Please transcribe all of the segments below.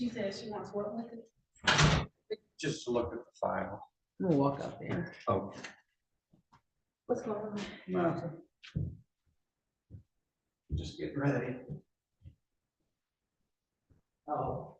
She says she wants what with it? Just to look at the file. I'm gonna walk up there. Oh, What's going on? Nothing. just get ready. Oh.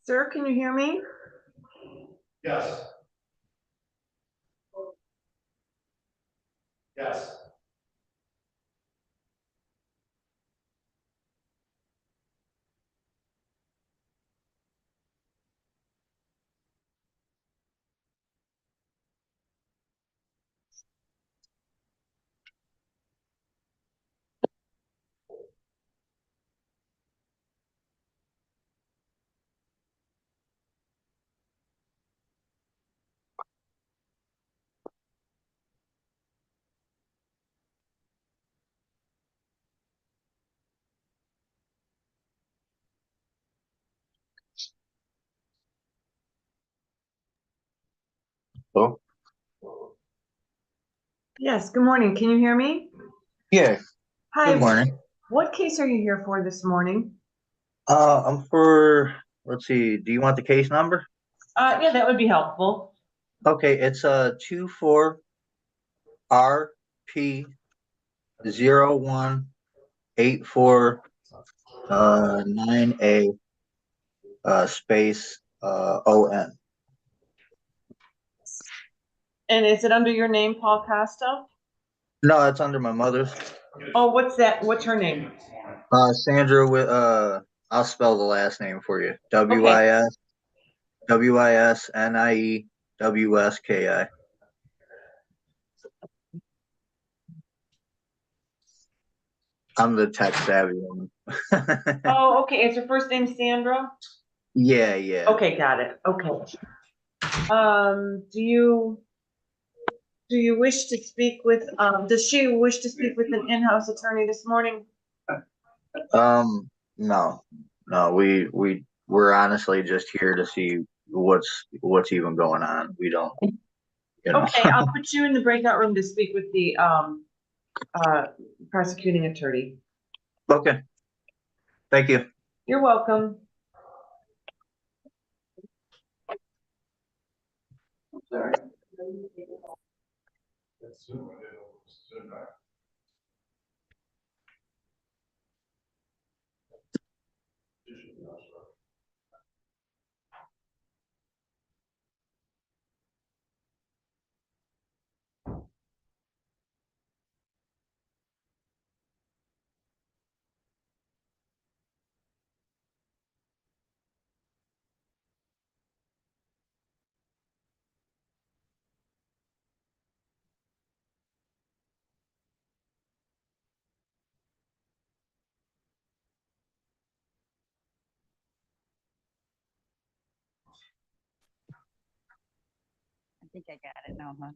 Sir, can you hear me? Yes. Yes. Hello? Yes, good morning. Can you hear me? Yeah, Hi, good morning. what case are you here for this morning? I'm for, let's see, do you want the case number? Yeah, that would be helpful. Okay, it's 24 RP 0184 9A space ON. And is it under your name, Paul Costa? No, it's under my mother's. Oh, what's that? What's her name? Sandra with I'll spell the last name for you. WISNIEWSKI. I'm the tech savvy one. Oh, okay. Is her first name Sandra? Yeah. Okay, got it. Okay. Do you wish to speak with, does she wish to speak with an in-house attorney this morning? No, we're honestly just here to see what's even going on. We don't, Okay, I'll put you in the breakout room to speak with the, prosecuting attorney. Okay. Thank you. You're welcome. Sorry. I think I got it now, huh?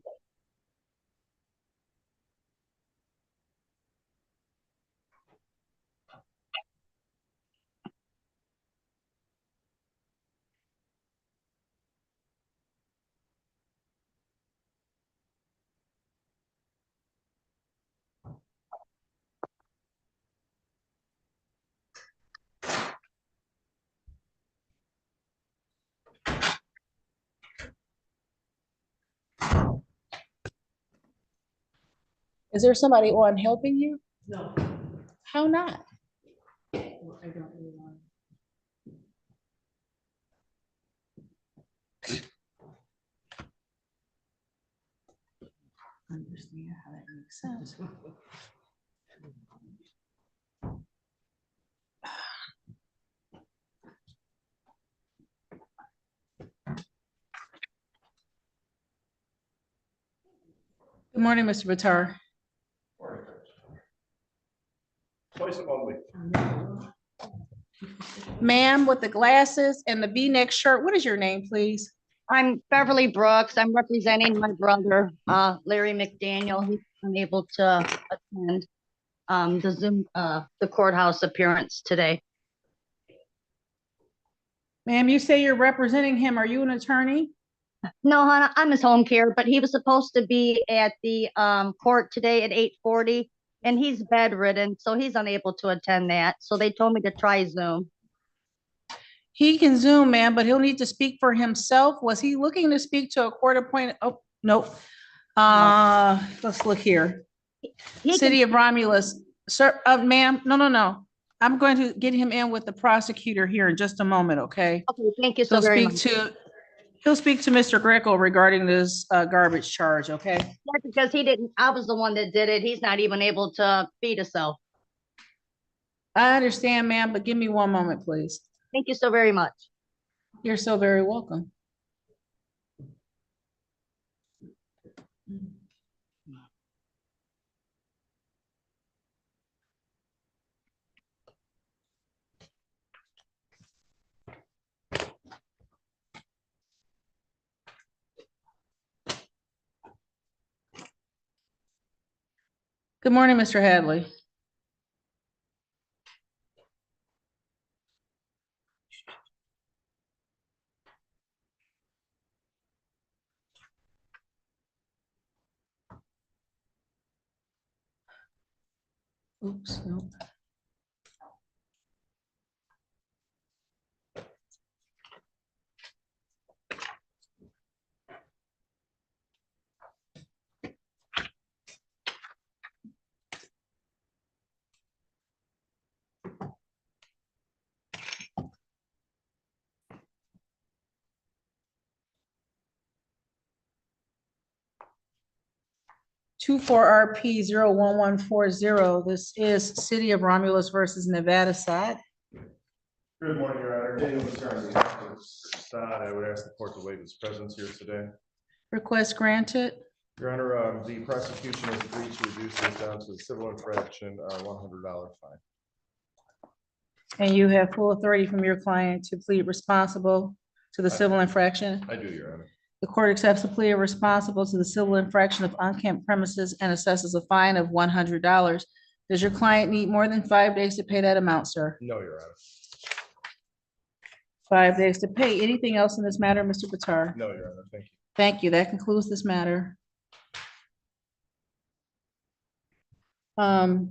Is there somebody on helping you? No. How not? I don't really want. Understand how that makes sense. Good morning, Mr. Vitar. Twice a month. Ma'am with the glasses and the V-neck shirt, what is your name, please? I'm Beverly Brooks. I'm representing my brother, Larry McDaniel. He's unable to attend the Zoom, the courthouse appearance today. Ma'am, you say you're representing him. Are you an attorney? No, hon, I'm his home care, but he was supposed to be at the court today at 8:40, and he's bedridden, so he's unable to attend that. So they told me to try Zoom. He can Zoom, ma'am, but he'll need to speak for himself. Was he looking to speak to a court appointed? Oh, nope. Let's look here. He City of Romulus. Sir, ma'am, no. I'm going to get him in with the prosecutor here in just a moment, okay? Okay, thank you so He'll very speak much. to, he'll speak to Mr. Greco regarding this garbage charge, okay? That's because he didn't, I was the one that did it. He's not even able to feed himself. I understand, ma'am, but give me one moment, please. Thank you so very much. You're so very welcome. Good morning, Mr. Hadley. Oops, no. Two four RP 01140. This is City of Romulus versus Nevada side. Good morning, Your Honor. Daniel Massar on behalf of Mr. Assad. I would ask the court to waive his presence here today. Request granted. Your Honor, the prosecution has agreed to reduce this down to a civil infraction, $100 fine. And you have full authority from your client to plead responsible to the civil infraction. I do, Your Honor. The court accepts the plea of responsible to the civil infraction of on-camp premises and assesses a fine of $100. Does your client need more than 5 days to pay that amount, sir? No, Your Honor. 5 days to pay. Anything else in this matter, Mr. Bitar? No, Your Honor. Thank you. Thank you. That concludes this matter. Who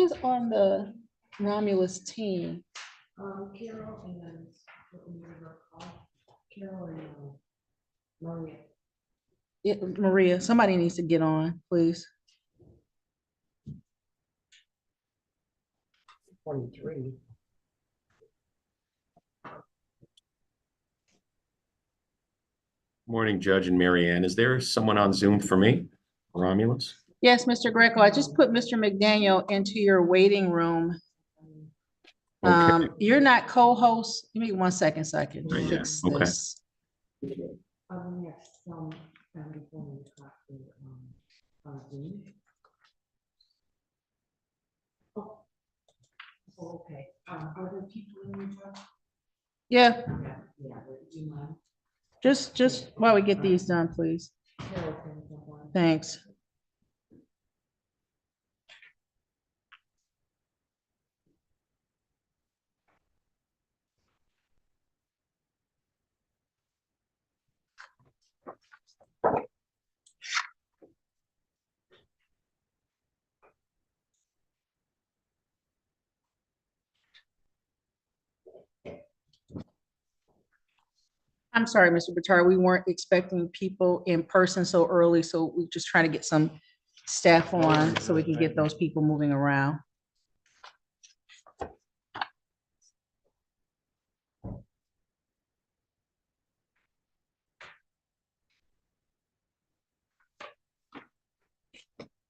is on the Romulus team? Carol and Carol and Maria. Yeah, Maria, somebody needs to get on, please. 23. Morning, Judge and Mary Ann. Is there someone on Zoom for me, Romulus? Yes, Mr. Greco, I just put Mr. McDaniel into your waiting room. Okay. You're not co-host. Give me 1 second so I can Not yet. fix Okay. this. Yes, some family phone talk to Zoom. Oh, okay. Are there people in the truck? Yeah, Yeah, but do you mind? just while we get these done, please. Carol can jump on. Thanks. I'm sorry, Mr. Bitar, we weren't expecting people in person so early, so we're just trying to get some staff on so we can get those people moving around.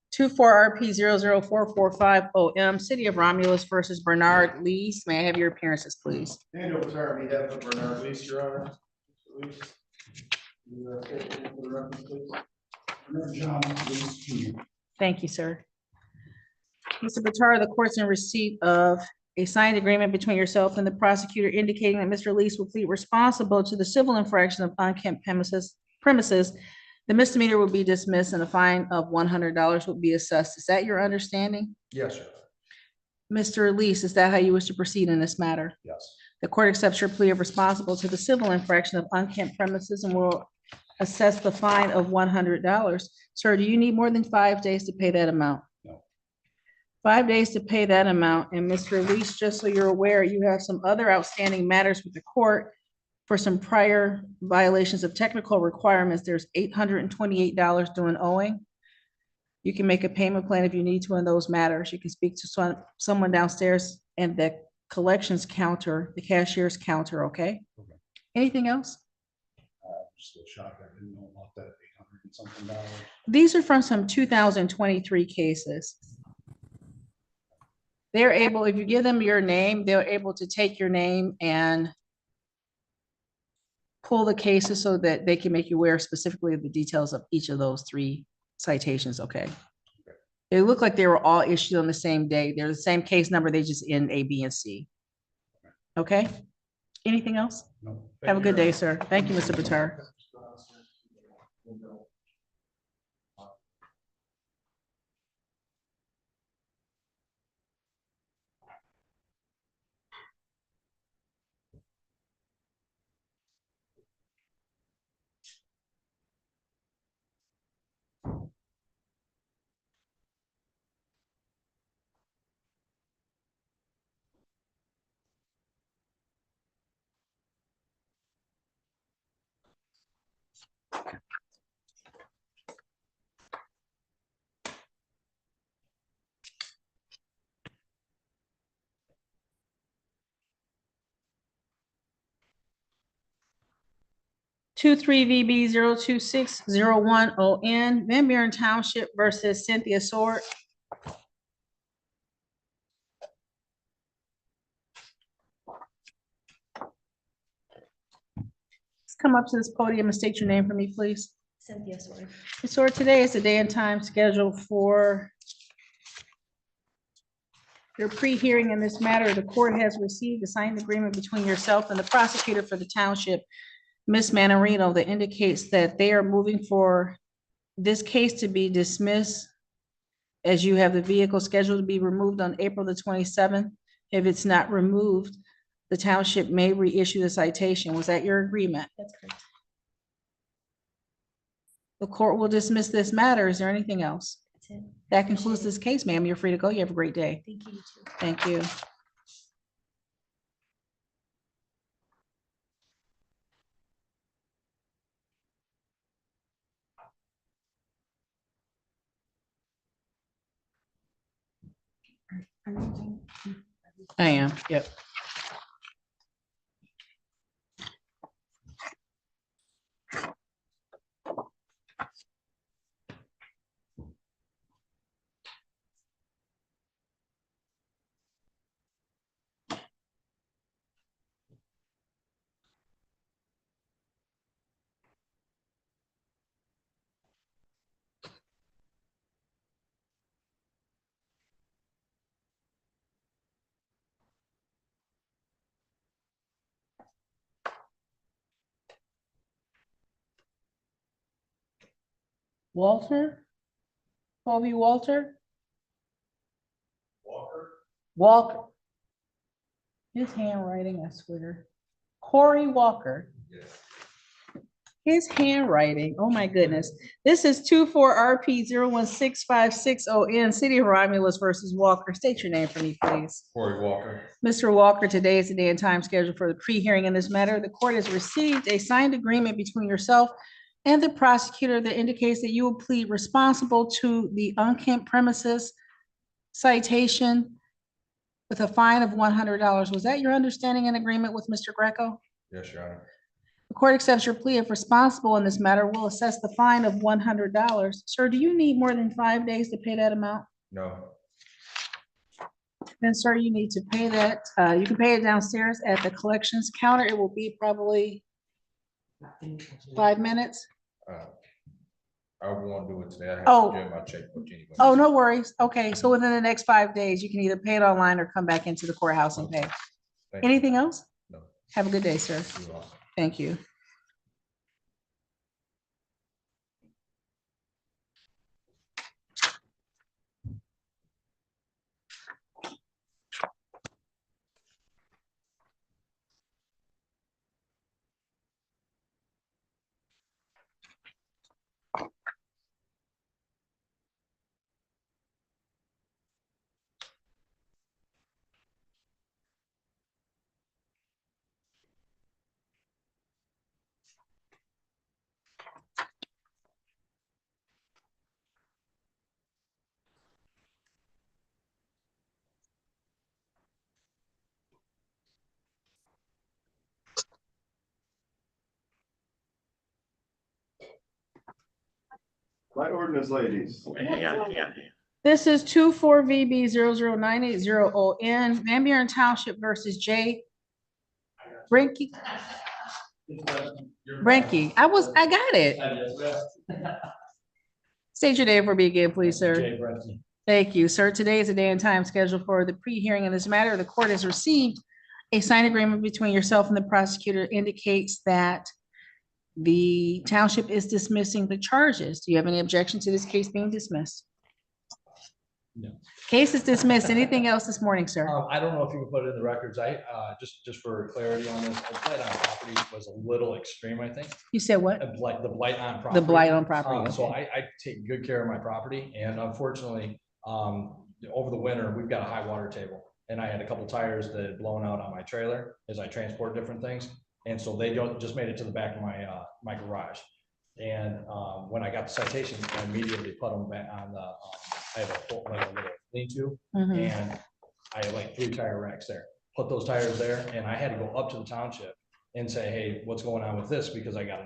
Two four RP 00445OM, City of Romulus versus Bernard Lees. May I have your appearances, please? Daniel Massar on behalf of Bernard Lease, Your Honor. Lease. You, take it for the record, please. Bernard John Lease, Jr. Thank you, sir. Mr. Bitar, the court's in receipt of a signed agreement between yourself and the prosecutor indicating that Mr. Lees will plead responsible to the civil infraction of on-camp premises. The misdemeanor will be dismissed and a fine of $100 will be assessed. Is that your understanding? Yes, Your Honor. Mr. Lees, is that how you wish to proceed in this matter? Yes. The court accepts your plea of responsible to the civil infraction of on-camp premises and will assess the fine of $100. Sir, do you need more than 5 days to pay that amount? No. 5 days to pay that amount. And Mr. Lees, just so you're aware, you have some other outstanding matters with the court for some prior violations of technical requirements. There's $828 due in owing. You can make a payment plan if you need to in those matters. You can speak to someone downstairs and the collections counter, the cashier's counter, okay? Okay. Anything else? Just a shock. I didn't know about that $800 and something dollars. These are from some 2023 cases. They're able, if you give them your name, they're able to take your name and pull the cases so that they can make you aware specifically of the details of each of those 3 citations, okay? It looked like they were all issued on the same day. They're the same case number, they just end A, B, and C. Okay? Anything else? No. Have a good day, sir. Thank you, Mr. Batar. 23 VB 02601 ON, Van Buren Township versus Cynthia Sword. Let's come up to this podium and state your name for me, please. Cynthia Sword. Ms. Sword, today is the day and time scheduled for your pre-hearing in this matter. The court has received a signed agreement between yourself and the prosecutor for the township, Ms. Manarino, that indicates that they are moving for this case to be dismissed as you have the vehicle scheduled to be removed on April the 27th. If it's not removed, the township may reissue the citation. Was that your agreement? That's correct. The court will dismiss this matter. Is there anything else? That's it. That concludes this case, ma'am. You're free to go. You have a great day. Thank you, you too. Thank you. I am, yep. Walter? Colby Walter? Walker. His handwriting, I swear. Corey Walker. His handwriting, oh my goodness. This is 24RP 016560N, City of Romulus versus Walker. State your name for me, please. Corey Walker. Mr. Walker, today is the day and time scheduled for the pre-hearing in this matter. The court has received a signed agreement between yourself and the prosecutor that indicates that you will plead responsible to the unkempt premises citation with a fine of $100. Was that your understanding and agreement with Mr. Greco? Yes, Your Honor. The court accepts your plea. If responsible in this matter, will assess the fine of $100. Sir, do you need more than 5 days to pay that amount? No. Then, sir, you need to pay that. You can pay it downstairs at the collections counter. It will be probably 5 minutes. I won't do it today. I have Oh. to get my checkbook anyway. Oh, no worries. Okay, so within the next 5 days, you can either pay it online or come back into the courthouse and pay. Thank you. Anything else? No. Have a good day, sir. You're welcome. Thank you. My ordinance ladies. Yeah. This is 24VB 00980ON, Van Buren Township versus J. Brinky. Brinky. I got it. State your name for me again, please, sir. Thank you, sir. Today is the day and time scheduled for the pre-hearing in this matter. The court has received a signed agreement between yourself and the prosecutor indicates that the township is dismissing the charges. Do you have any objection to this case being dismissed? No. Case is dismissed. Anything else this morning, sir? I don't know if you can put it in the records. Just for clarity on this, the blight on property was a little extreme, I think. You said what? The blight on property. The blight on property. So okay. I take good care of my property and unfortunately, over the winter, we've got a high water table. And I had a couple tires that had blown out on my trailer as I transport different things. And so they just made it to the back of my garage. And when I got the citation, I immediately put them back on the, I have a little lean-to, Mhm. and I have like 3 tire racks there. Put those tires there, and I had to go up to the township and say, hey, what's going on with this? Because I got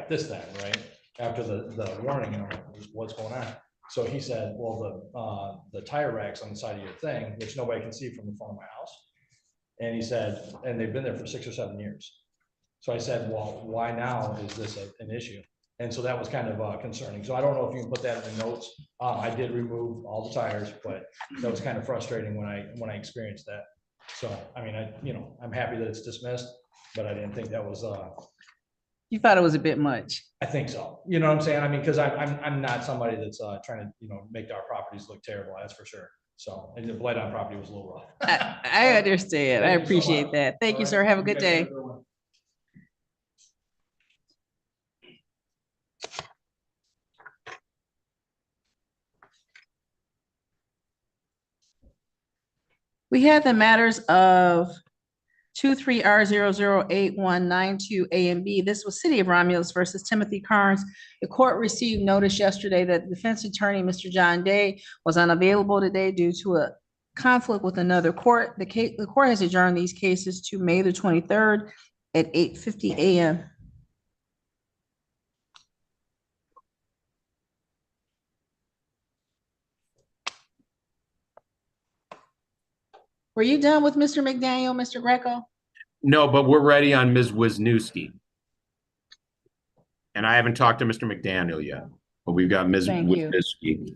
this then, right? After the warning, and I'm like, what's going on? So he said, well, the tire racks on the side of your thing, which nobody can see from the front of my house. And he said, and they've been there for 6 or 7 years. So I said, well, why now is this an issue? And so that was kind of concerning. So I don't know if you can put that in the notes. I did remove all the tires, but that was kind of frustrating when I experienced that. So, I mean, I'm happy that it's dismissed, but I didn't think that was, You thought it was a bit much. I think so. You know what I'm saying? I mean, because I'm not somebody that's trying to, make our properties look terrible, that's for sure. So, and the blight on property was a little rough. I understand. I appreciate that. Thank you, sir. Have a good day. We had the matters of 23R008192 A and B. This was City of Romulus versus Timothy Carnes. The court received notice yesterday that the defense attorney, Mr. John Day, was unavailable today due to a conflict with another court. The court has adjourned these cases to May the 23rd at 8:50 a.m. Were you done with Mr. McDaniel, Mr. Greco? No, but we're ready on Ms. Wisniewski. And I haven't talked to Mr. McDaniel yet, but we've got Ms. Thank you. Wisniewski.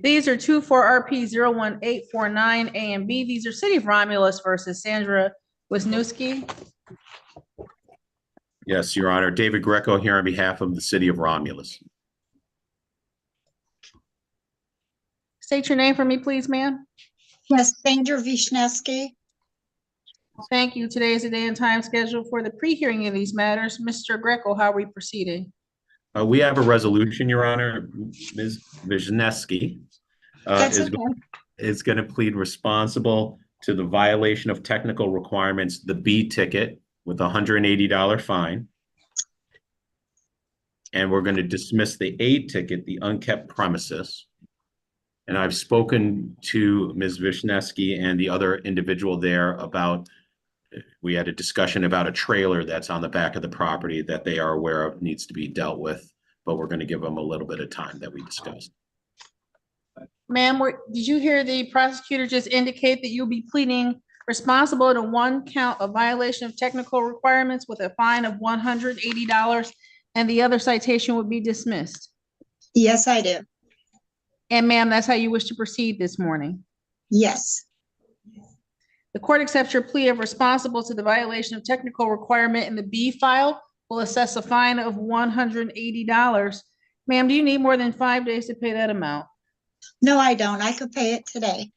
These are 24RP01849 A and B. These are City of Romulus versus Sandra Wisniewski. Yes, Your Honor. David Greco here on behalf of the City of Romulus. State your name for me, please, ma'am. Yes, Sandra Wisniewski. Thank you. Today is the day and time scheduled for the pre-hearing of these matters. Mr. Greco, how are we proceeding? We have a resolution, Your Honor. Ms. Wisniewski That's is okay. going to plead responsible to the violation of technical requirements, the B ticket with a $180 fine. And we're going to dismiss the A ticket, the unkept premises. And I've spoken to Ms. Wisniewski and the other individual there about, we had a discussion about a trailer that's on the back of the property that they are aware of needs to be dealt with, but we're going to give them a little bit of time that we discussed. Ma'am, did you hear the prosecutor just indicate that you'll be pleading responsible to one count of violation of technical requirements with a fine of $180 and the other citation would be dismissed? Yes, I do. And ma'am, that's how you wish to proceed this morning? Yes. The court accepts your plea of responsible to the violation of technical requirement in the B file will assess a fine of $180. Ma'am, do you need more than 5 days to pay that amount? No, I don't. I could pay it today.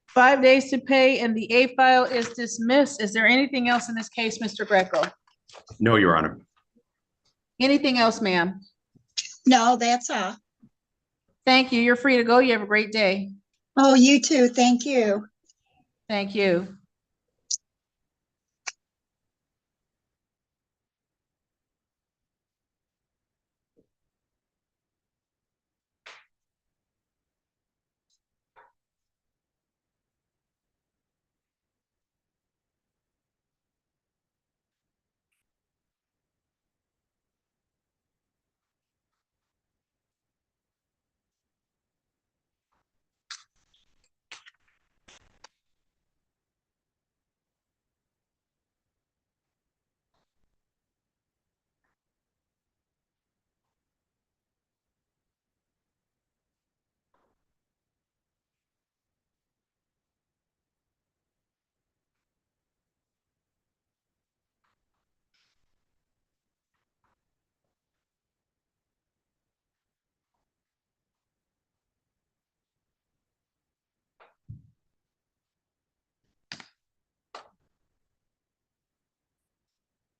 5 days to pay and the A file is dismissed. Is there anything else in this case, Mr. Greco? No, Your Honor. Anything else, ma'am? No, that's all. Thank you. You're free to go. You have a great day. Oh, you too. Thank you. Thank you.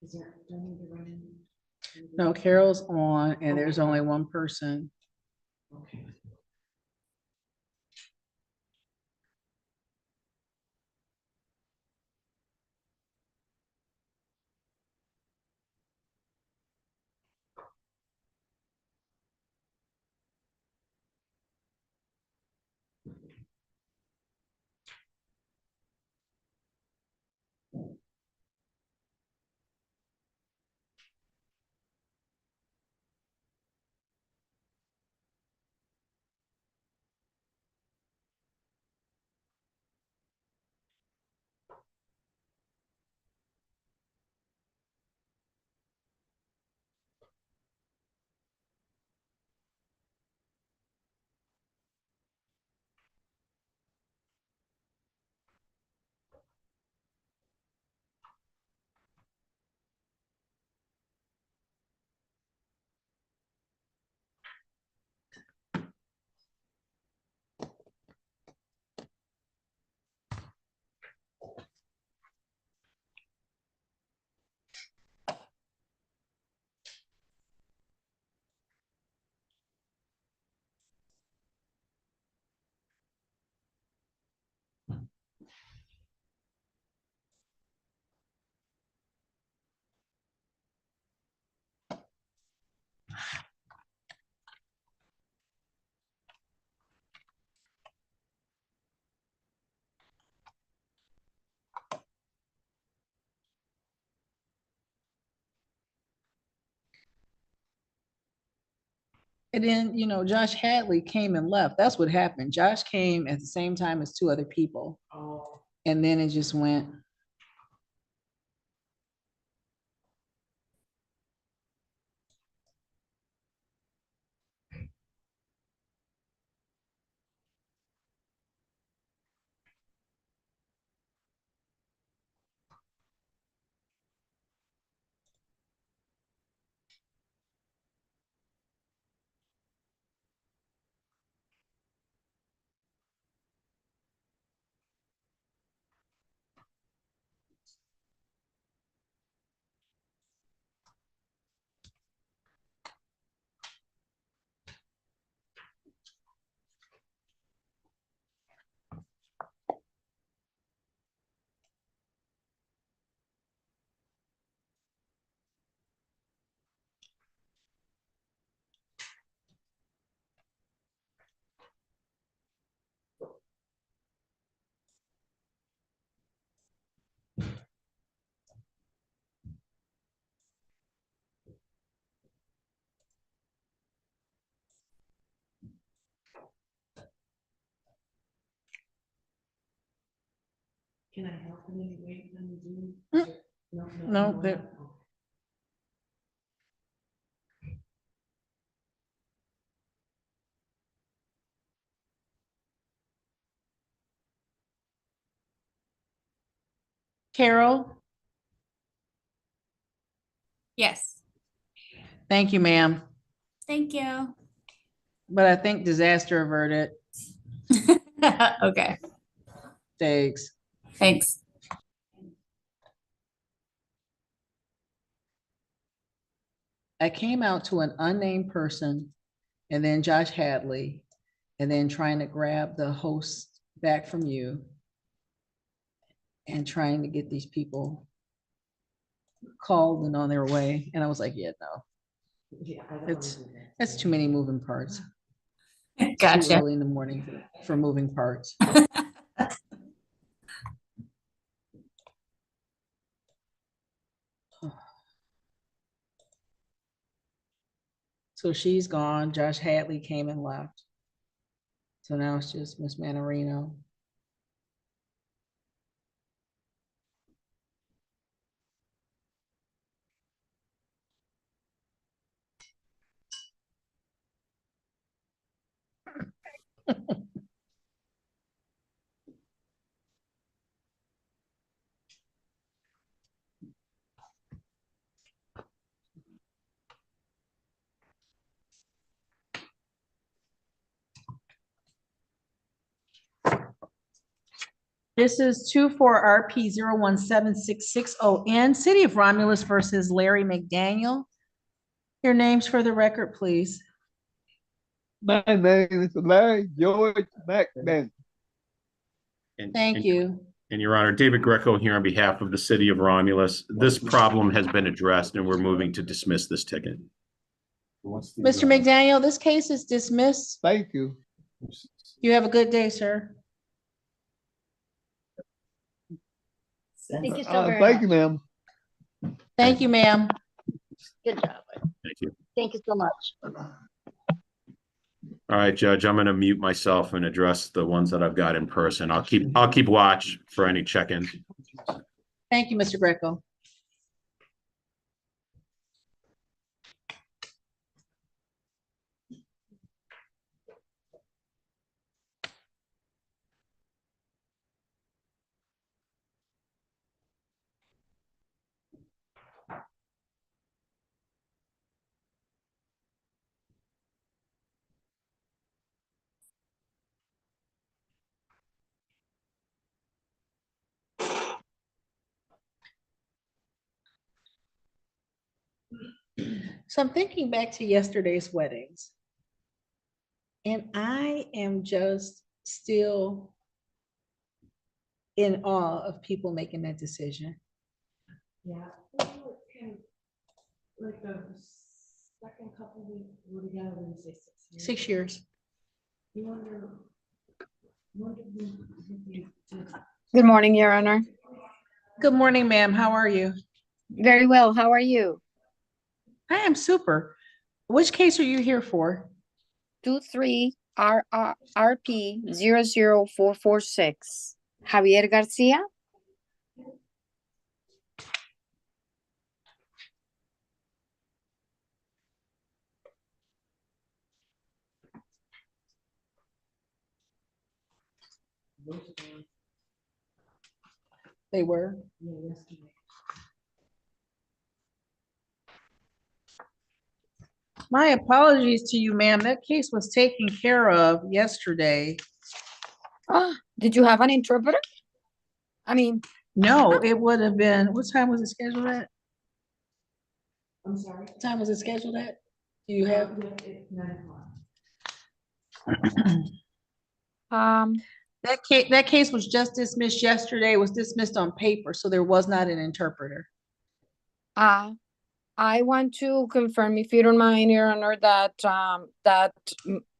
Is there, do I need to run in? No, Carol's on and there's only one person. Okay. And then, Josh Hadley came and left. That's what happened. Josh came at the same time as two other people. Oh, And then it just went. can I help in any way on Zoom? Mm. No, No, no, there- no. Carol, Yes, thank you, ma'am. thank you. But I think disaster averted. Okay, Thanks. thanks. I came out to an unnamed person and then Josh Hadley, and then trying to grab the host back from you and trying to get these people called and on their way. And I was like, yeah, no, Yeah, I don't wanna it's, do that. that's too many moving parts. Too Gotcha. early in the morning for moving parts. So she's gone. Josh Hadley came and left. So now it's just Miss Manarino. This is 24RP017660N, City of Romulus versus Larry McDaniel. Your names for the record, please. My name is Larry George McDaniel. Thank you. And Your Honor, David Greco here on behalf of the City of Romulus. This problem has been addressed and we're moving to dismiss this ticket. Mr. McDaniel, this case is dismissed. Thank you. You have a good day, sir. Thank you so very Thank you, much. ma'am. Thank you, ma'am. Good job. Thank you. Thank you so much. All right, Judge, I'm gonna mute myself and address the ones that I've got in person. I'll keep watch for any check-ins. Thank you, Mr. Greco. So I'm thinking back to yesterday's weddings. And I am just still in awe of people making that decision. Yeah. I think it was kind of like the second couple we were together, when you say 6 years. 6 years. You wonder we did. Good morning, Your Honor. Good morning, ma'am. How are you? Very well. How are you? I am super. Which case are you here for? 23 RP 00446. Javier Garcia. They were. Yeah, yesterday. My apologies to you, ma'am. That case was taken care of yesterday. Ah, did you have an interpreter? I mean, No, it would have been, what time was it scheduled at? I'm sorry. What time was it scheduled at? Do you have? It's 9 o'clock. That case was just dismissed yesterday, was dismissed on paper, so there was not an interpreter. I want to confirm, if you don't mind, Your Honor, that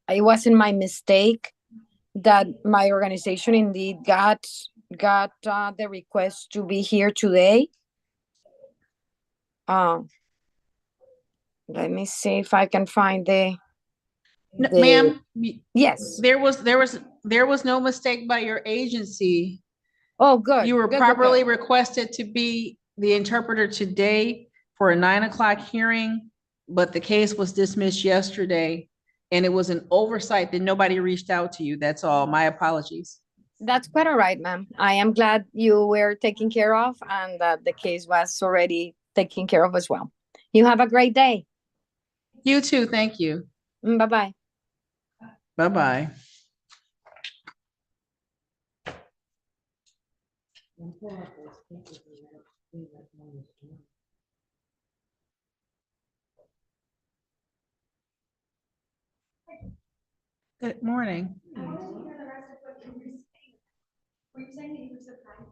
it wasn't my mistake, that my organization indeed got the request to be here today. Let me see if I can find the Ma'am, yes. there was no mistake by your agency. Oh, good. You were Good, properly good. requested to be the interpreter today for a 9 o'clock hearing, but the case was dismissed yesterday. And it was an oversight that nobody reached out to you. That's all. My apologies. That's quite all right, ma'am. I am glad you were taken care of and that the case was already taken care of as well. You have a great day. You too. Thank you. Bye-bye. Bye-bye. And pull up those papers we read one this morning. Good morning. I wanted to hear the rest of what you were saying. Were you saying that you were surprised?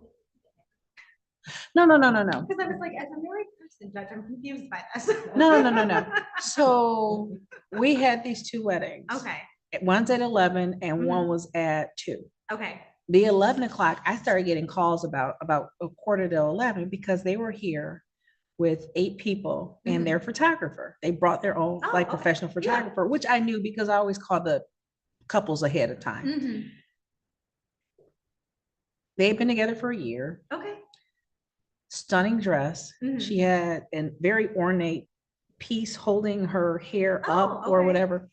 No. Because I was like, as a married person, Judge, I'm confused by this. No. So we had these two weddings. Okay, One's at 11 and one was at 2. okay. The 11 o'clock, I started getting calls about a quarter to 11 because they were here with 8 people and their photographer. They brought their own Oh, like okay. professional photographer, which I knew because I always call the couples ahead of time. Mhm. They've been together for a year. Okay. Stunning dress. Mhm. She had a very ornate piece holding her hair up or okay. whatever.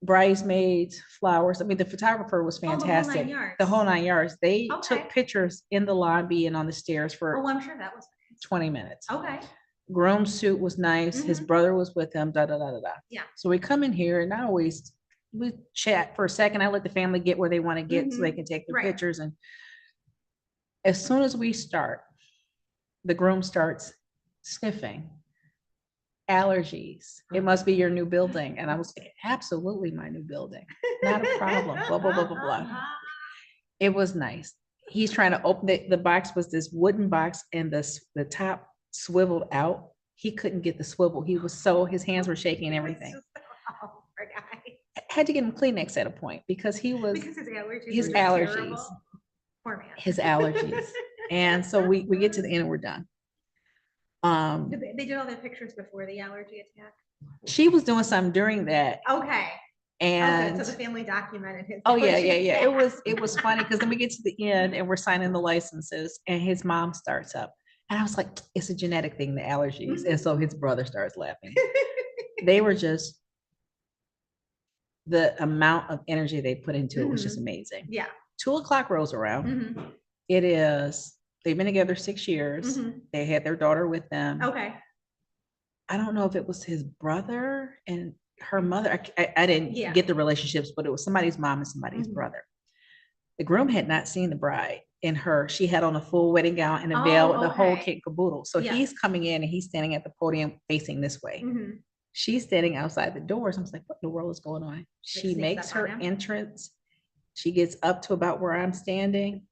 Bridesmaids, flowers. I mean, the photographer was Oh, the whole 9 fantastic. yards. The whole 9 yards. They took Okay. pictures in the lobby and on the stairs for Oh, I'm sure that was, 20 minutes. okay. Groom's suit was nice. His brother was with him, da, da, da, da, da. Yeah. So we come in here and we chat for a second. I let the family get where they want to get so they can take their Right. pictures. And As soon as we start, the groom starts sniffing. Allergies. It must be your new building. And I was like, absolutely my new building. Not a problem. Blah, blah, blah, blah, blah. It was nice. He's trying to open it. The box was this wooden box and the top swiveled out. He couldn't get the swivel. His hands were shaking and everything. Oh, poor guy. I had to get him Kleenex at a point because he was, Because his allergies. his were just allergies. terrible. Poor man. his allergies. And so we get to the end and we're done. They did all their pictures before the allergy attack. She was doing something during that. Okay. And So the family documented his. oh, yeah, allergy yeah, yeah. attack. It was funny because then we get to the end and we're signing the licenses and his mom starts up. And I was like, it's a genetic thing, the allergies. And so his brother starts laughing. They were just, the amount of energy they put into it was just amazing. Yeah. 2:00 rolls around. Mhm. They've been together 6 years. Mhm. They had their daughter with them. Okay. I don't know if it was his brother and her mother. I didn't Yeah. get the relationships, but it was somebody's mom and somebody's Mhm. brother. The groom had not seen the bride she had on a full wedding gown and a veil, Oh, the whole okay. kit and caboodle. So Yeah. he's coming in and he's standing at the podium facing this way. Mhm. She's standing outside the doors. I was like, what in the world is going on? She sneaks makes up her on him? entrance. She gets up to about where I'm standing.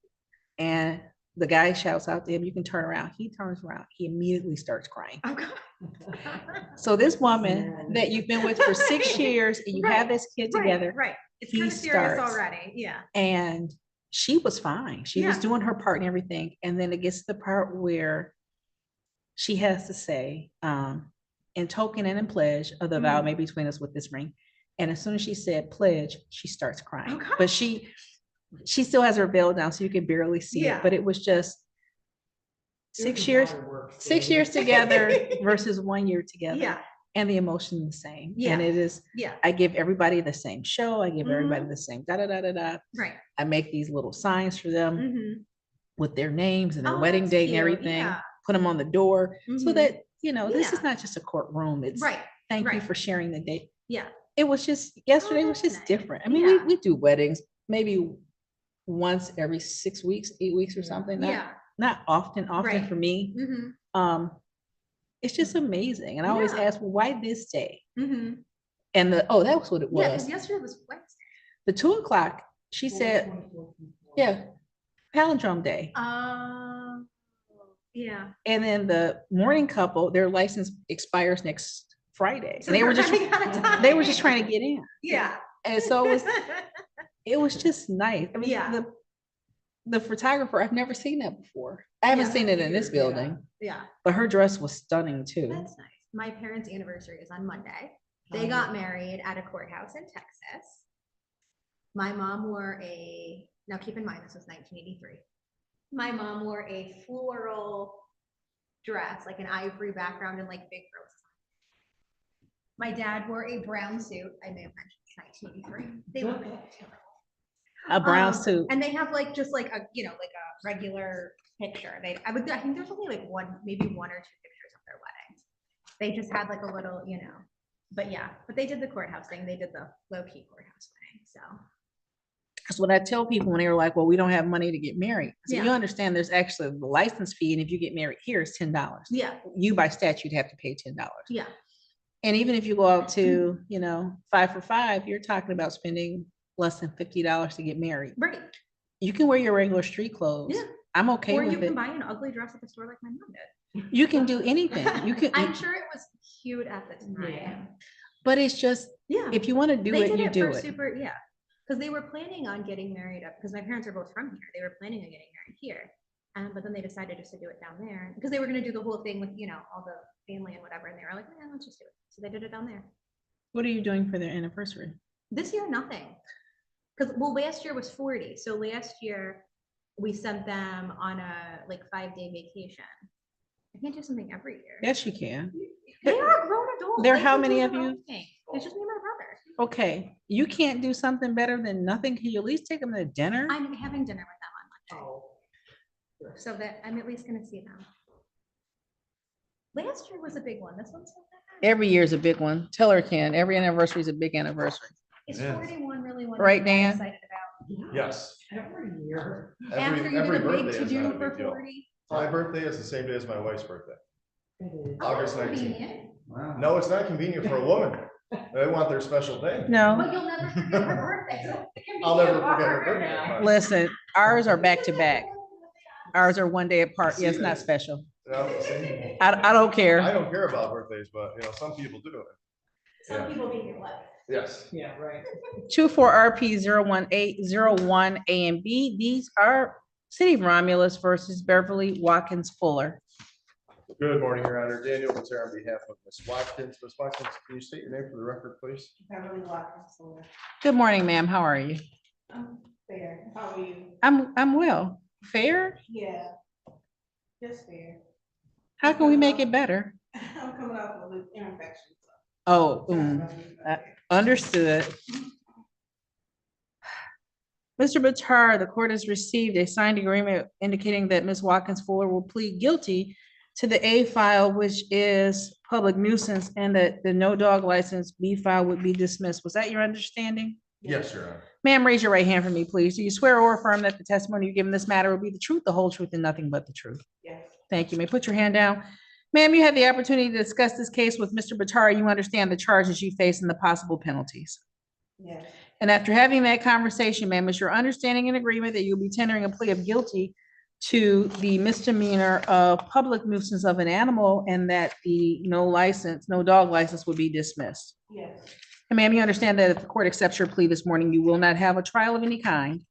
And the guy shouts out to him, you can turn around. He turns around. He immediately starts crying. Oh, God. So this woman that you've been with for 6 years and you have this kid together. Right. It's he kind of serious starts. already. Yeah. And she was fine. She was Yeah. doing her part and everything. And then it gets to the part where she has to say, in token and in pledge of the vow Mhm. made between us with this ring. And as soon as she said pledge, she starts crying. Oh, God. But she still has her veil down so you can barely see Yeah. it. But it was just 6 years, 6 years together versus 1 year together. Yeah. And the emotion the same. Yeah. And it is, Yeah. I give everybody the same show. I give everybody Mhm. the same da da da da da. Right. I make these little signs for them Mhm. with their names and their Oh, wedding that's date and cute. everything. Yeah. Put them on the door so Mhm. that, this is Yeah. not just a courtroom. It's Right. thank you Right. for sharing the date. Yeah. It was just, yesterday was that's just nice. different. I mean, Yeah. we do weddings maybe once every 6 weeks, 8 weeks or something. Yeah. Not often Right. for me. Mhm. It's just amazing. And I always Yeah. ask, well, why this day? Mhm. And that was what it Yeah, was. because yesterday was Wednesday. The 2:00, she said, yeah, palindrome day. Yeah. And then the morning couple, their license expires next Friday. So And they were just, running out of time. they were just trying to get in. Yeah. And so it was just nice. I mean, Yeah. the photographer, I've never seen that before. I haven't Yeah. seen it in this building, Yeah. but her dress was stunning too. That's nice. My parents' anniversary is on Monday. They got married at a courthouse in Texas. My mom wore now keep in mind, this was 1983. My mom wore a floral dress, like an ivory background and like big roses. My dad wore a brown suit. I may have mentioned it's 1983. They look terrible. A brown suit. And they have just like a regular picture. I think there's only like maybe one or two pictures of their wedding. They just had like a little, but yeah, but they did the courthouse thing. They did the low key courthouse wedding. So. That's what I tell people when they were like, well, we don't have money to get married. So Yeah. you understand there's actually the license fee. And if you get married here, it's $10. Yeah. You by statute have to pay $10. Yeah. And even if you go out to, 5 for 5, you're talking about spending less than $50 to get married. Right. You can wear your regular street clothes. Yeah. I'm okay Or you with can it. buy an ugly dress at the store like my mom did. You can do anything. You can, I'm sure it was cute at the time. but it's just, Yeah. if you want to do They it, did you do for it. super, yeah. Because they were planning on getting married up, because my parents are both from here. They were planning on getting married here. But then they decided just to do it down there because they were going to do the whole thing with, all the family and whatever. And they were like, yeah, let's just do it. So they did it down there. What are you doing for their anniversary? This year, nothing. Because, last year was 40. So last year we sent them on a 5-day vacation. I can't do something every year. Yes, you can. They are grown adults. There are They how can do many their of you? own thing. It's just me and my brother. Okay, you can't do something better than nothing. Can you at least take them to dinner? I'm having dinner with them on Monday. So that I'm at least gonna see them. Last year was a big one. This one's not that bad. Every year is a big one. Tell her, Ken, every anniversary is a big anniversary. Is Yeah. 41 really one? Right, that you're Dan? excited about? Yes. Every year. After you Every get a big birthday is not to-do a for big deal. 40. My birthday is the same day as my wife's birthday, It is. August 19th. Convenient. No, it's not convenient for a woman. They want their special day. No, But you'll never forget her birthday. so it can be I'll never your forget her bar. birthday. but- listen, ours are back to back. Ours are one day apart. See, Yeah, it's not that- special. No, see, I don't I care. don't care about birthdays, but some people do it. Some Yeah. people be in your life. Yes. Yeah, right. 24RP01801 A and B. These are City of Romulus versus Beverly Watkins Fuller. Good morning, Your Honor. Daniel Mater on behalf of Ms. Watkins. Ms. Watkins, can you state your name for the record, please? Beverly Watkins Fuller. Good morning, ma'am. How are you? I'm fair. How are you? I'm well. Fair? Yeah. Just fair. How can we make it better? I'm coming off of an infection. Oh, understood. Mr. Bitar, the court has received a signed agreement indicating that Ms. Watkins Fuller will plead guilty to the A file, which is public nuisance, and that the no dog license B file would be dismissed. Was that your understanding? Yes, Your Honor. Ma'am, raise your right hand for me, please. Do you swear or affirm that the testimony you give in this matter will be the truth, the whole truth, and nothing but the truth? Yes. Thank you. May I put your hand down. Ma'am, you had the opportunity to discuss this case with Mr. Bitar. You understand the charges you face and the possible penalties. Yes. And after having that conversation, ma'am, is your understanding and agreement that you'll be tendering a plea of guilty to the misdemeanor of public nuisance of an animal and that the no dog license would be dismissed? Yes. And ma'am, you understand that if the court accepts your plea this morning, you will not have a trial of any kind.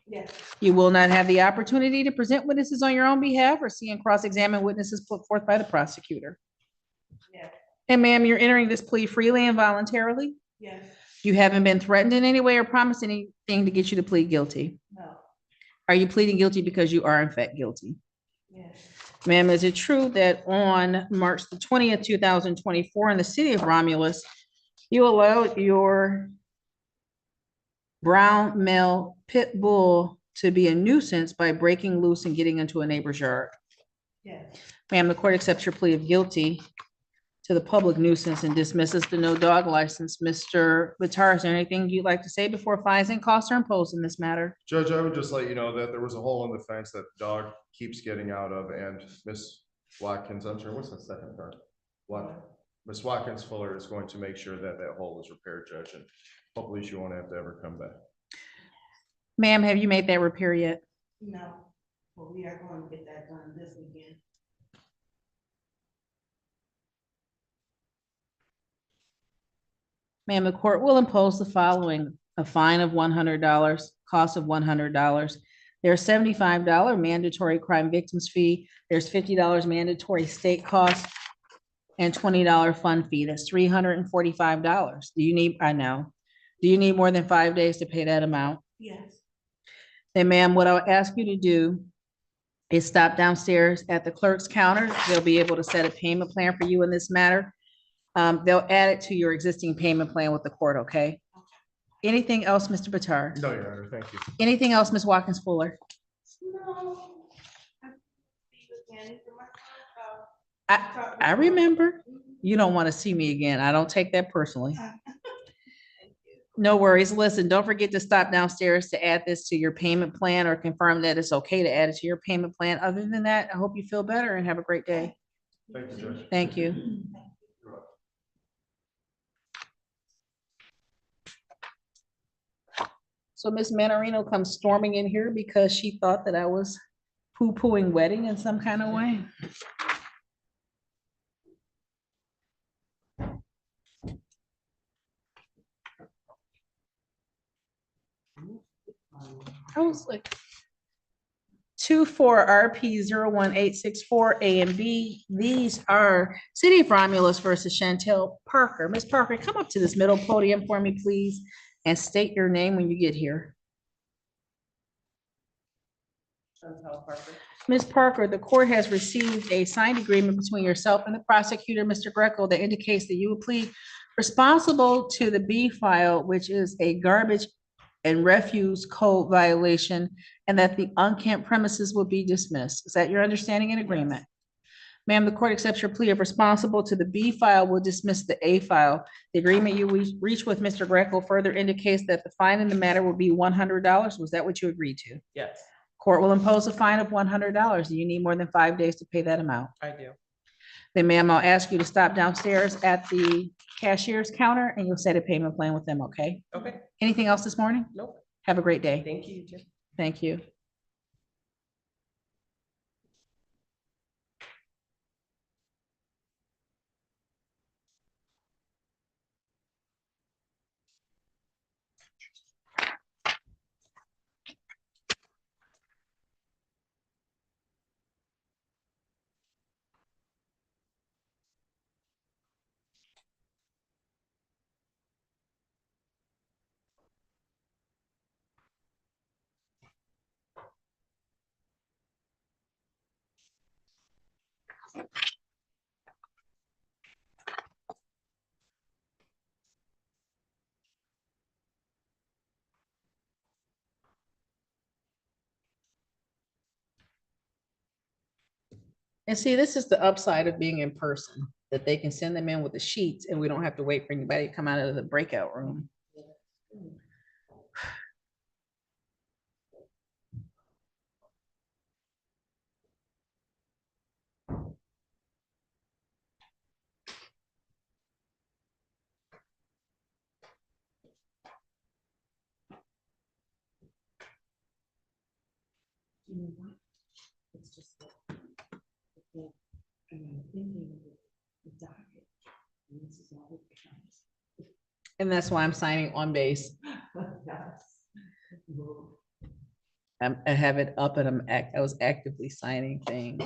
Yes. You will not have the opportunity to present witnesses on your own behalf or see and cross-examine witnesses put forth by the prosecutor. Yes. And ma'am, you're entering this plea freely and voluntarily. Yes. You haven't been threatened in any way or promised anything to get you to plead guilty. No. Are you pleading guilty because you are in fact guilty? Yes. Ma'am, is it true that on March the 20th, 2024, in the city of Romulus, you allowed your brown male pit bull to be a nuisance by breaking loose and getting into a neighbor's yard? Yes. Ma'am, the court accepts your plea of guilty to the public nuisance and dismisses the no dog license. Mr. Bitar, is there anything you'd like to say before fines and costs are imposed in this matter? Judge, I would just let you know that there was a hole in the fence that the dog keeps getting out of, and Miss Watkins, I'm sorry, what's the second part? Miss Watkins Fuller is going to make sure that that hole is repaired, Judge, and hopefully she won't have to ever come back. Ma'am, have you made that repair yet? No. Well, we are going to get that done this weekend. Ma'am, the court will impose the following: a fine of $100, cost of $100. There's $75 mandatory crime victims fee. There's $50 mandatory state cost and $20 fund fee. That's $345. Do you need, I know. Do you need more than 5 days to pay that amount? Yes. Then ma'am, what I'll ask you to do is stop downstairs at the clerk's counter. They'll be able to set a payment plan for you in this matter. They'll add it to your existing payment plan with the court, okay? Anything else, Mr. Bitar? No, Your Honor, thank you. Anything else, Ms. Watkins Fuller? No. I remember. You don't want to see me again. I don't take that personally. No worries. Listen, don't forget to stop downstairs to add this to your payment plan or confirm that it's okay to add it to your payment plan. Other than that, I hope you feel better and have a great day. Thank you, Judge. Thank you. So Ms. Manarino comes storming in here because she thought that I was poo-pooing wedding in some kind of way. I was like, 24RP01864 A and B. These are City of Romulus versus Chantel Parker. Ms. Parker, come up to this middle podium for me, please, and state your name when you get here. Ms. Parker, the court has received a signed agreement between yourself and the prosecutor, Mr. Greco, that indicates that you will plead responsible to the B file, which is a garbage and refuse code violation, and that the unkempt premises will be dismissed. Is that your understanding and agreement? Ma'am, the court accepts your plea of responsible to the B file, will dismiss the A file. The agreement you reached with Mr. Greco further indicates that the fine in the matter will be $100. Was that what you agreed to? Yes, Court will impose a fine of $100. Do you need more than 5 days to pay that amount? I do. Then ma'am, I'll ask you to stop downstairs at the cashier's counter and you'll set a payment plan with them, okay? Okay, Anything else this morning? nope, Have a great day. thank you, Jim. Thank you. And see, this is the upside of being in person, that they can send them in with the sheets and we don't have to wait for anybody to come out of the breakout room. You know what? It's just that, I'm thinking of the docket. And this is all it becomes. And that's why I'm signing on base. Yes. I have it up and I was actively signing things.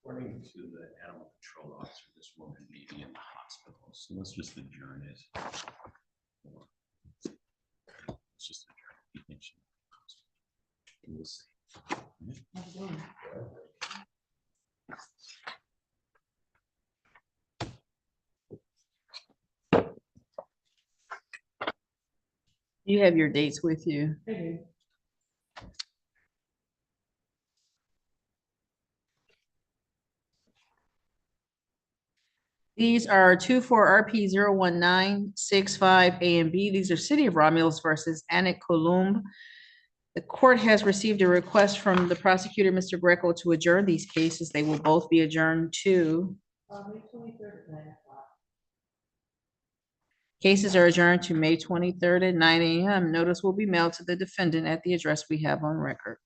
According to the animal control officer, this woman may be in the hospital, so let's just adjourn it. Let's just adjourn it. You think she- We'll see. You have your dates with you. I do. These are 24 RP 01965 A and B. These are City of Romulus versus Anik Columb. The court has received a request from the prosecutor, Mr. Greco, to adjourn these cases. They will both be adjourned to, May 23rd at 9 o'clock. cases are adjourned to May 23rd at 9 a.m. Notice will be mailed to the defendant at the address we have on record.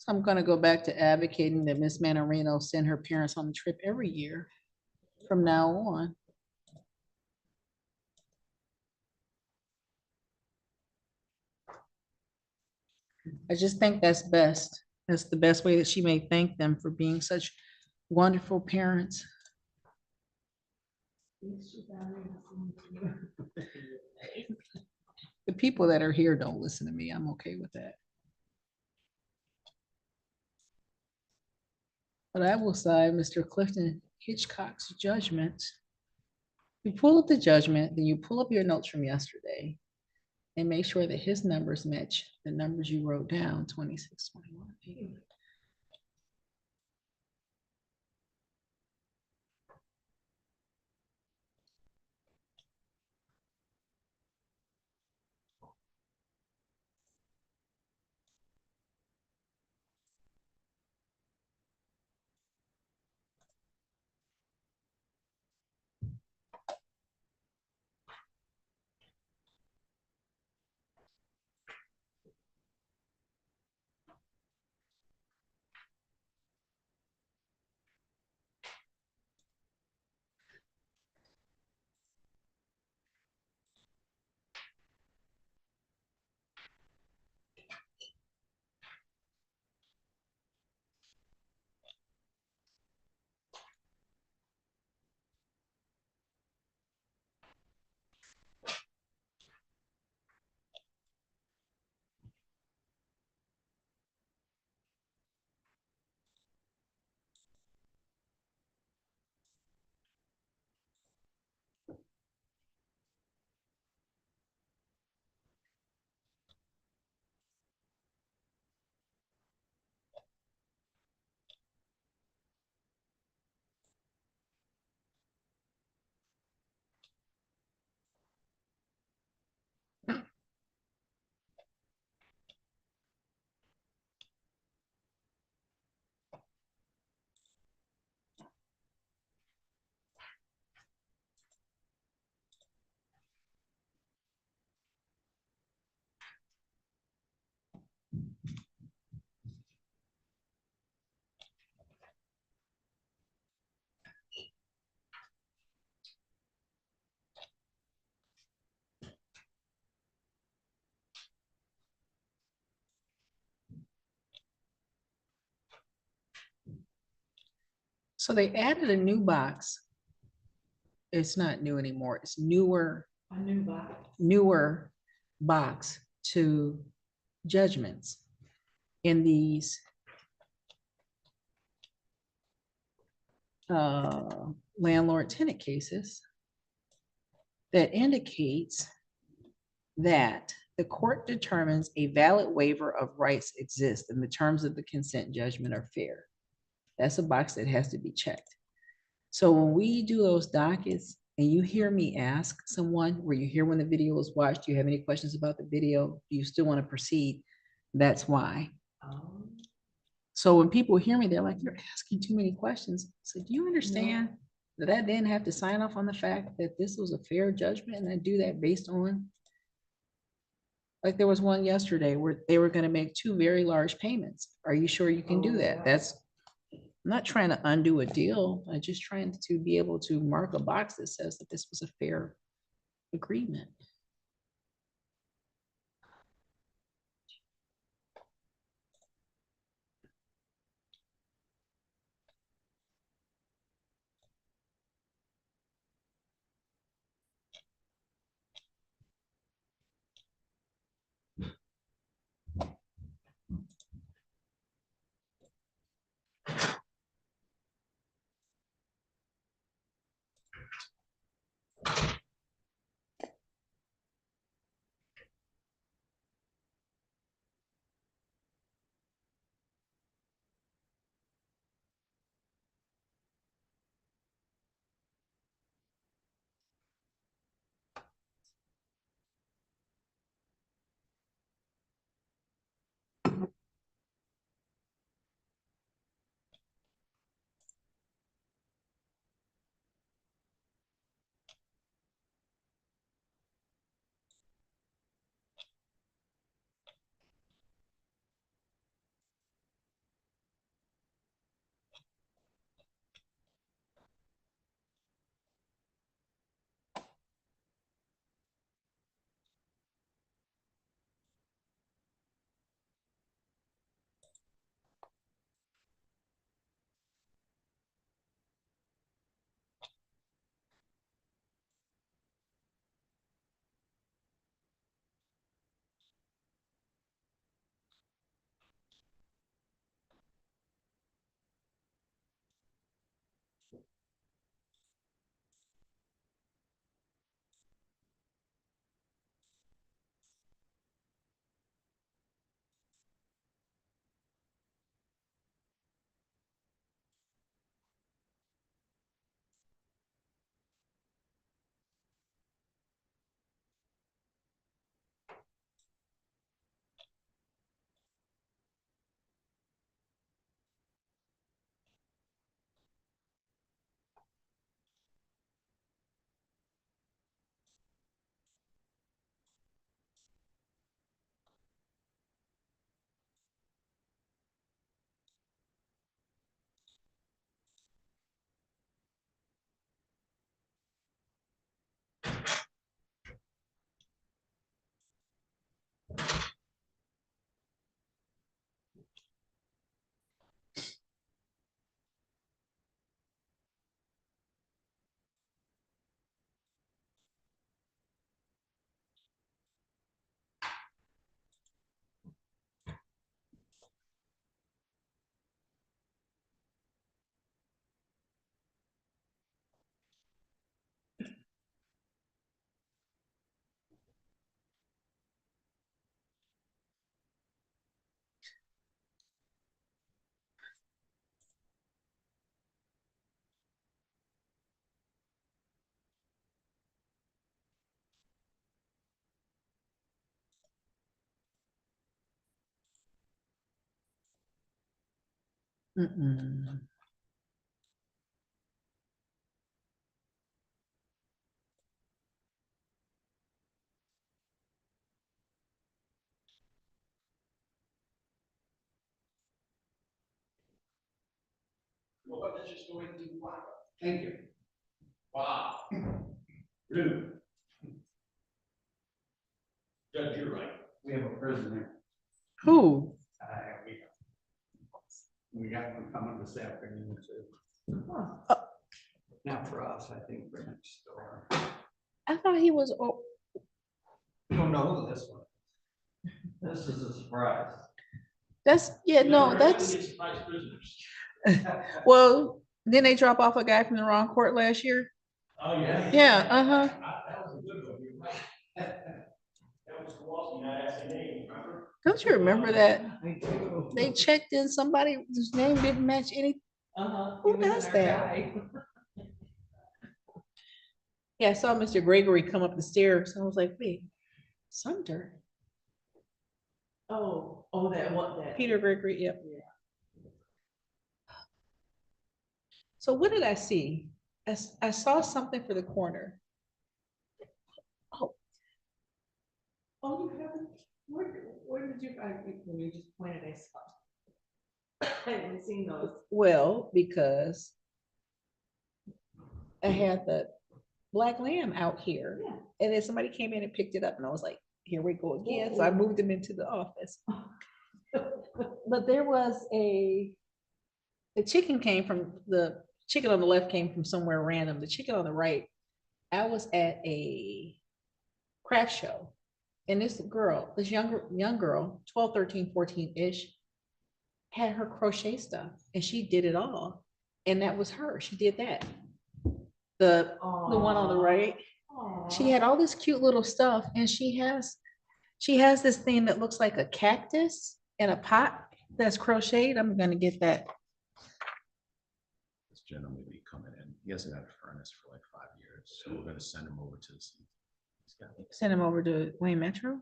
So I'm gonna go back to advocating that Miss Manorino send her parents on the trip every year from now on. I just think that's best. That's the best way that she may thank them for being such wonderful parents. The people that are here don't listen to me. I'm okay with that. But I will side Mr. Clifton Hitchcock's judgment. You pull up the judgment, then you pull up your notes from yesterday and make sure that his numbers match the numbers you wrote down, 26, 21. So they added a new box. It's not new anymore. It's newer. A new box. Newer box to judgments in these landlord tenant cases that indicates that the court determines a valid waiver of rights exist and the terms of the consent judgment are fair. That's a box that has to be checked. So when we do those dockets and you hear me ask someone, were you here when the video was watched? Do you have any questions about the video? Do you still want to proceed? That's why. So when people hear me, they're like, you're asking too many questions. So do you understand that I didn't have to sign off on the fact that this was a fair judgment and I do that based on, like there was one yesterday where they were going to make 2 very large payments. Are you sure you can do that? I'm not trying to undo a deal. I'm just trying to be able to mark a box that says that this was a fair agreement. Mm-mm. Thank you. Wow. Rude. Judge, you're right. We have a prisoner. Who? We got one coming this afternoon too. Not for us, I think for next door. I thought he was, You don't know who this one. This is a surprise. that's, yeah, no, that's, well, didn't they drop off a guy from the wrong court last year? Oh, yeah. Yeah, uh-huh. That was a good one, you're right. That was Kowalski, not S&A, remember? Don't you remember that? I do. They checked in somebody whose name didn't match any, who does that? Yeah, I saw Mr. Gregory come up the stairs, and I was like, wait, Sumter? Oh, that. Peter Gregory, yep. So what did I see? I saw something for the corner. Oh, you haven't, where did you, when you just pointed, I saw. I haven't seen those. Well, because I had the black lamb out here, Yeah. and then somebody came in and picked it up, and I was like, here we go again. So I moved them into the office. But there was the chicken came from, the chicken on the left came from somewhere random. The chicken on the right, I was at a craft show, and this girl, this young girl, 12, 13, 14-ish, had her crochet stuff, and she did it all. And that was her. She did that. The one on the right. She had all this cute little stuff, and she has this thing that looks like a cactus in a pot that's crocheted. I'm gonna get that. This gentleman will be coming in. He hasn't had a furnace for like 5 years, so we're gonna send him over to this. Send him over to Wayne Metro.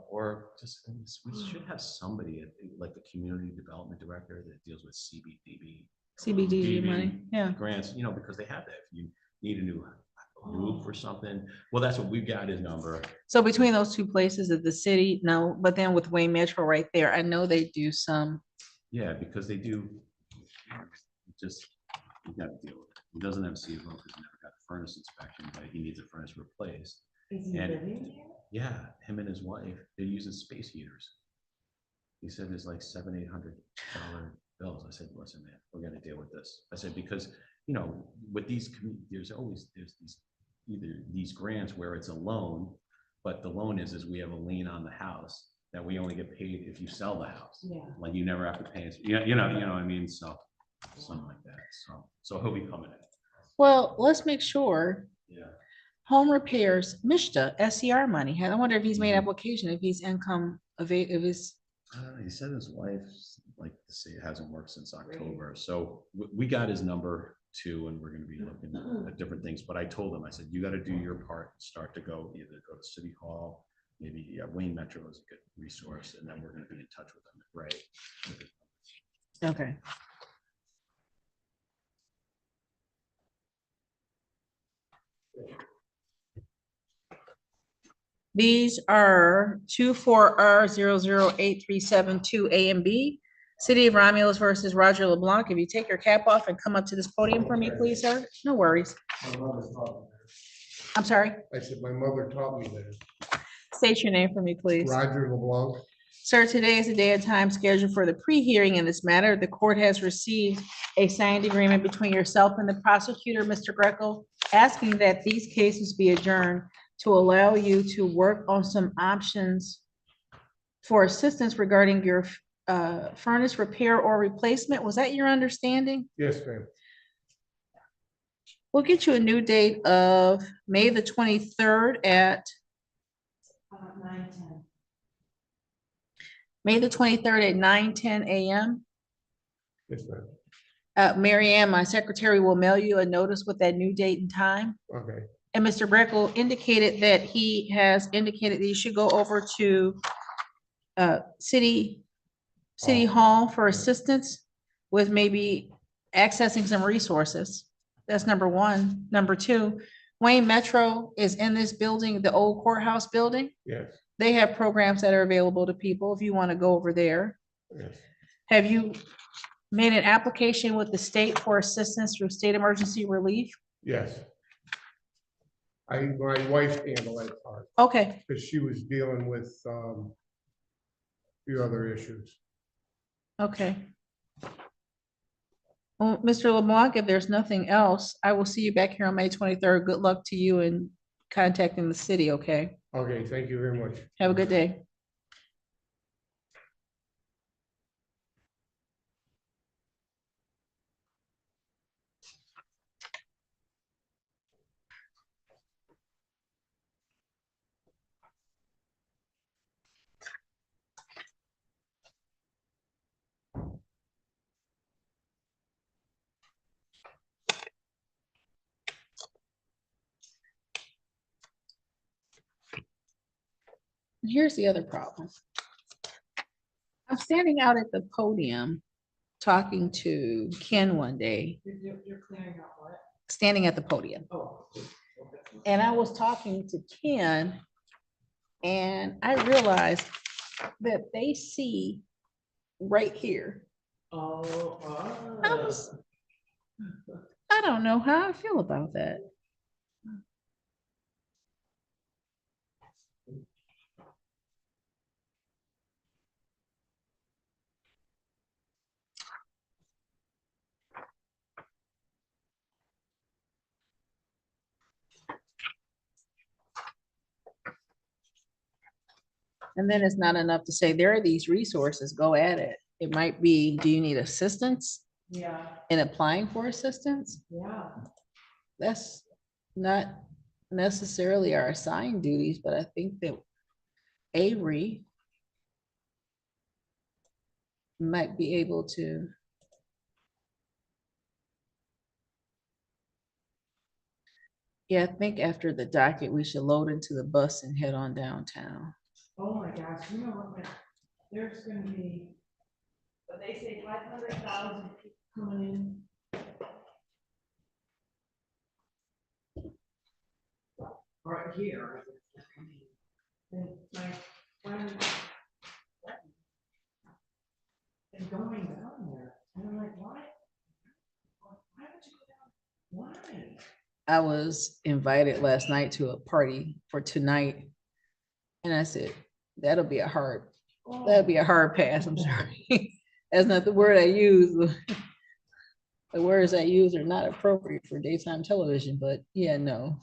Or just, we should have somebody, like the community development director that deals with CBDG money, yeah. grants, because they have that. If you need a new roof or something, well, that's what we've got his number. So between those two places of the city, no, but then with Wayne Metro right there, I know they do some. Yeah, because they do, just, you gotta deal with it. He doesn't have a CFO because he never got a furnace inspection, but he needs a furnace replaced. Is he And- living here? Yeah, him and his wife, they're using space heaters. He said there's like $700-800 bills. I said, listen, man, we're gonna deal with this. I said, because, with these, there's these, either these grants where it's a loan, but the loan is we have a lien on the house that we only get paid if you sell the house. Yeah. Like you never have to pay us, you know what I mean? So, something like that. So he'll be coming in. Well, let's make sure. Yeah. Home repairs, Mishta, SCR money. I wonder if he's made application, if he's income of it, if it's. He said his wife, like to say it hasn't worked since October. So we got his number too, and we're gonna be looking at different things. But I told him, I said, you gotta do your part, start to go, either go to City Hall, maybe Wayne Metro is a good resource, and then we're gonna be in touch with them, right? Okay. These are 24R008372 A and B. City of Romulus versus Roger LeBlanc. If you take your cap off and come up to this podium for me, please, sir. No worries. My mother taught me I'm sorry. that. I said, my mother taught me that. State your name for me, please. Roger LeBlanc. Sir, today is the day and time scheduled for the pre-hearing in this matter. The court has received a signed agreement between yourself and the prosecutor, Mr. Greco, asking that these cases be adjourned to allow you to work on some options for assistance regarding your furnace repair or replacement. Was that your understanding? Yes, ma'am. We'll get you a new date of May the 23rd at 9:10. May the 23rd at 9:10 a.m. Yes, ma'am. Mary Ann, my secretary, will mail you a notice with that new date and time. Okay. And Mr. Greco indicated that he has indicated that you should go over to City Hall for assistance with maybe accessing some resources. That's number one. Number two, Wayne Metro is in this building, the old courthouse building. Yes, They have programs that are available to people if you want to go over there. yes. Have you made an application with the state for assistance through state emergency relief? Yes. My wife handled that part, Okay, because she was dealing with, few other issues. okay. Well, Mr. LeBlanc, if there's nothing else, I will see you back here on May 23rd. Good luck to you in contacting the city, okay? Okay, thank you very much. Have a good day. Here's the other problem. I'm standing out at the podium talking to Ken one day, You're clearing out what? standing at the podium. Oh. And I was talking to Ken and I realized that they see right here. Oh. I don't know how I feel about that. And then it's not enough to say, there are these resources, go at it. It might be, do you need assistance Yeah, in applying for assistance? yeah. That's not necessarily our assigned duties, but I think that Avery might be able to. Yeah, I think after the docket, we should load into the bus and head on downtown. Oh my gosh, you know what, there's gonna be, but they say 500,000 people coming in. Right here. And my friend. And going down there, and I'm like, why? Why would you go down? Why? I was invited last night to a party for tonight. And I said, that'll be a hard pass, I'm sorry. That's not the word I use. The words I use are not appropriate for daytime television, but yeah, no.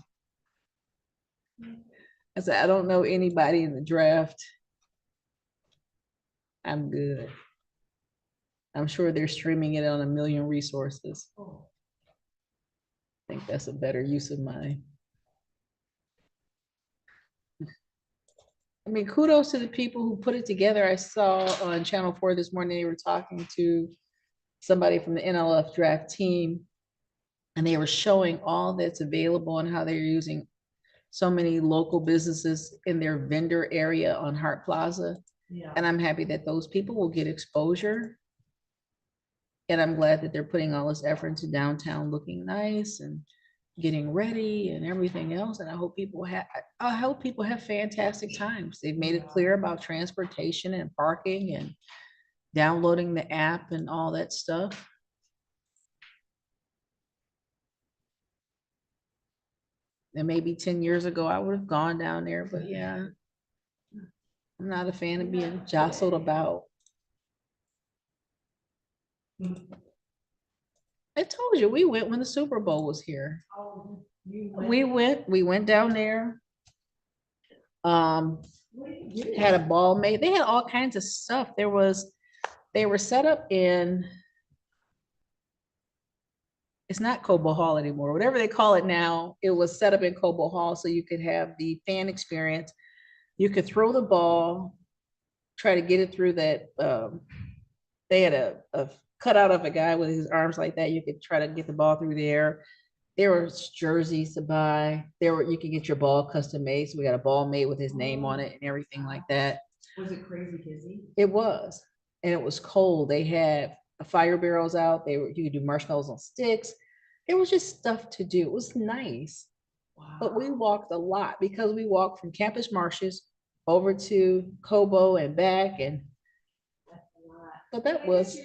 I said, I don't know anybody in the draft. I'm good. I'm sure they're streaming it on a million resources. I think that's a better use of mine. I mean, kudos to the people who put it together. I saw on Channel 4 this morning, they were talking to somebody from the NLF draft team, and they were showing all that's available and how they're using so many local businesses in their vendor area on Hart Plaza. Yeah. And I'm happy that those people will get exposure. And I'm glad that they're putting all this effort into downtown looking nice and getting ready and everything else. And I hope people have fantastic times. They've made it clear about transportation and parking and downloading the app and all that stuff. And maybe 10 years ago, I would have gone down there, but yeah, I'm not a fan of being jostled about. I told you, we went when the Super Bowl was here. Oh, We went down there. Had a ball made. They had all kinds of stuff. They were set up in, it's not Cobo Hall anymore, whatever they call it now. It was set up in Cobo Hall so you could have the fan experience. You could throw the ball, try to get it through that. They had a cutout of a guy with his arms like that. You could try to get the ball through the air. There were jerseys to buy. You could get your ball custom made. So we got a ball made with his name on it and everything like that. Was it crazy busy? It was, and it was cold. They had fire barrels out. You could do marshmallows on sticks. There was just stuff to do. It was nice. But we walked a lot because we walked from Campus Marshes over to Cobo and back and but that was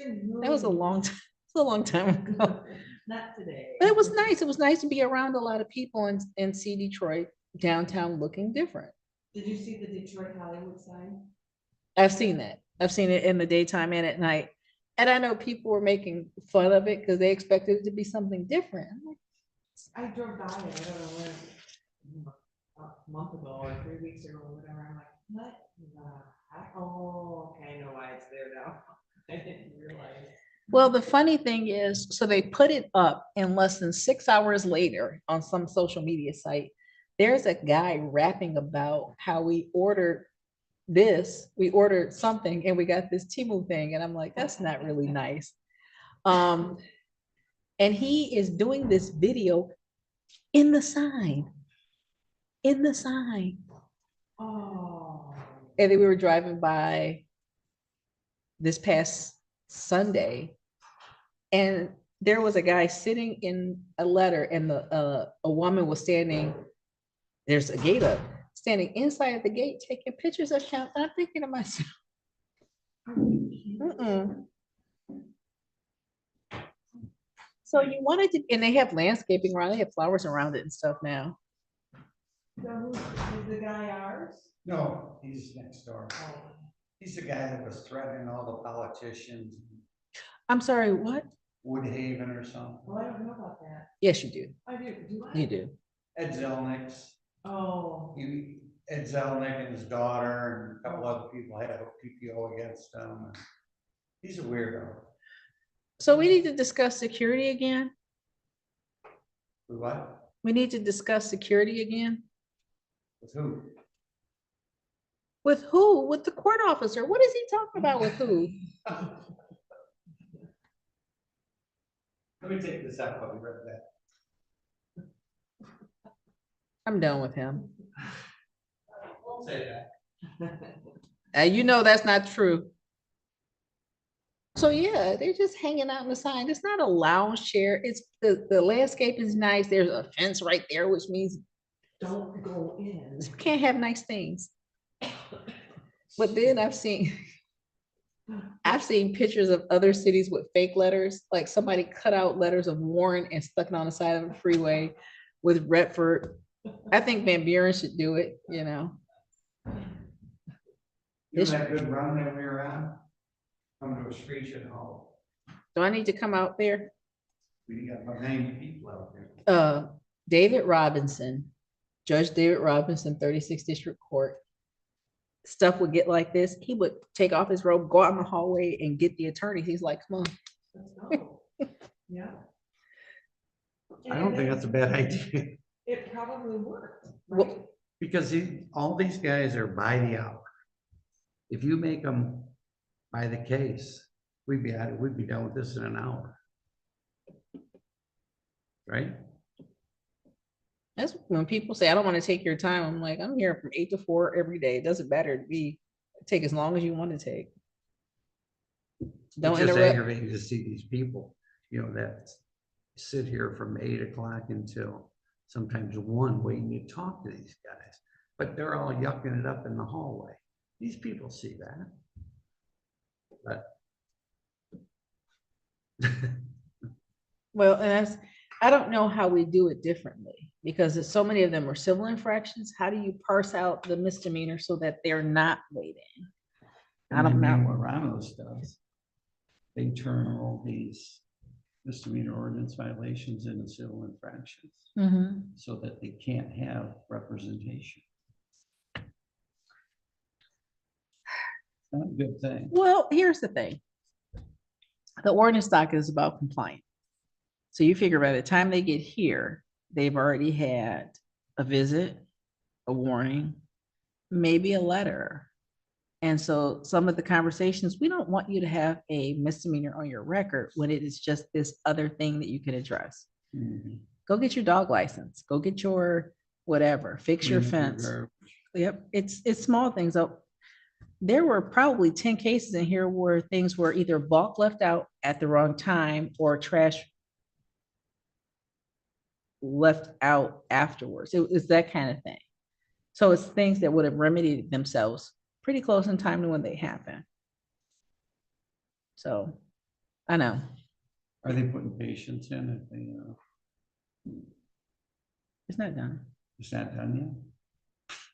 a long time, a long time ago. Not today. But it was nice. It was nice to be around a lot of people and see Detroit downtown looking different. Did you see the Detroit Hollywood sign? I've seen that. I've seen it in the daytime and at night. And I know people were making fun of it because they expected it to be something different. I'm like, I drove by it, I don't know when, a month ago or 3 weeks ago or whatever, I'm like, what? Oh, okay, I know why it's there now. I didn't realize. well, the funny thing is, so they put it up and less than 6 hours later on some social media site, there's a guy rapping about how we ordered something and we got this Temu thing. And I'm like, that's not really nice. And he is doing this video in the sign. Oh. And then we were driving by this past Sunday and there was a guy sitting in a letter and a woman was standing, there's a gate up, standing inside the gate taking pictures of him. And I'm thinking to myself, so you wanted to, and they have landscaping around, they have flowers around it and stuff now. So who's the guy ours? No, he's next door. He's the guy that was threatening all the politicians, I'm sorry, what? Woodhaven or something. Well, I don't know about that. Yes, you do. I do I? You do. Ed Zelnick's. Oh. Ed Zelnick and his daughter and a couple other people had a PPO against him. He's a weirdo. So we need to discuss security again. What? We need to discuss security again. With who? With who? With the court officer. What is he talking about with who? Let me take this out. I'll be right back. I'm done with him. Won't say that. You know that's not true. So yeah, they're just hanging out in the sign. It's not a lounge chair. It's the landscape is nice. There's a fence right there, which means don't go in. You can't have nice things. But then I've seen pictures of other cities with fake letters, like somebody cut out letters of Warren and stuck it on the side of the freeway with Redford. I think Van Buren should do it, you know. You know that good run that we were on? Come to a screeching halt. Do I need to come out there? We got about 90 people out there. David Robinson, Judge David Robinson, 36th District Court. Stuff would get like this. He would take off his robe, go out in the hallway and get the attorney. He's like, come on. Let's go. Yeah. I don't think that's a bad idea. It probably worked, Well, right? Because all these guys are by the hour. If you make them by the case, we'd be done with this in an hour. Right? That's when people say, I don't want to take your time. I'm like, I'm here from 8 to 4 every day. It doesn't matter to me. Take as long as you want to take. Don't It's just interrupt. aggravating to see these people, you know, that sit here from 8 o'clock until sometimes 1 waiting to talk to these guys, but they're all yucking it up in the hallway. These people see that. But Well, and I don't know how we do it differently because so many of them are civil infractions. How do you parse out the misdemeanor so that they're not waiting? I don't know. what Ramos does. They turn all these misdemeanor ordinance violations into civil infractions Mhm. so that they can't have representation. Not a good thing. Well, here's the thing. The ordinance docket is about compliance. So you figure by the time they get here, they've already had a visit, a warning, maybe a letter. And so some of the conversations, we don't want you to have a misdemeanor on your record when it is just this other thing that you can address. Mhm. Go get your dog license, go get your whatever, fix your Clean up your fence. garbage. Yep, it's small things. there were probably 10 cases in here where things were either bulk left out at the wrong time or trash left out afterwards. It was that kind of thing. So it's things that would have remedied themselves pretty close in time to when they happen. So, I know. Are they putting patients in if they, It's not done. it's not done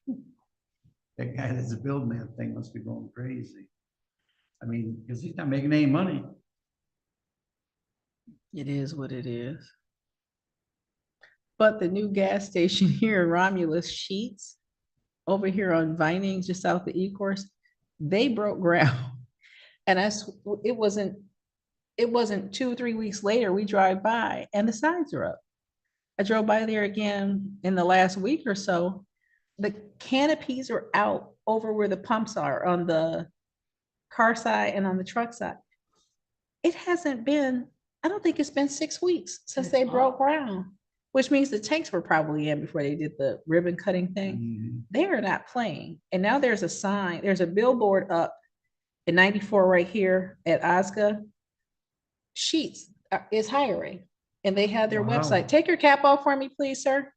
yet? That guy that's building that thing must be going crazy. I mean, because he's not making any money. It is what it is. But the new gas station here in Romulus, Sheets, over here on Vinings, just south of Ecorse, they broke ground. And it wasn't 2 or 3 weeks later, we drive by and the signs are up. I drove by there again in the last week or so. The canopies are out over where the pumps are on the car side and on the truck side. It hasn't been, I don't think it's been 6 weeks since they broke ground, which means the tanks were probably in before they did the ribbon cutting thing. They are not playing. And now there's a sign, there's a billboard up in 94 right here at Osga. Sheets is hiring and they have their Wow. website. Take your cap off for me, please, sir.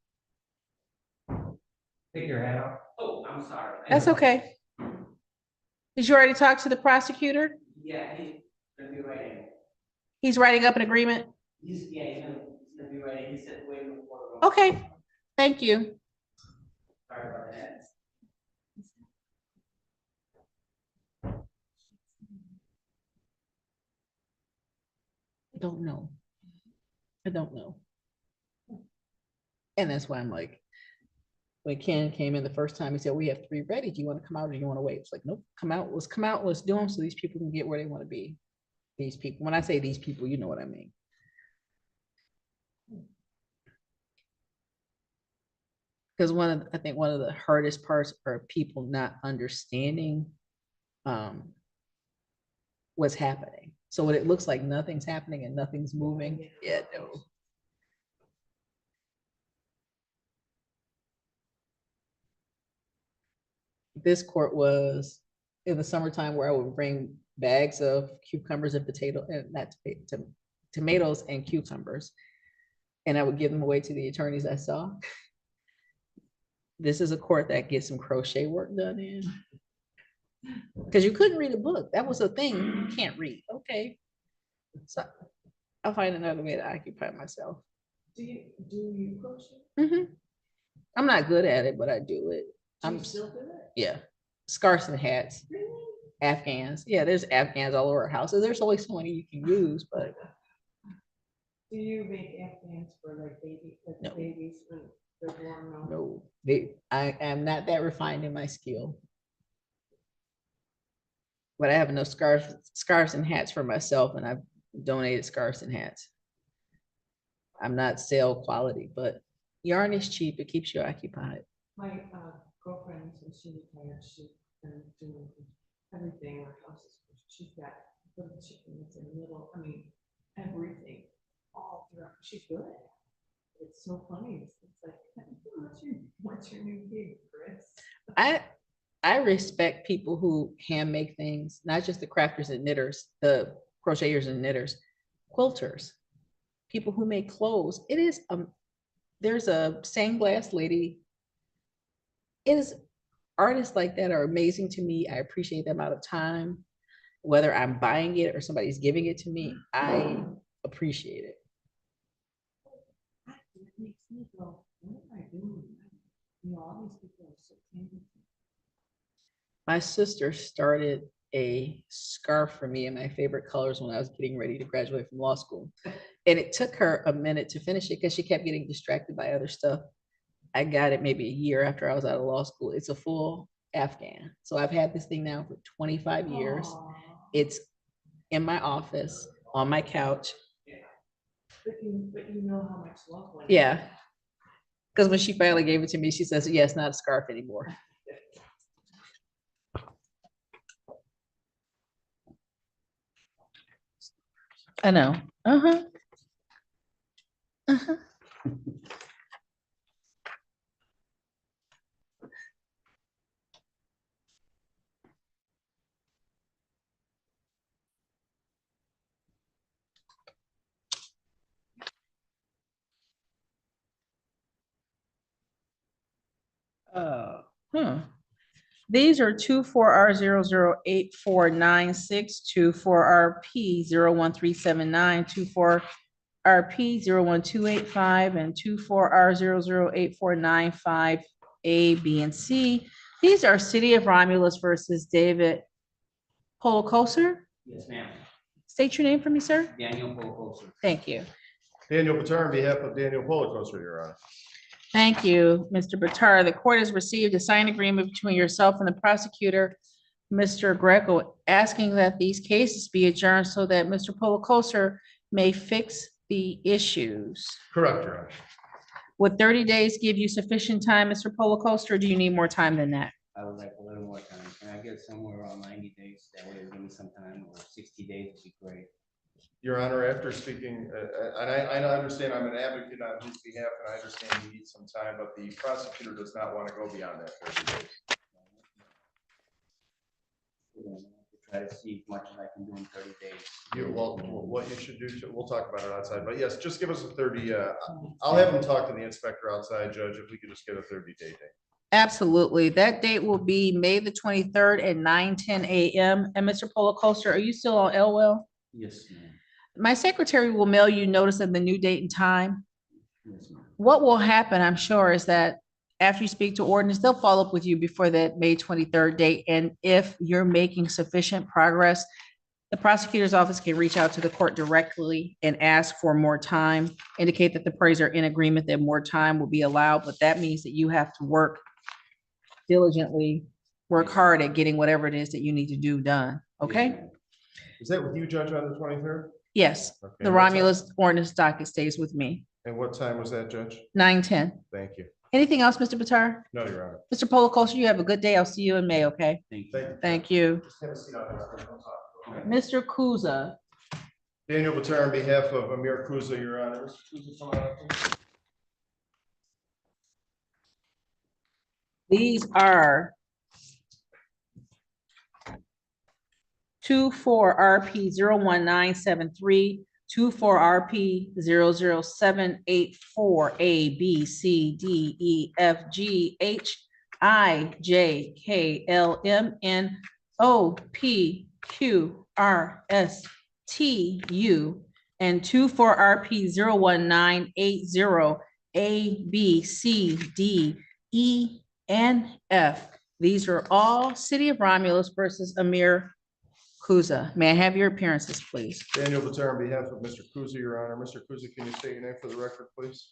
Take your hat off. Oh, I'm sorry. That's okay. Did you already talk to the prosecutor? Yeah, he's gonna be writing. He's writing up an agreement? He's gonna be writing. He said waiting for. Okay, thank you. Sorry about that. I don't know. I don't know. And that's why I'm like, when Ken came in the first time, he said, we have 3 ready. Do you want to come out or do you want to wait? It's like, nope, come out, let's do them so these people can get where they want to be. These people, when I say these people, you know what I mean. Because I think one of the hardest parts are people not understanding what's happening. So when it looks like nothing's happening and nothing's moving, yeah, no. This court was in the summertime where I would bring bags of cucumbers and tomatoes and cucumbers. And I would give them away to the attorneys I saw. This is a court that gets some crochet work done in. Because you couldn't read a book. That was a thing. You can't read. Okay. So I'll find another way to occupy myself. Do you crochet? Mm-hmm. I'm not good at it, but I do it. Do you still do it? Yeah. Scarves and hats. Really? Afghans. Yeah, there's Afghans all over our houses. There's only so many you can use, but Do you make Afghans for like babies when they're born? no, I am not that refined in my skill. But I have enough scarves and hats for myself, and I've donated scarves and hats. I'm not sale quality, but yarn is cheap. It keeps you occupied. My girlfriend, since she retired, she's been doing everything in her house. She's got little chickens and little, I mean, everything all throughout. She's good. It's so funny. It's like, what's your new gig, Chris? I respect people who hand make things, not just the crafters and knitters, the crocheters and knitters, quilters, people who make clothes. It is, there's a stained glass lady. It is, artists like that are amazing to me. I appreciate the amount of time, whether I'm buying it or somebody's giving it to me, I appreciate it. It makes me go, what am I doing? You know, all these people are so talented. My sister started a scarf for me in my favorite colors when I was getting ready to graduate from law school. And it took her a minute to finish it because she kept getting distracted by other stuff. I got it maybe a year after I was out of law school. It's a full Afghan. So I've had this thing now for 25 years. Aww. It's in my office, on my couch. But you know how much love went. Yeah. Because when she finally gave it to me, she says, yeah, it's not a scarf anymore. I know. Uh-huh. Uh-huh. These are 24R008496, 24RP 01379, 24RP 01285, and 24R008495, A, B, and C. These are City of Romulus versus David Polocoser. Yes, ma'am. State your name for me, sir. Daniel Polocoser. Thank you. Daniel Batar on behalf of Daniel Polocoser, Your Honor. Thank you, Mr. Batar. The court has received a signed agreement between yourself and the prosecutor, Mr. Greco, asking that these cases be adjourned so that Mr. Polocoser may fix the issues. Correct, Your Honor. Would 30 days give you sufficient time, Mr. Polocoser, or do you need more time than that? I would like a little more time. Can I get somewhere around 90 days? That way it'll give me some time, or 60 days would be great. Your Honor, after speaking, and I understand I'm an advocate on his behalf, and I understand he needs some time, but the prosecutor does not want to go beyond that 30 days. We're gonna have to try to see as much as I can do in 30 days. What you should do, we'll talk about it outside, but yes, just give us a 30, I'll have him talk to the inspector outside, Judge, if we could just get a 30-day date. Absolutely. That date will be May the 23rd at 9:10 a.m. And Mr. Polocoser, are you still on Elwell? Yes, ma'am. My secretary will mail you notice of the new date and time. Yes, ma'am. What will happen, I'm sure, is that after you speak to ordinance, they'll follow up with you before that May 23rd date. And if you're making sufficient progress, the prosecutor's office can reach out to the court directly and ask for more time, indicate that the parties are in agreement that more time will be allowed, but that means that you have to work diligently, work hard at getting whatever it is that you need to do done, okay? Is that with you, Judge, on the 23rd? Yes, Okay, the what time? Romulus ordinance docket stays with me, And what time was that, Judge? 9:10. Thank you. Anything else, Mr. Batar? No, Your Honor. Mr. Polocoser, you have a good day. I'll see you in May, okay? Thank you. Thank you. Just have a seat out there. Don't talk. Mr. Kuza. Daniel Batar on behalf of Amir Kuza, Your Honor. Mr. Kuza, come on up, please. These are 24RP 01973, 24RP 00784, A, B, C, D, E, F, G, H, I, J, K, L, M, N, O, P, Q, R, S, T, U, and 24RP 01980, A, B, C, D, E, and F. These are all City of Romulus versus Amir Kuza. May I have your appearances, please? Daniel Batar on behalf of Mr. Kuza, Your Honor. Mr. Kuza, can you state your name for the record, please?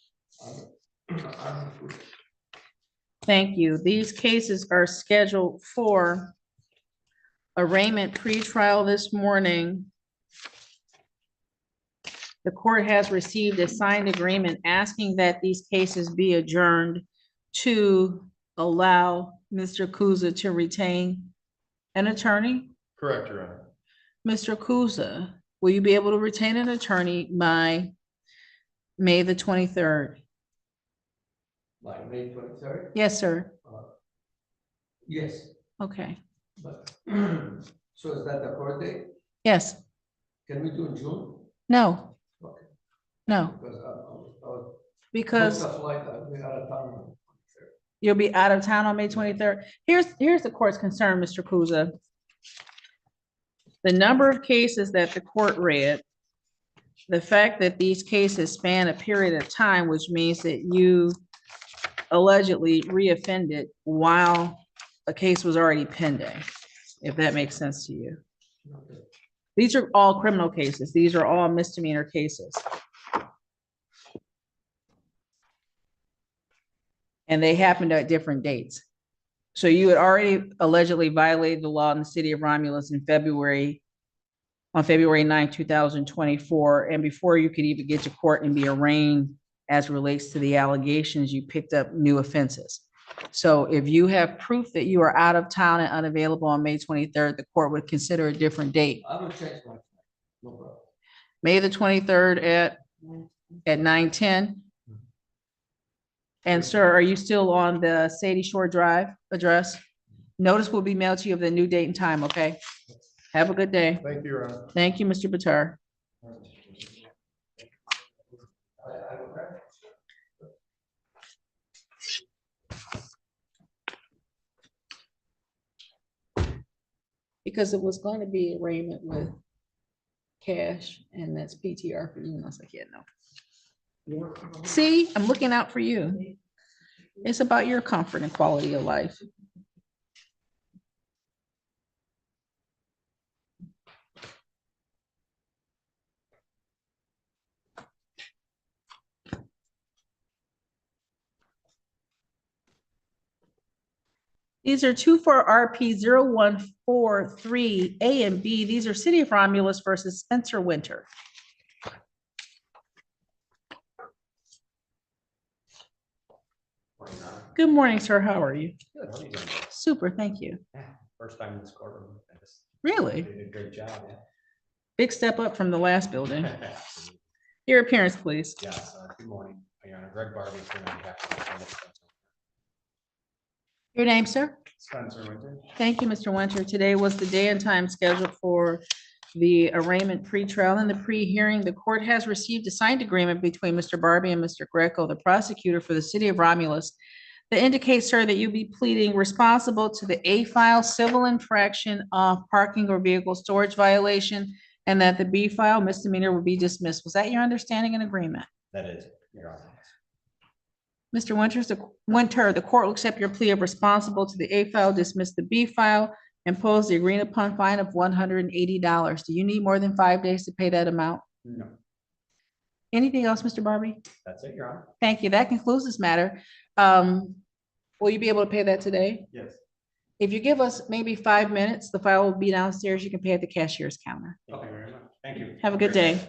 Thank you. These cases are scheduled for arraignment pretrial this morning. The court has received a signed agreement asking that these cases be adjourned to allow Mr. Kuza to retain an attorney. Correct, Your Honor. Mr. Kuza, will you be able to retain an attorney by May the 23rd? By May 23rd? Yes, sir. Yes, Okay. but, so is that the court date? Yes. Can we do in June? No. Okay. No, Because because stuff like that, we out of town. you'll be out of town on May 23rd. Here's the court's concern, Mr. Kuza. The number of cases that the court read, the fact that these cases span a period of time, which means that you allegedly reoffended while a case was already pending, if that makes sense to you. These are all criminal cases. These are all misdemeanor cases. And they happened at different dates. So you had already allegedly violated the law in the city of Romulus on February 9, 2024. And before you could even get to court and be arraigned as relates to the allegations, you picked up new offenses. So if you have proof that you are out of town and unavailable on May 23rd, the court would consider a different date. I will change my, no problem. May the 23rd at 9:10. And sir, are you still on the Sadie Shore Drive address? Notice will be mailed to you of the new date and time, okay? Have a good day. Thank you, Your Honor. Thank you, Mr. Batar. because it was going to be arraignment with cash, and that's PTR for you. And I was like, yeah, no. See, I'm looking out for you. It's about your comfort and quality of life. These are 24RP0143 A and B. These are City of Romulus versus Spencer Winter. Good morning, sir. How are you? Good, how are you doing? Super, thank you. Yeah, first time in this courtroom. I just Really? Did a great job, yeah. Big step up from the last building. Your appearance, please. Yes, good morning, Your Honor. Greg Barbie here on behalf of the plaintiff, Spencer. Your name, sir? Spencer Winter. Thank you, Mr. Winter. Today was the day and time scheduled for the arraignment pretrial and the pre-hearing. The court has received a signed agreement between Mr. Barbie and Mr. Greco, the prosecutor for the City of Romulus, that indicates, sir, that you'll be pleading responsible to the A file civil infraction of parking or vehicle storage violation, and that the B file misdemeanor will be dismissed. Was that your understanding and agreement? That is, Your Honor. Mr. Winter, the court will accept your plea of responsible to the A file, dismiss the B file, impose the agreed upon fine of $180. Do you need more than 5 days to pay that amount? No, Anything else, Mr. Barbie? that's it, Your Honor. Thank you. That concludes this matter. Will you be able to pay that today? Yes. If you give us maybe 5 minutes, the file will be downstairs. You can pay at the cashier's counter. Thank you very much. Thank you. Have a good day.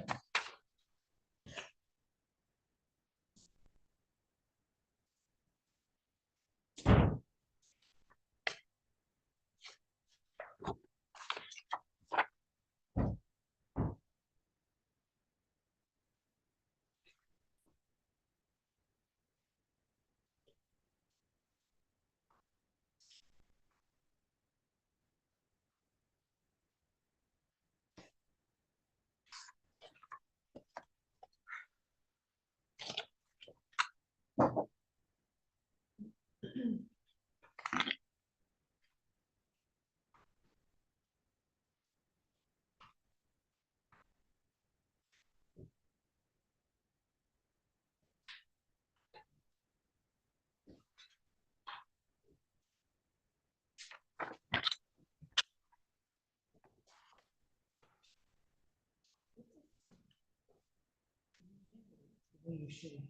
You should.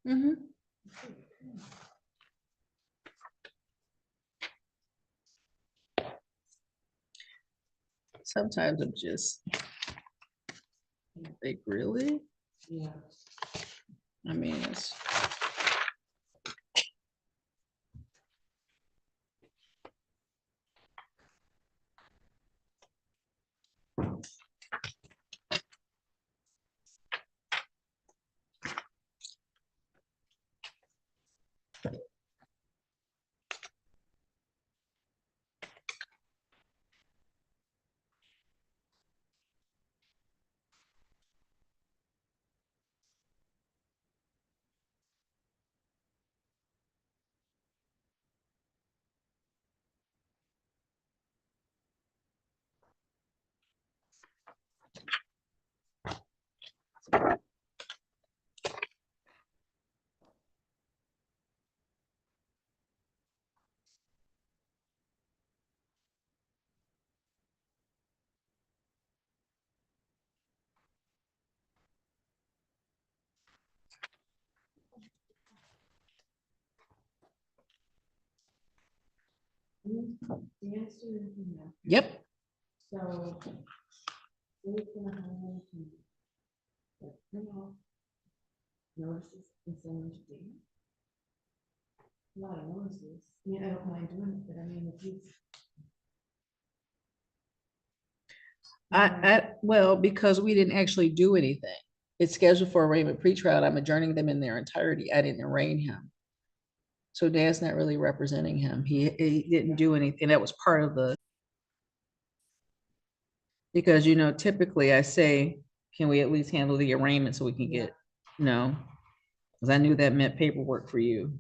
Mhm. Sometimes I'm just like, really? Yeah. I mean, it's. The answer is no. Yep. So. We're gonna have to. Like, print off notices and send them to Dana. A lot of notices. I mean, I don't mind doing it, but I mean, if you. Well, because we didn't actually do anything. It's scheduled for arraignment pretrial. I'm adjourning them in their entirety. I didn't arraign him. So Dad's not really representing him. He didn't do anything. That was part of the. Because, you know, typically I say, can we at least handle the arraignment so we can get, no? Because I knew that meant paperwork for you.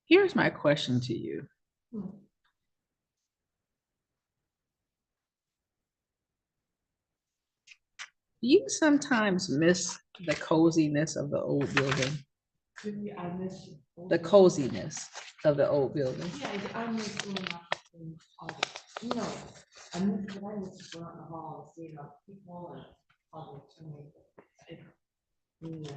Here's my question to you. Do you sometimes miss the coziness of the old building? I miss. The coziness of the old building? Yeah, I miss going up and all the, you know, I miss, but I miss going out in the hall and seeing all the people and all the. Yeah.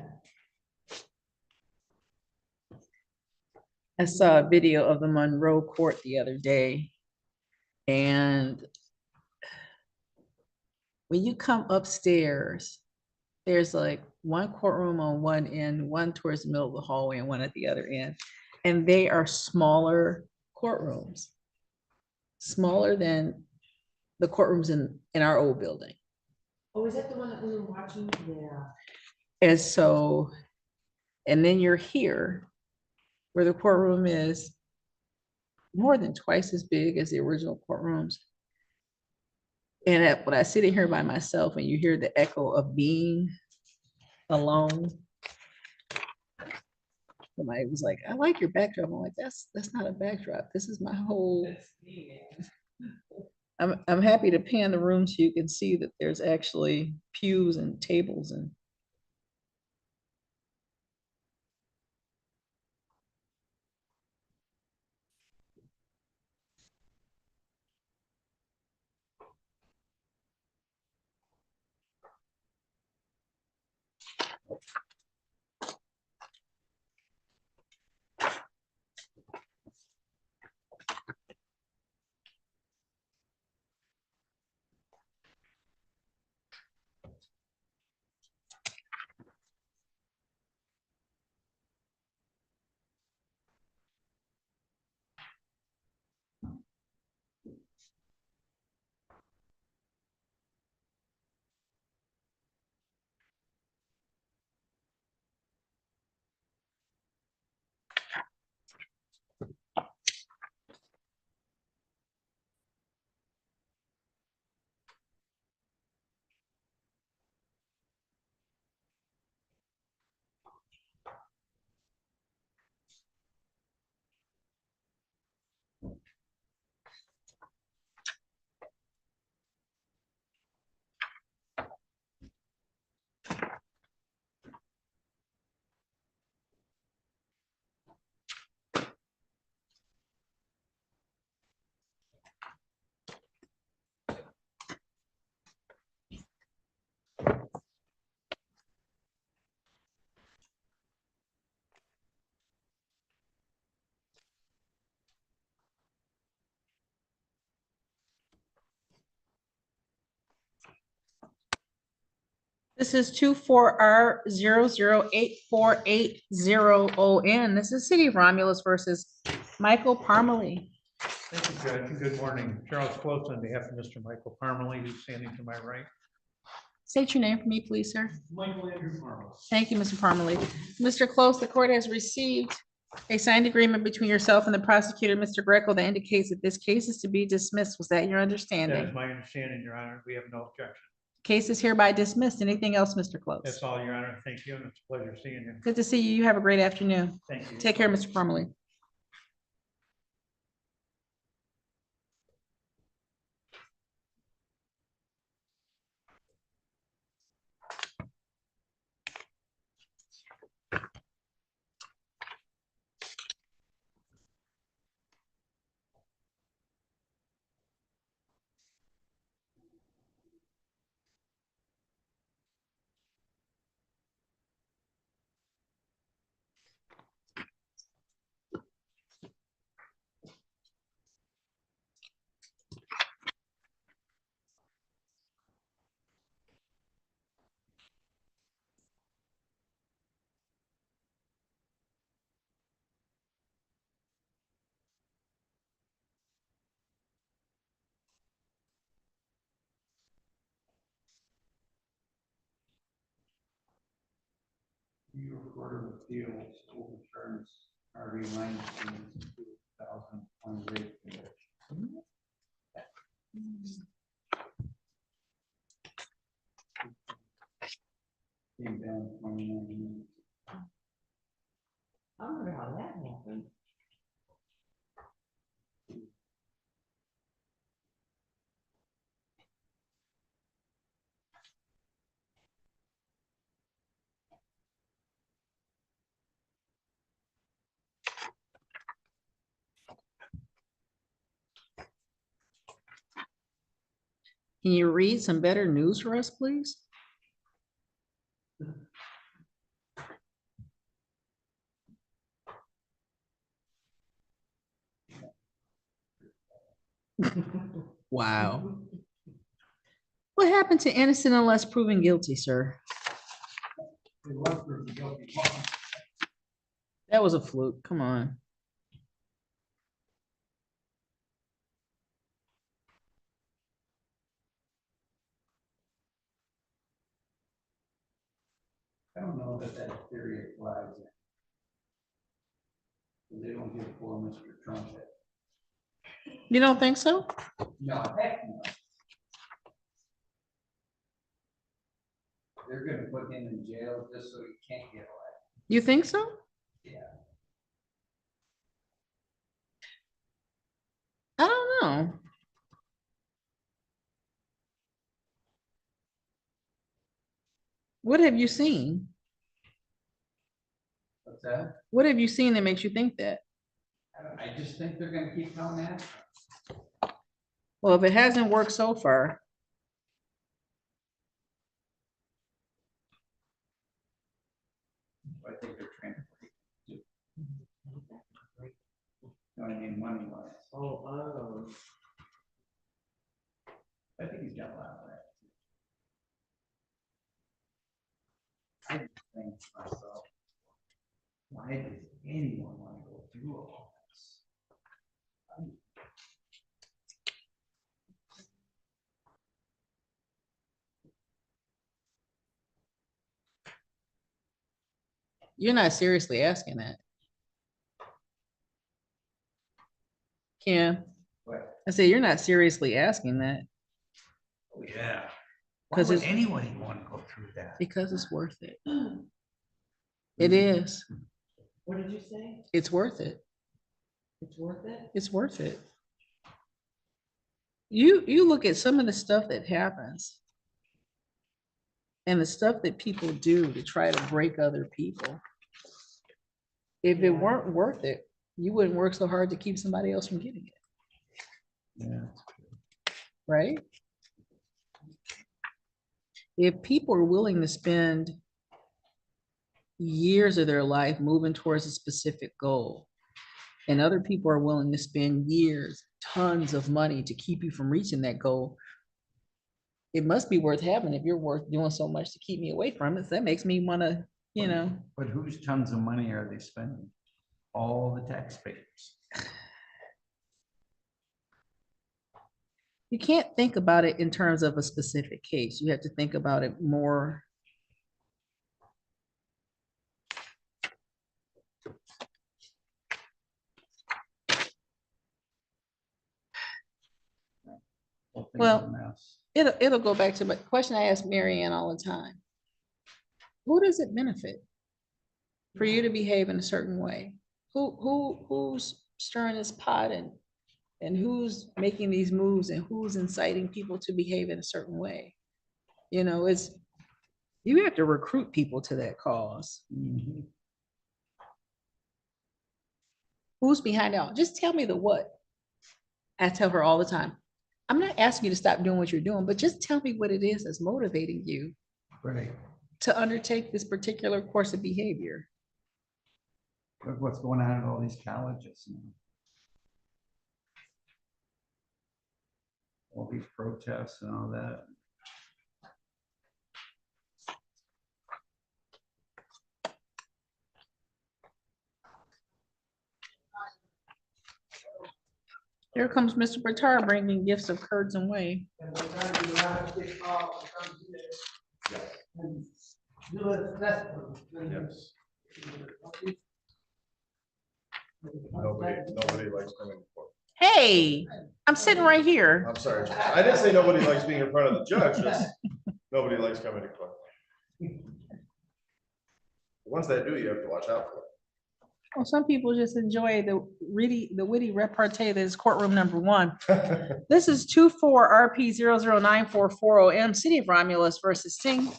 I saw a video of the Monroe Court the other day. And when you come upstairs, there's like one courtroom on one end, one towards the middle of the hallway and one at the other end. And they are smaller courtrooms, smaller than the courtrooms in our old building. Oh, is that the one that we were watching? Yeah. And so, and then you're here where the courtroom is more than twice as big as the original courtrooms. And when I sit in here by myself and you hear the echo of being alone, somebody was like, I like your backdrop. I'm like, that's not a backdrop. This is my whole. I'm happy to pan the room so you can see that there's actually pews and tables and. This is 24R008480ON. This is City of Romulus versus Michael Parmalee. Thank you, Judge, and good morning. Charles Close on behalf of Mr. Michael Parmalee, who's standing to my right. State your name for me, please, sir. Michael Andrew Parmalee. Thank you, Mr. Parmalee. Mr. Close, the court has received a signed agreement between yourself and the prosecutor, Mr. Greco, that indicates that this case is to be dismissed. Was that your That understanding? is my understanding, Your Honor. We have no objection. Case is hereby dismissed. Anything else, Mr. Close? That's all, Your Honor. Thank you, and it's a pleasure seeing you. Good to see you. You have a great afternoon. Thank you. Take care, Mr. Parmalee. New York Court of Appeals overturns Harvey Weinstein's 2028 conviction. Came down 29 minutes. I wonder how that happened. Can you read some better news for us, please? Wow. What happened to innocent unless proven guilty, sir? That was a fluke. Come on. I don't know that that theory applies. They don't give poor Mr. Trump that. You don't think so? No, heck no. They're gonna put him in jail just so he can't get elected. You think so? Yeah. I don't know. What have you seen? What's that? What have you seen that makes you think that? I just think they're gonna keep coming at him. Well, if it hasn't worked so far. I think they're trying to break it. No, I mean money wise. I think he's got a lot of that. I just think to myself, why does anyone want to go through all this? You're not seriously asking that. Kim, What? I say you're not seriously asking that. Oh, yeah. Why 'Cause would it's- anybody want to go through that? Because it's worth it. It is. What did you say? It's worth it. It's worth it? It's worth it. You look at some of the stuff that happens and the stuff that people do to try to break other people. If it weren't worth it, you wouldn't work so hard to keep somebody else from getting it, Yeah. right? If people are willing to spend years of their life moving towards a specific goal, and other people are willing to spend years, tons of money to keep you from reaching that goal, it must be worth having if you're worth doing so much to keep me away from it. So that makes me want to, you know. But whose tons of money are they spending? All the taxpayers. You can't think about it in terms of a specific case. You have to think about it more. Well, it'll go back to my question I ask Marianne all the time. Who does it benefit for you to behave in a certain way? Who's stirring this pot and who's making these moves and who's inciting people to behave in a certain way? You know, you have to recruit people to that cause. Mhm. Who's behind it all? Just tell me the what. I tell her all the time. I'm not asking you to stop doing what you're doing, but just tell me what it is that's motivating you Right. to undertake this particular course of behavior. Look what's going on at all these colleges now. All these protests and all that. Here comes Mr. Bertar bringing gifts of curds and whey. Yes. Nobody likes coming to court. Hey, I'm sitting right here. I'm sorry. I didn't say nobody likes being in front of the judge, just nobody likes coming to court. The ones that do, you have to watch out for. Well, some people just enjoy the witty repartee that is courtroom number one. This is 24 RP 009440M, City of Romulus versus Singh.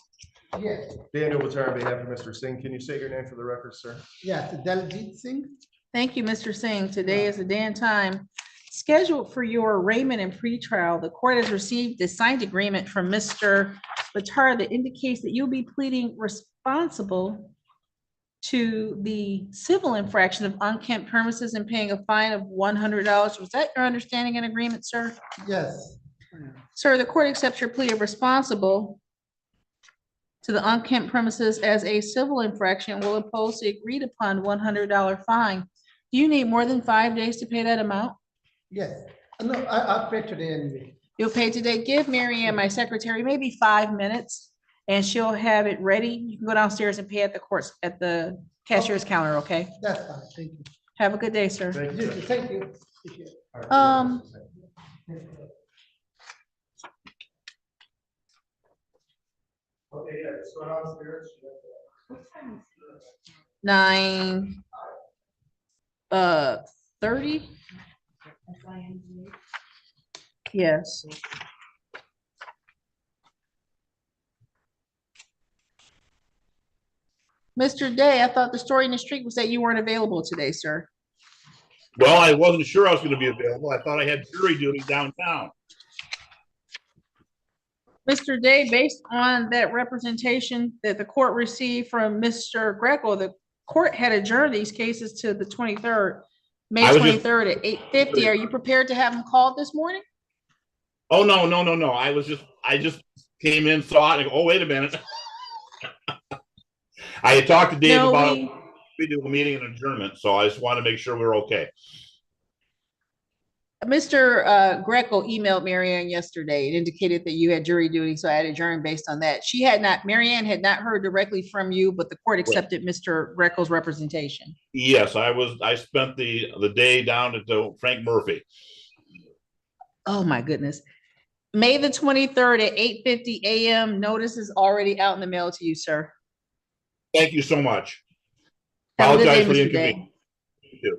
Yes, Daniel Batar on behalf of Mr. Singh. Can you say your name for the record, sir? yes, Daljit Singh. Thank you, Mr. Singh. Today is the day and time scheduled for your arraignment and pretrial, the court has received a signed agreement from Mr. Bitar that indicates that you'll be pleading responsible to the civil infraction of unkempt premises and paying a fine of $100. Was that your understanding and agreement, sir? Yes. Sir, the court accepts your plea of responsible to the unkempt premises as a civil infraction and will impose the agreed upon $100 fine. Do you need more than 5 days to pay that amount? Yes. No, I'll pay today anyway. You'll pay today. Give Mary Ann, my secretary, maybe 5 minutes and she'll have it ready. You can go downstairs and pay at the courts, at the cashier's counter, okay? That's fine, thank you. Have a good day, sir. Thank you. Thank you. Appreciate it. Okay, yeah, just go downstairs. 9:30? Yes. Mr. Day, I thought the story in the street was that you weren't available today, sir. Well, I wasn't sure I was going to be available. I thought I had jury duty downtown. Mr. Day, based on that representation that the court received from Mr. Greco, the court had adjourned these cases to the 23rd, May I was just- 23rd at 8:50. Are you prepared to have them called this morning? Oh, no. I just came in, saw it, and go, oh, wait a minute. I had talked to Dave No, about we do a meeting and adjournment, so I just want to make sure we're okay. Mr. Greco emailed Mary Ann yesterday. It indicated that you had jury duty, so I had adjourned based on that. Mary Ann had not heard directly from you, but the court accepted Mr. Greco's representation. Yes, I spent the day down at the Frank Murphy. Oh, my goodness. May the 23rd at 8:50 a.m. Notice is already out in the mail to you, sir. Thank you so much. Have a good day, Apologize for the Mr. Day. inconvenience. You too.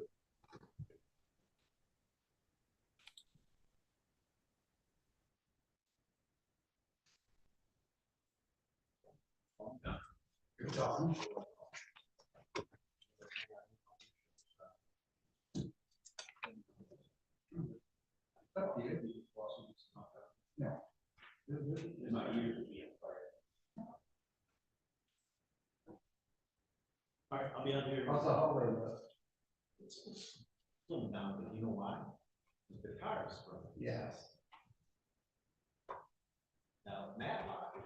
All right, I'll be on here. How's the hallway? Slow down, but you know why? The cars, bro. Yes. Now, Matlock is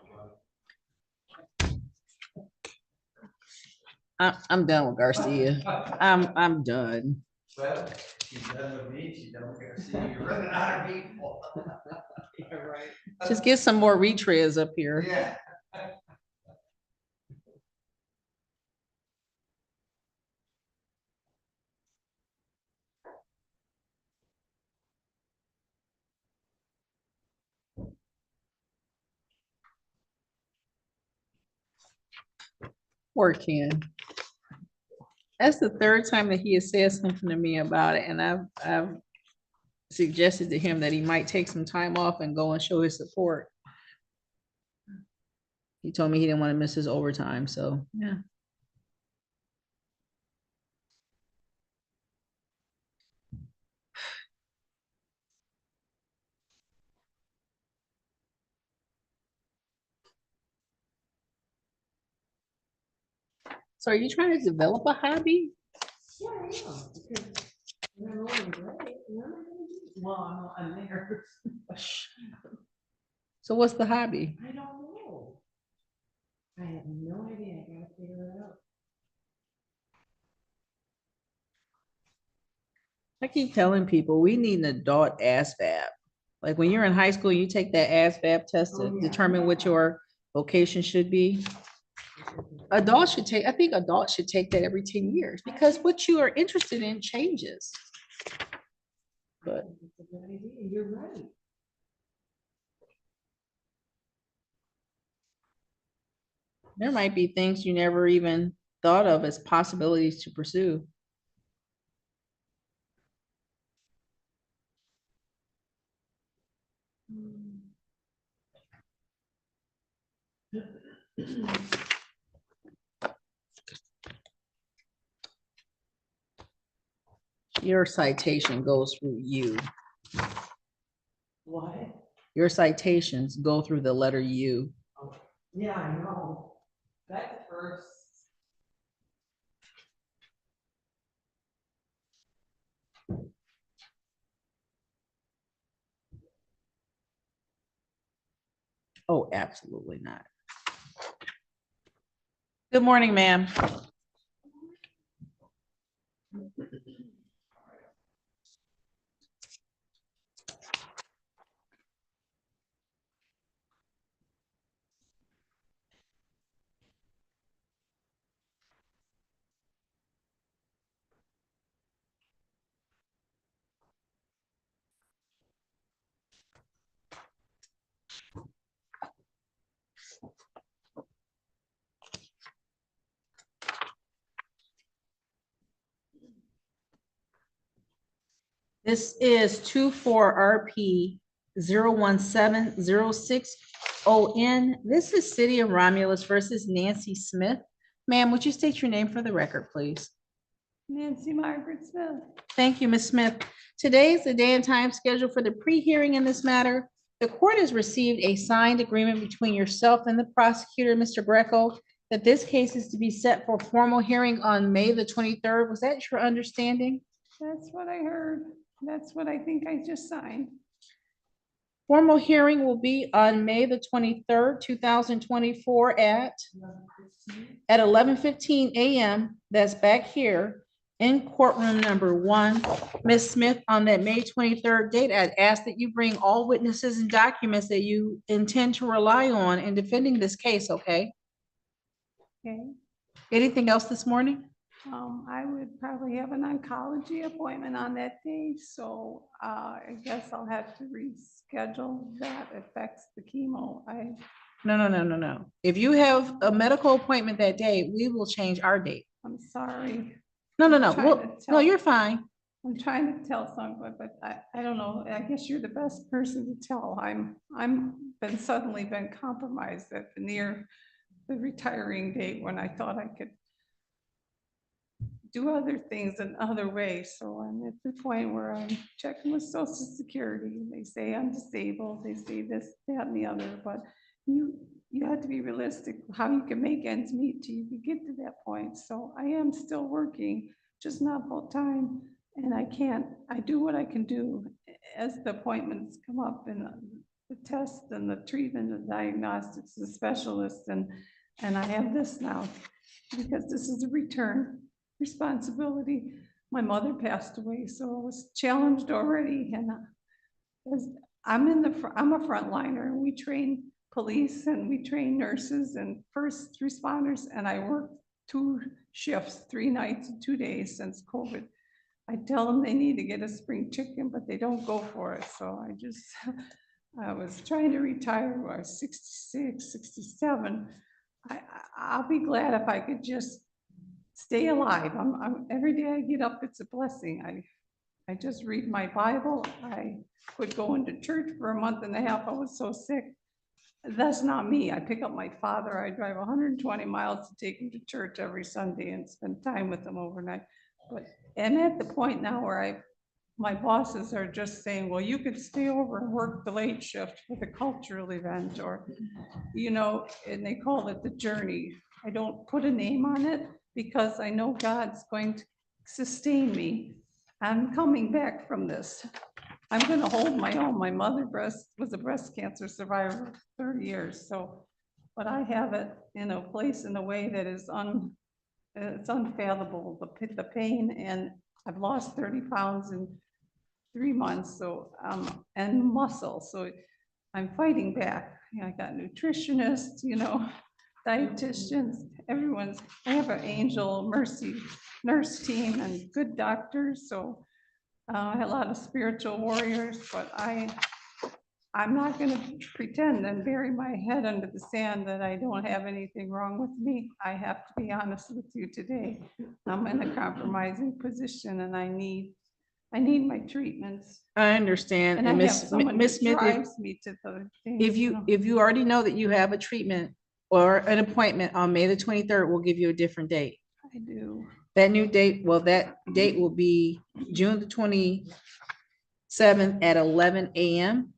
running. I'm done with Garcia. I'm done. Well, she's done with me, she don't care, see, you're running out of people. Yeah, right. Just get some more retreads up here. Yeah. Poor Ken. That's the third time that he has said something to me about it, and I've suggested to him that he might take some time off and go and show his support. He told me he didn't want to miss his overtime, so, yeah. So are you trying to develop a hobby? Yeah, I am, because when I'm only great, what am I gonna do? Well, I'm there. So what's the hobby? I don't know. I have no idea. I gotta figure it out. I keep telling people, we need an adult ASVAB. Like when you're in high school, you take that ASVAB test to determine what your vocation should be. Adults should take, I think adults should take that every 10 years because what you are interested in changes. But It's a good idea. You're right. there might be things you never even thought of as possibilities to pursue. Your citation goes through you. What? Your citations go through the letter U. Yeah, I know. That's first. Oh, absolutely not. Good morning, ma'am. This is 24RP 01706ON. This is City of Romulus versus Nancy Smith. Ma'am, would you state your name for the record, please? Nancy Margaret Smith. Thank you, Ms. Smith. Today is the day and time scheduled for the pre-hearing in this matter. The court has received a signed agreement between yourself and the prosecutor, Mr. Greco, that this case is to be set for formal hearing on May the 23rd. Was that your understanding? That's what I heard. That's what I think I just signed. Formal hearing will be on May the 23rd, 2024 at 11:15 a.m. That's back here in courtroom number 1. Ms. Smith, on that May 23rd date, I'd ask that you bring all witnesses and documents that you intend to rely on in defending this case, okay? Okay. Anything else this morning? I would probably have an oncology appointment on that day, so I guess I'll have to reschedule that. Affects the chemo. No. If you have a medical appointment that day, we will change our date. I'm sorry. No. I'm trying to No, tell- you're fine. I'm trying to tell someone, but I don't know. I guess you're the best person to tell. Been suddenly been compromised at the near the retiring date when I thought I could do other things in other ways. So I'm at the point where I'm checking with Social Security. They say I'm disabled. They say this, that, and the other, but you have to be realistic how you can make ends meet till you can get to that point. So I am still working, just not full time. And I do what I can do as the appointments come up and the tests and the treatment and diagnostics, the specialists, and I have this now because this is a return responsibility. My mother passed away, so I was challenged already, and I'm a frontliner, and we train police and we train nurses and first responders, and I work 2 shifts, 3 nights and 2 days since COVID. I tell them they need to get a spring chicken, but they don't go for it. So I was trying to retire when I was 66, 67. I'll be glad if I could just stay alive. Every day I get up, it's a blessing. I just read my Bible. I quit going to church for a month and a half. I was so sick. That's not me. I pick up my father. I drive 120 miles to take him to church every Sunday and spend time with him overnight. But I'm at the point now where my bosses are just saying, well, you could stay over and work the late shift with a cultural event, or, and they call it the journey. I don't put a name on it because I know God's going to sustain me. I'm coming back from this. I'm going to hold my own. My mother was a breast cancer survivor for 30 years. But I have it in a place in a way that is it's unfathomable, the pain, and I've lost 30 pounds in 3 months, so and muscle, so I'm fighting back. I got nutritionists, dietitians, I have an Angel Mercy nurse team and good doctors, so I have a lot of spiritual warriors, but I'm not going to pretend and bury my head under the sand that I don't have anything wrong with me. I have to be honest with you today. I'm in a compromising position and I need my treatments. I understand. And I And have Ms. someone Ms. that Smith, drives me to the things. if you already know that you have a treatment or an appointment on May the 23rd, we'll give you a different date. I do. That new date, well, that date will be June the 27th at 11 a.m.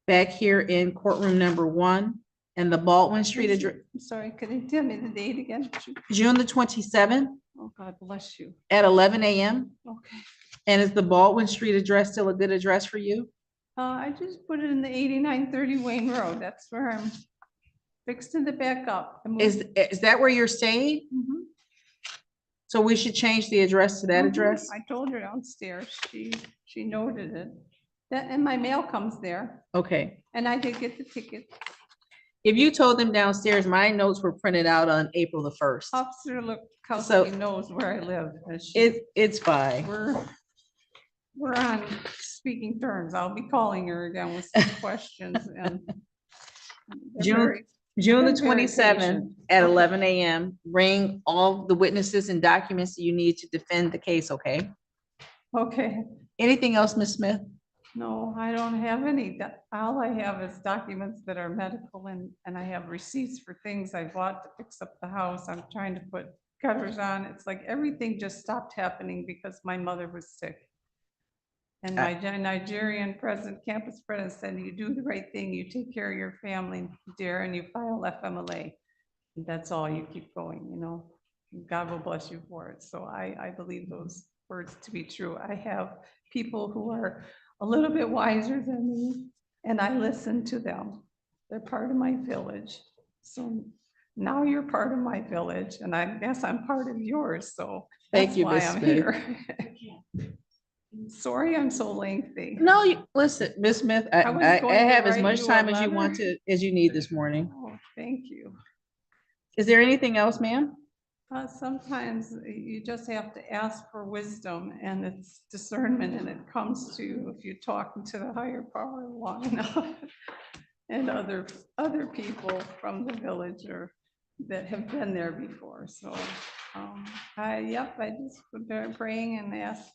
Back here in courtroom number 1 and the Baldwin Street address, I'm sorry, could you tell me the date again? June the 27th Oh, God bless you. at 11 a.m. Okay. And is the Baldwin Street address still a good address for you? I just put it in the 8930 Wayne Road. That's where I'm fixing to back up. I moved- Is that where you're staying? Mhm. So we should change the address to that Mhm. address? I told her downstairs. She noted it. That, and my mail comes there, Okay. and I did get the ticket. If you told them downstairs, my notes were printed out on April the 1st. Officer So- Lukowski knows where I live. and It's fine. We're on speaking terms. I'll be calling her again with some questions and. they're June, very- June the they're very 27th patient. at 11 a.m. Bring all the witnesses and documents that you need to defend the case, okay? Okay, Anything else, Ms. Smith? no, I don't have any. All I have is documents that are medical and I have receipts for things I bought to fix up the house. I'm trying to put gutters on. It's like everything just stopped happening because my mother was sick. And my Nigerian president, campus president said, you do the right thing, you take care of your family, dear, and you file FMLA. And that's all, you keep going, you know, God will bless you for it. So I believe those words to be true. I have people who are a little bit wiser than me, and I listen to them. They're part of my village. So now you're part of my village, and I guess I'm part of yours, so Thank that's you, why Ms. I'm Smith. here. Sorry, I'm so lengthy. No, listen, Ms. Smith, I was I going to have as write much you a time as you letter. want to, as you need this morning. Oh, thank you. Is there anything else, ma'am? Sometimes you just have to ask for wisdom and it's discernment, and it comes to if you're talking to the higher power long enough. And other people from the village or that have been there before. So I just was there praying and asked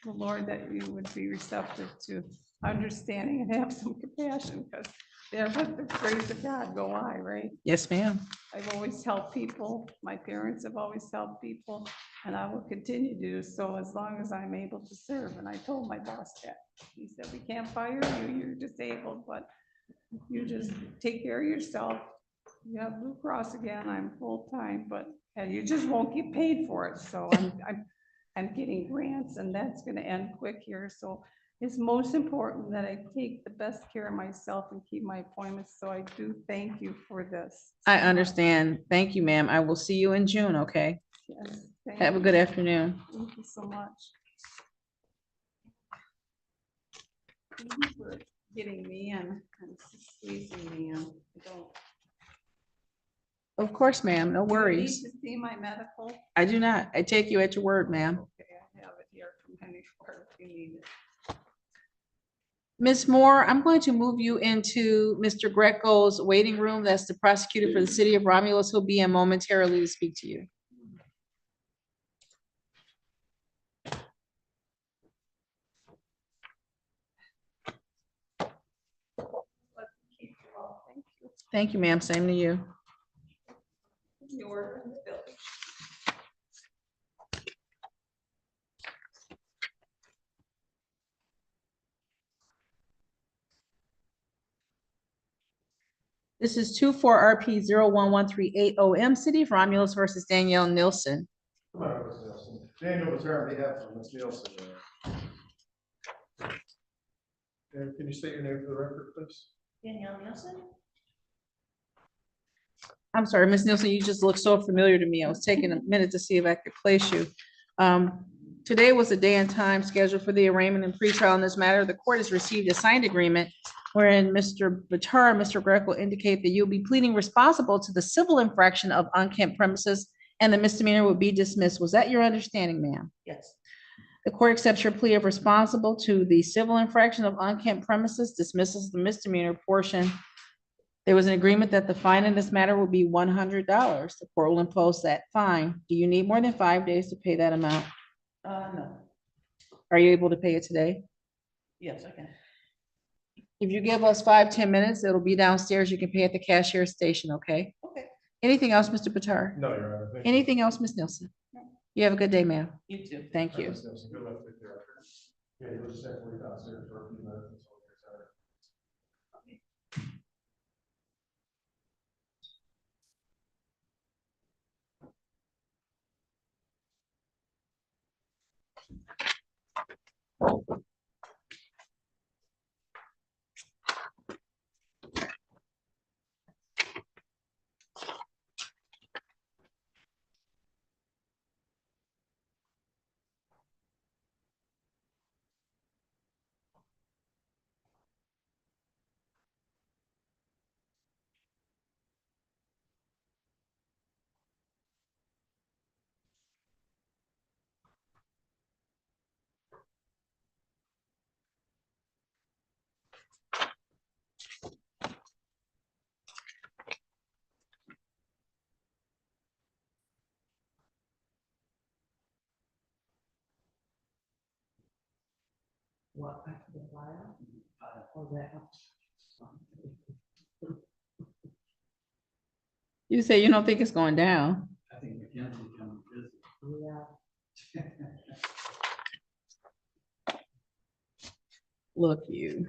the Lord that you would be receptive to understanding and have some compassion, because there, but the grace of God go I, right? Yes, ma'am. I've always helped people. My parents have always helped people, and I will continue to do so as long as I'm able to serve. And I told my boss that. He said, we can't fire you, you're disabled, but you just take care of yourself. You have Blue Cross again, I'm full-time, but and you just won't get paid for it. So I'm getting grants, and that's gonna end quick here. So it's most important that I take the best care of myself and keep my appointments. So I do thank you for this. I understand. Thank you, ma'am. I will see you in June, okay? Yes, thank Have a you. good afternoon. Thank you so much. Thank you for getting me in and squeezing me in. I don't. Of course, ma'am. No Do you worries. need to see my medical? I do not. I take you at your word, ma'am. Okay, I have it here from Henry Park if you need it. Ms. Moore, I'm going to move you into Mr. Greco's waiting room. That's the prosecutor for the city of Romulus. He'll be in momentarily to speak to you. Keep you all. Thank you. Thank you, ma'am. Same to you. Your village. This is 24 RP 011380 OM, City of Romulus versus Danielle Nilsson. Come on, Ms. Nielsen. Daniel was here on behalf of Ms. Nielsen. And can you state your name for the record, please? Danielle Nielsen? I'm sorry, Ms. Nielsen, you just look so familiar to me. I was taking a minute to see if I could place you. Today was a day and time scheduled for the arraignment and pretrial in this matter. The court has received a signed agreement wherein Mr. Batar and Mr. Greco indicate that you'll be pleading responsible to the civil infraction of unkempt premises and the misdemeanor will be dismissed. Was that your understanding, ma'am? Yes. The court accepts your plea of responsible to the civil infraction of unkempt premises, dismisses the misdemeanor portion. There was an agreement that the fine in this matter will be $100. The court will impose that fine. Do you need more than 5 days to pay that amount? No, Are you able to pay it today? yes, I can. If you give us 5-10 minutes, it'll be downstairs. You can pay at the cashier station, okay? Okay. Anything else, Mr. Batar? No, Your Honor. Thank you. Anything else, Ms. Nielsen? You have a good day, ma'am. You too. Thank you. Good luck with your effort. Yeah, you'll just have to wait downstairs for a few minutes until it gets better. What, back to the file? Or that? You say you don't think it's going down? I think Mackenzie coming to visit. Yeah. Look, you.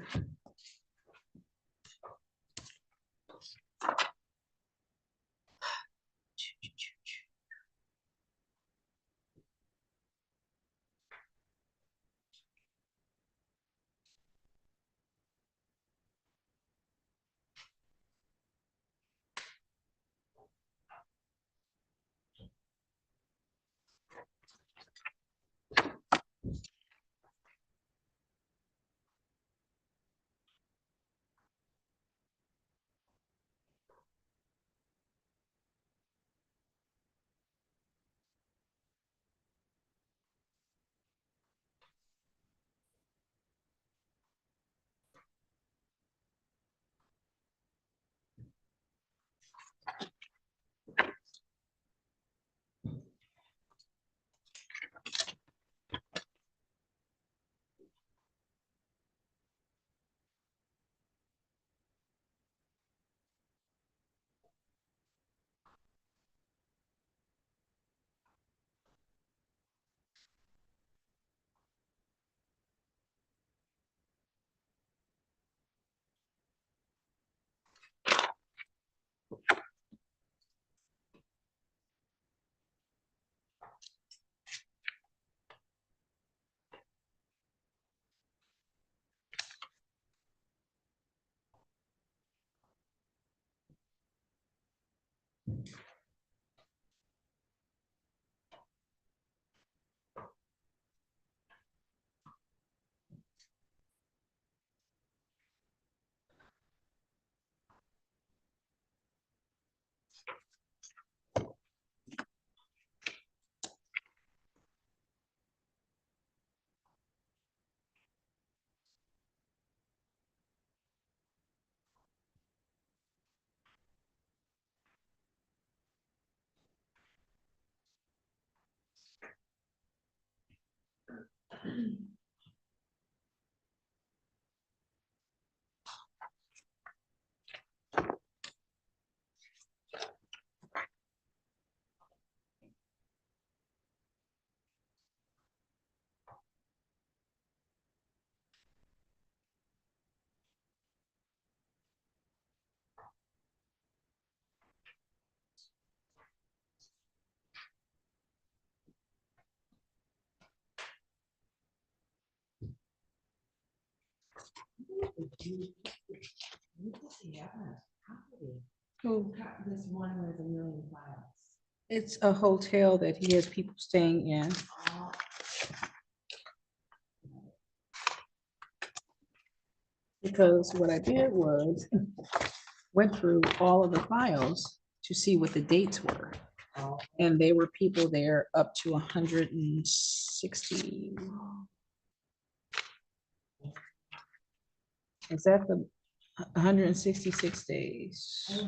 Who? This one with a million files. It's a hotel that he has people staying in. Because what I did was went through all of the files to see what the dates were. And they were people there up to 160. Is that the 166 days?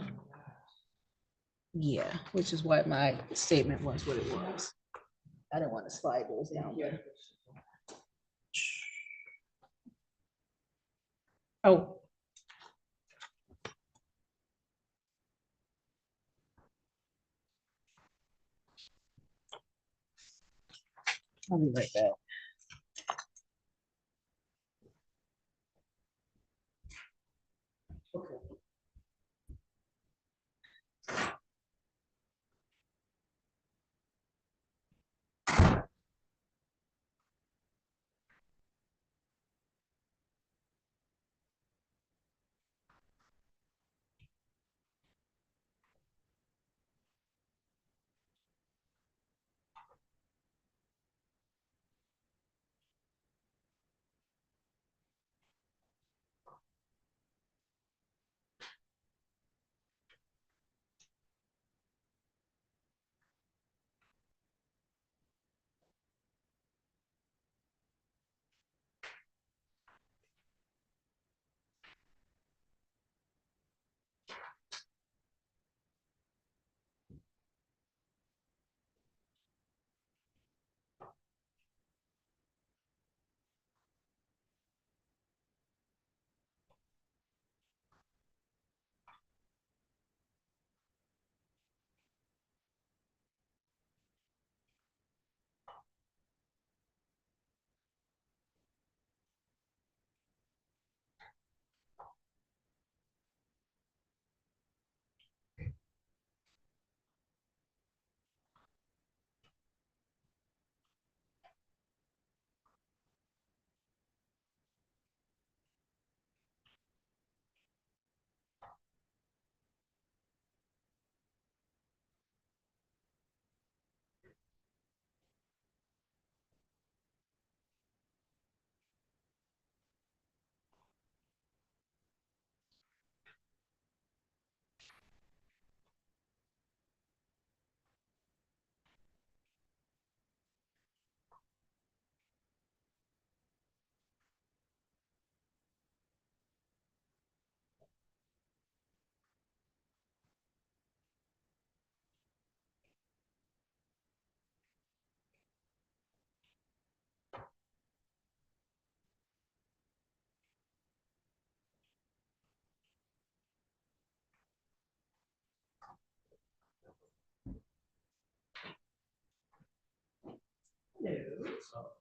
Yeah, which is why my statement was what it was. I didn't want to slide those down there. Oh. I'll be right back.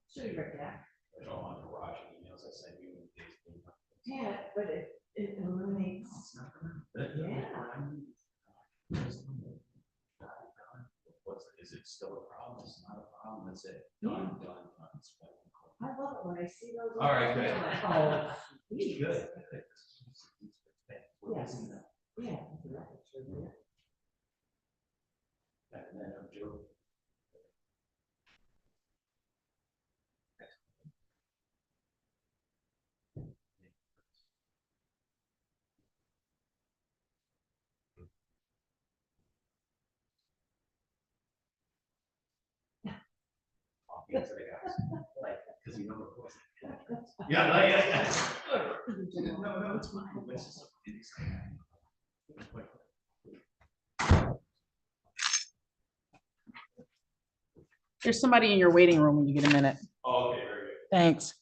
Should be right back. Yeah, but it eliminates. Yeah. Is it still a problem? It's not a problem. It's it. Yeah. Done. I love it when I see those. All right, good. I'm like, oh, geez. Good. Yes. Yeah. And then Joe. Yeah, no, it's fine. There's somebody in your waiting room when you get a minute. Oh, okay, very good. Thanks.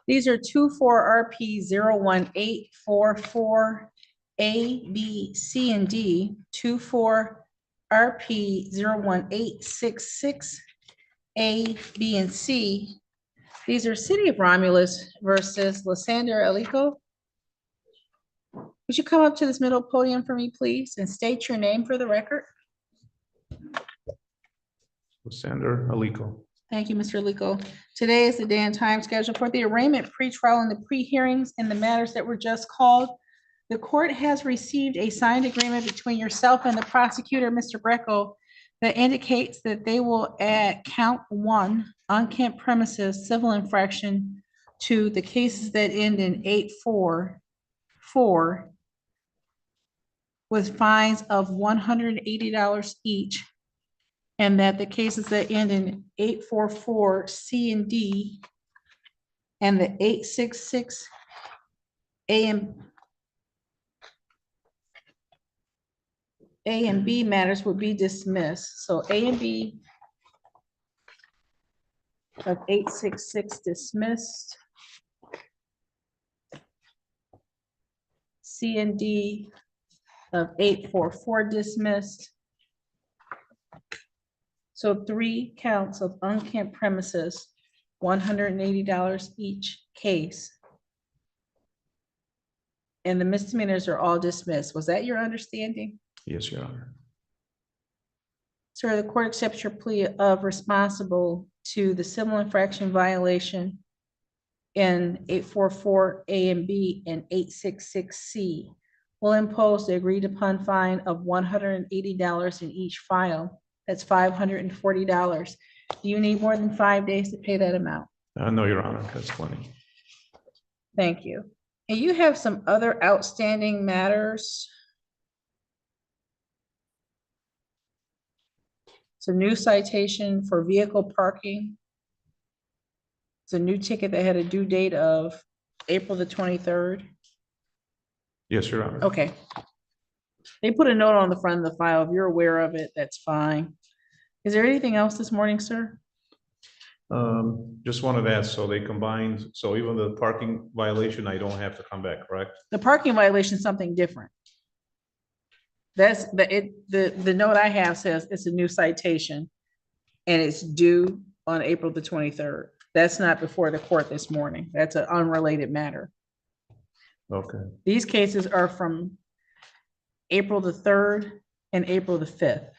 These are 24RP 01844 A, B, C, and D, 24RP 01866 A, B, and C. These are City of Romulus versus Lysander Alico. Would you come up to this middle podium for me, please, and state your name for the record? Lysander Alico. Thank you, Mr. Alico. Today is the day and time scheduled for the arraignment, pretrial, and the pre-hearings and the matters that were just called. The court has received a signed agreement between yourself and the prosecutor, Mr. Greco, that indicates that they will add count 1 on-camp premises civil infraction to the cases that end in 844 with fines of $180 each. And that the cases that end in 844 C and D and the 866 A and B matters would be dismissed. So A and B of 866 dismissed. C and D of 844 dismissed. So 3 counts of unkempt premises, $180 each case. And the misdemeanors are all dismissed. Was that your understanding? Yes, Your Honor. Sir, the court accepts your plea of responsible to the civil infraction violation in 844 A and B and 866 C. Will impose the agreed upon fine of $180 in each file. That's $540. Do you need more than 5 days to pay that amount? No, Your Honor, that's plenty. Thank you. And you have some other outstanding matters. It's a new citation for vehicle parking. It's a new ticket that had a due date of April the 23rd. Yes, Your Honor. Okay. They put a note on the front of the file. If you're aware of it, that's fine. Is there anything else this morning, sir? Just wanted to ask, so they combined, so even the parking violation, I don't have to come back, correct? The parking violation is something different. That's the note I have says it's a new citation and it's due on April the 23rd. That's not before the court this morning. That's an unrelated matter. Okay. These cases are from April the 3rd and April the 5th.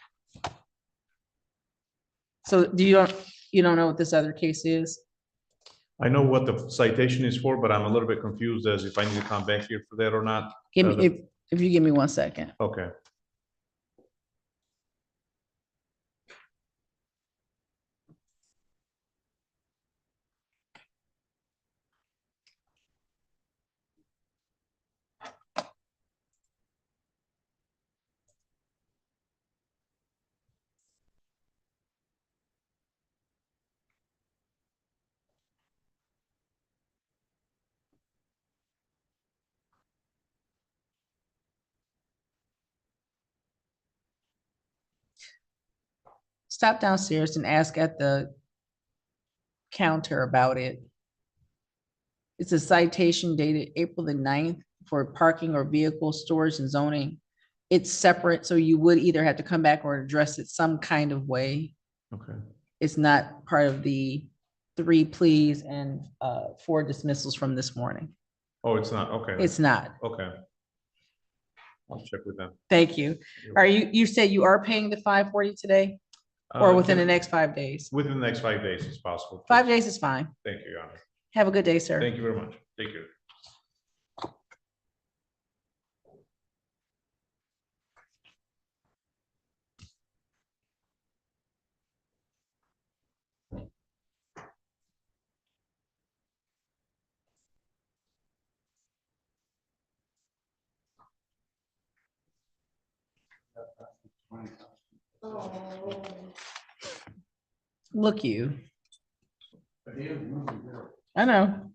So you don't know what this other case is? I know what the citation is for, but I'm a little bit confused as if I need to come back here for that or not. Give me, if you give me 1 second. Okay. Stop downstairs and ask at the counter about it. It's a citation dated April the 9th for parking or vehicle storage and zoning. It's separate, so you would either have to come back or address it some kind of way. Okay. It's not part of the 3 pleas and 4 dismissals from this morning. Oh, it's not, okay. It's not. Okay. I'll check with them. Thank you. Are you said you are paying the 540 today? Or within the next 5 days? Within the next 5 days, it's possible. 5 days is fine. Thank you, Your Honor. Have a good day, sir. Thank you very much. Take care. Look you. I know.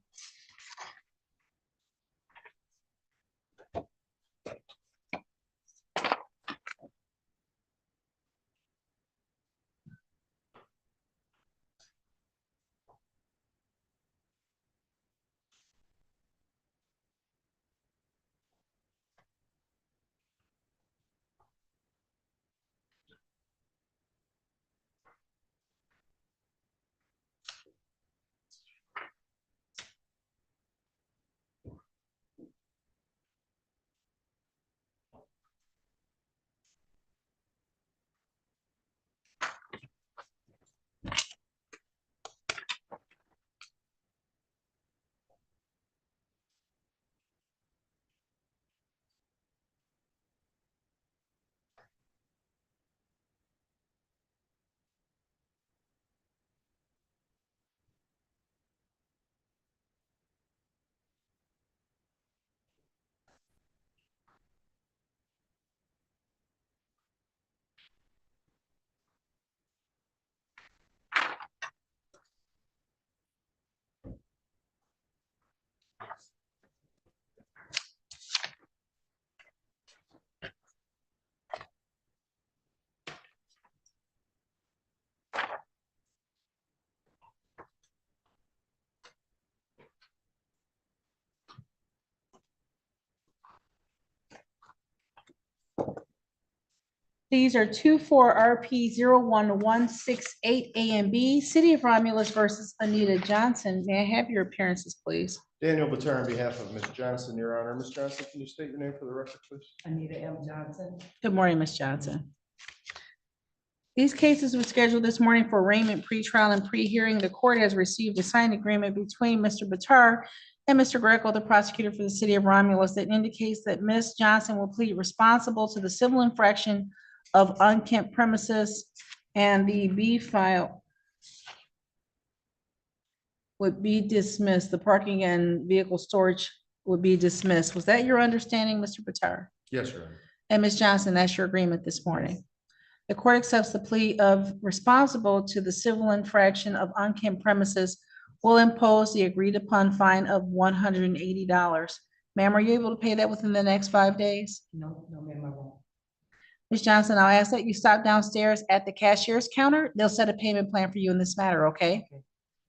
These are 24 RP 01168 A and B, City of Romulus versus Anita Johnson. May I have your appearances, please? Daniel Batar on behalf of Ms. Johnson, Your Honor. Ms. Johnson, can you state your name for the record, please? Anita M. Johnson. Good morning, Ms. Johnson. These cases were scheduled this morning for arraignment, pretrial, and pre-hearing. The court has received a signed agreement between Mr. Batar and Mr. Greco, the prosecutor for the City of Romulus, that indicates that Ms. Johnson will plead responsible to the civil infraction of unkempt premises, and the B file would be dismissed. The parking and vehicle storage would be dismissed. Was that your understanding, Mr. Batar? Yes, Your Honor. And Ms. Johnson, that's your agreement this morning. The court accepts the plea of responsible to the civil infraction of unkempt premises, will impose the agreed upon fine of $180. Ma'am, are you able to pay that within the next 5 days? No, ma'am, I won't. Ms. Johnson, I'll ask that you stop downstairs at the cashier's counter. They'll set a payment plan for you in this matter, okay?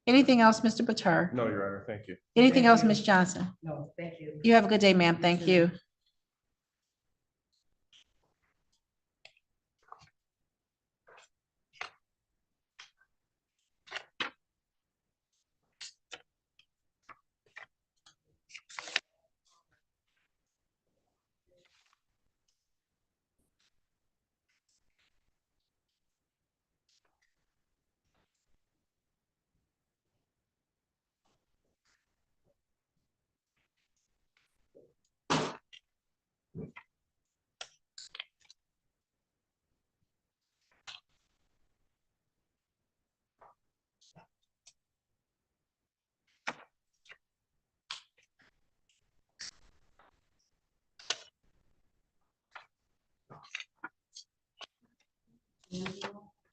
Anything else, Mr. Batar? No, Your Honor, thank you. Anything else, Ms. Johnson? No, thank you. You have a good day, ma'am. Thank you.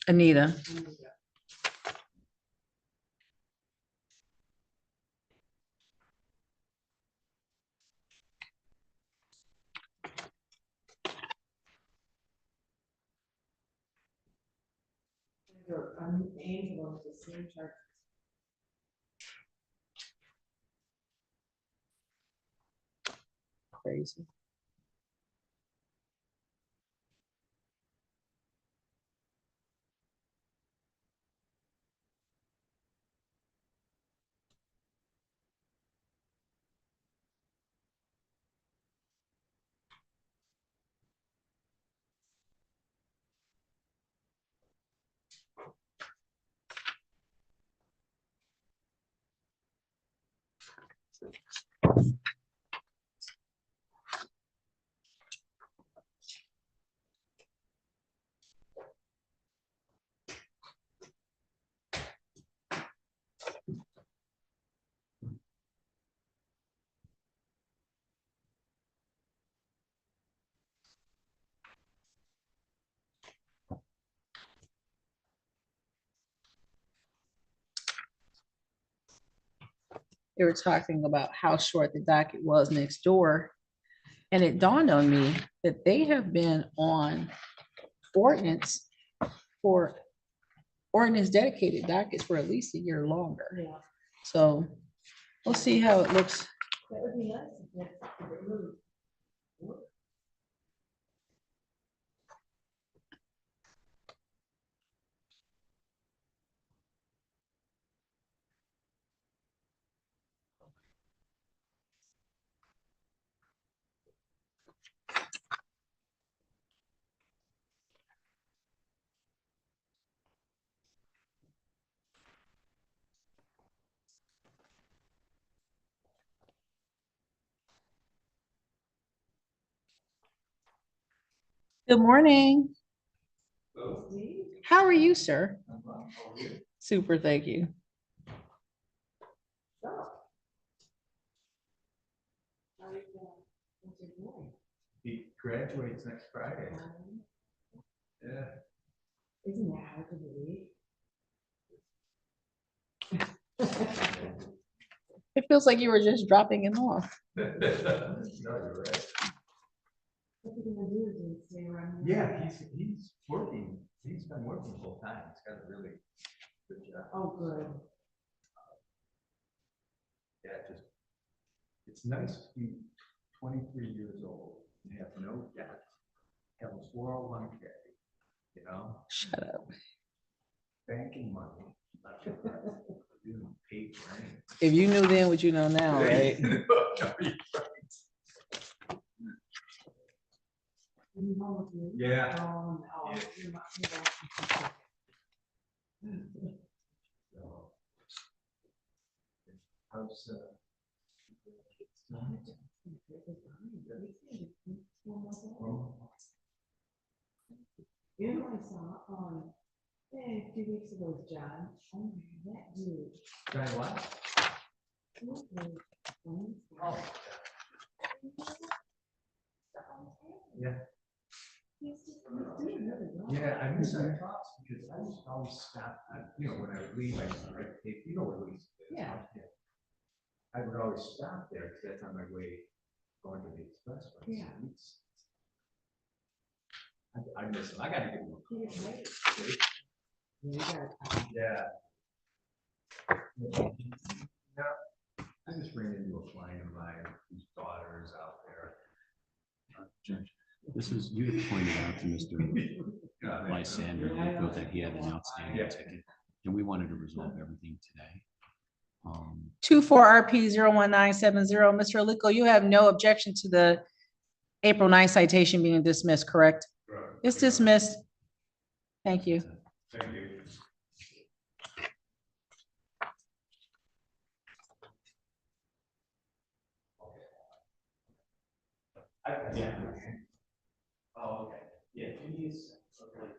Anita. I'm Angela, the same charge. Crazy. They were talking about how short the docket was next door. And it dawned on me that they have been on ordinance dedicated dockets for at least a year longer. Yeah. So we'll see how it looks. That would be nice if that's removed. Good morning. How are you, sir? Super, thank you. He graduates next Friday. Yeah. Isn't that hard to believe? It feels like you were just dropping him off. No, you're right. What's he gonna do? Is he stay around? Yeah, he's working, he's been working full time, he's got a really good job. Oh, good. Yeah, just, it's nice to be 23 years old and have no debt, have a 401k, You know, Shut up. banking money. Paid for anything. If you knew then what you know now, right? Yeah. How's, You know, I saw, a few weeks ago, with John, oh my, that dude. John what? he was, Oh. Yeah. He's doing really well. Yeah, I miss our talks because I just always stop, you know, when I would leave, I used to write, you know where Louise is? Yeah. I would always stop there because that's on my way going to the expressway. So Yeah. it's- I miss him. I gotta get him. He was late. Yeah. Yeah. I just ran into a client of mine whose daughter is out there. Judge, this is, you had pointed out to Mr. Lysander that he had an outstanding ticket, and we wanted to resolve everything today. 24 RP 01970. Mr. Aliko, you have no objection to the April 9th citation being dismissed, correct? Correct. It's dismissed. Thank you. Thank you. Yeah. Oh, okay. Yeah, please. Okay.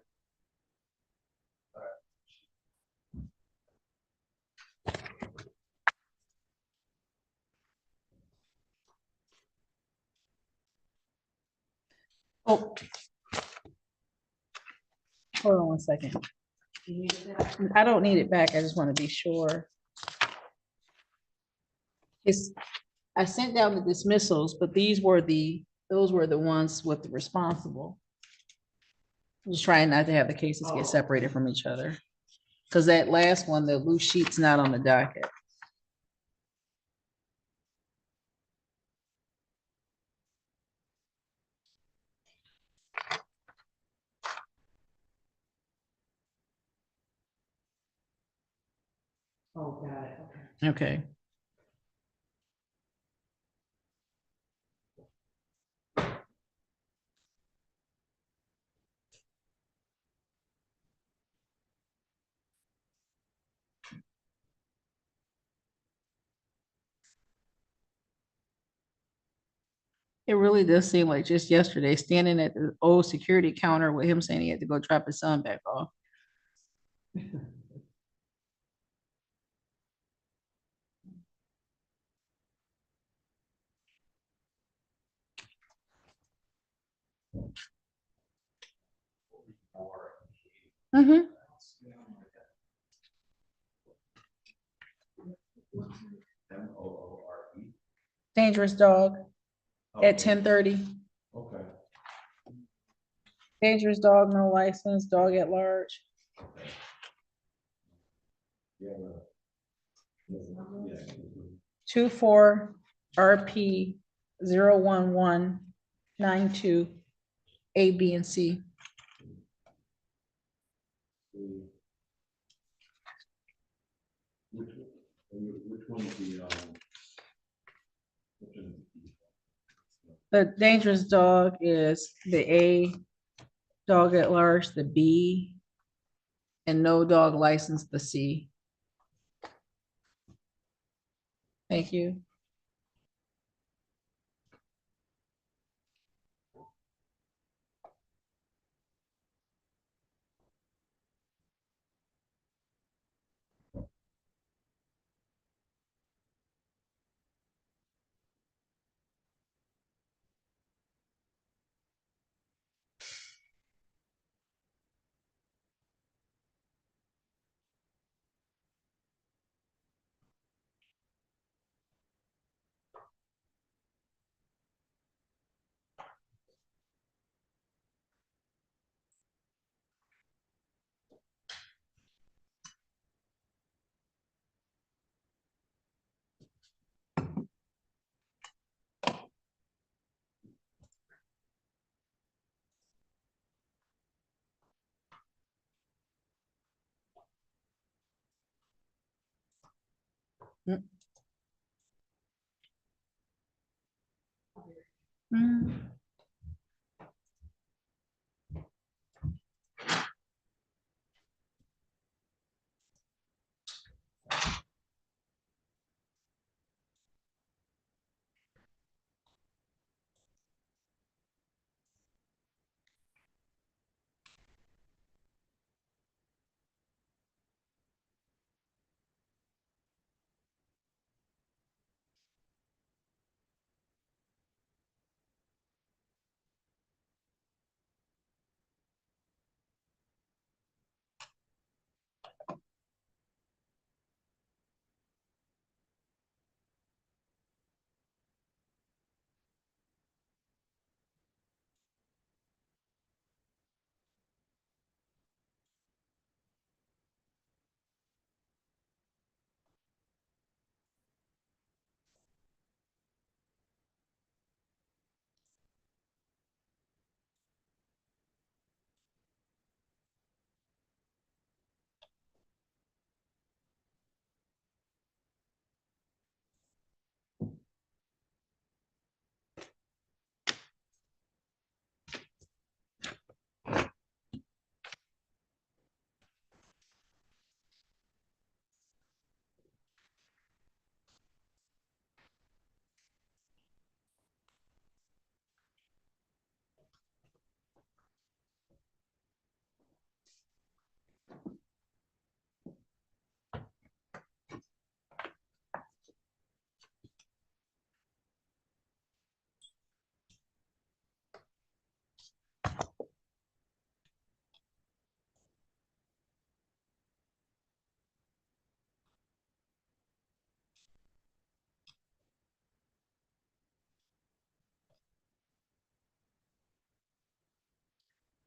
Oh. Hold on one second. I don't need it back. I just want to be sure. I sent down the dismissals, but those were the ones with the responsible. I'm just trying not to have the cases get separated from each other. Because that last one, the loose sheet's not on the docket. Oh, got it, okay. Okay. It really does seem like just yesterday, standing at the old security counter with him saying he had to go drop his son back off. Mm-hmm. MOORE. Dangerous dog at 10:30. Okay. Dangerous dog, no license, dog at large. Yeah. 24 RP 01192 A, B, and C. Which one is the, The dangerous dog is the A, dog at large, the B, and no dog license, the C. Thank you. Mm.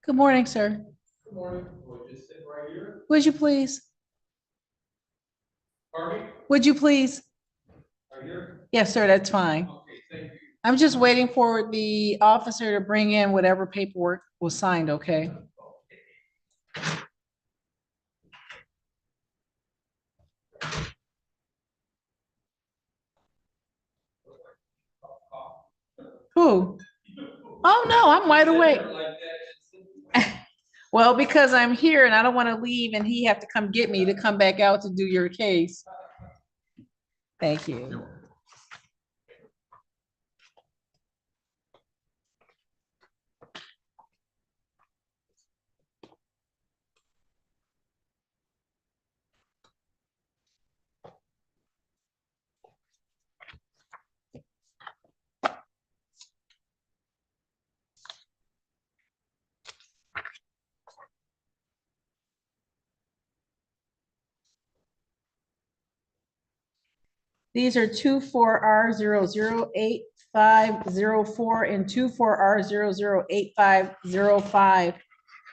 Good morning, sir. Good morning. We'll just sit right here. Would you please? Pardon me? Would you please? Right here? Yes, sir, that's fine. Okay, thank you. I'm just waiting for the officer to bring in whatever paperwork was signed, okay? Who? Oh, no, I'm wide awake. Well, because I'm here and I don't want to leave and he have to come get me to come back out to do your case. Thank you. These are 24R008504 and 24R008505,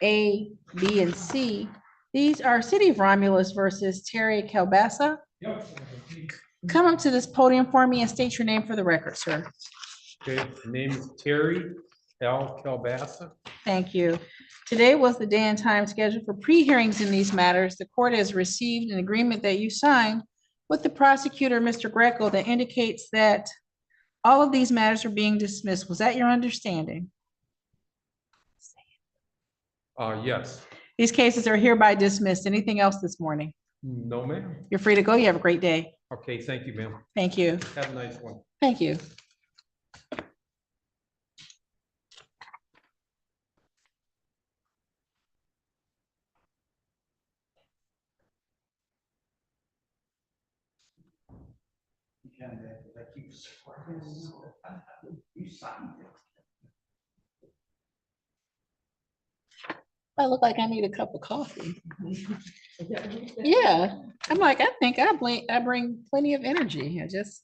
A, B, and C. These are City of Romulus versus Terry Calbasa. Yep. Come up to this podium for me and state your name for the record, sir. Okay, name is Terry L. Calbasa. Thank you. Today was the day and time scheduled for pre-hearings in these matters. The court has received an agreement that you signed with the prosecutor, Mr. Greco, that indicates that all of these matters are being dismissed. Was that your understanding? Yes. These cases are hereby dismissed. Anything else this morning? No, ma'am. You're free to go. You have a great day. Okay, thank you, ma'am. Thank you. Have a nice one. Thank you. I look like I need a cup of coffee. Yeah, I'm like, I think I bring plenty of energy. I just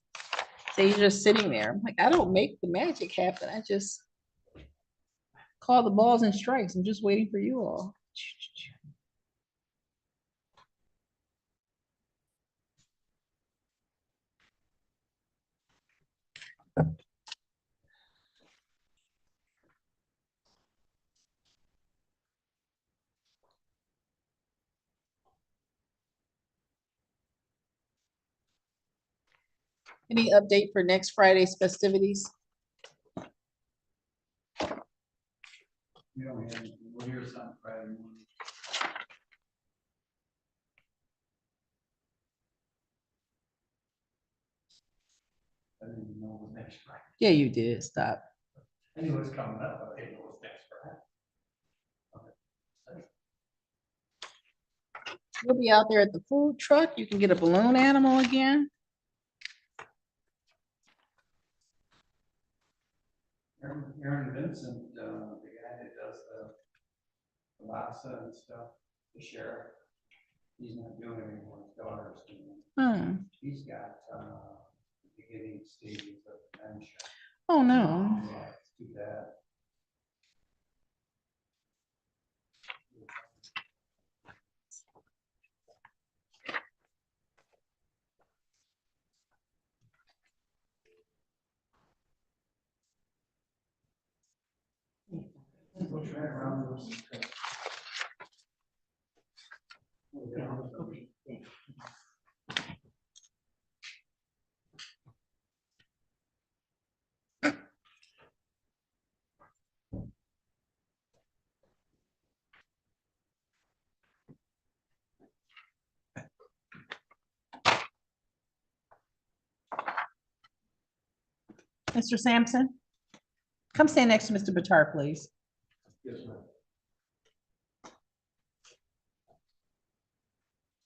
say you're just sitting there. I'm like, I don't make the magic happen. I just call the balls and strikes. I'm just waiting for you all. Any update for next Friday's festivities? We'll hear something Friday morning. I didn't even know it was next Friday. Yeah, you did. Stop. I knew it was coming up, but I didn't know it was next Friday. You'll be out there at the food truck. You can get a balloon animal again. Aaron Vincent, the guy that does the LASA and stuff, the sheriff, he's not doing it anymore. His daughter's doing it. He's got beginning stages of dementia. Oh, no. Yeah, it's too bad. Looks right around those. Mr. Sampson, come stand next to Mr. Bitar, please. Yes, ma'am.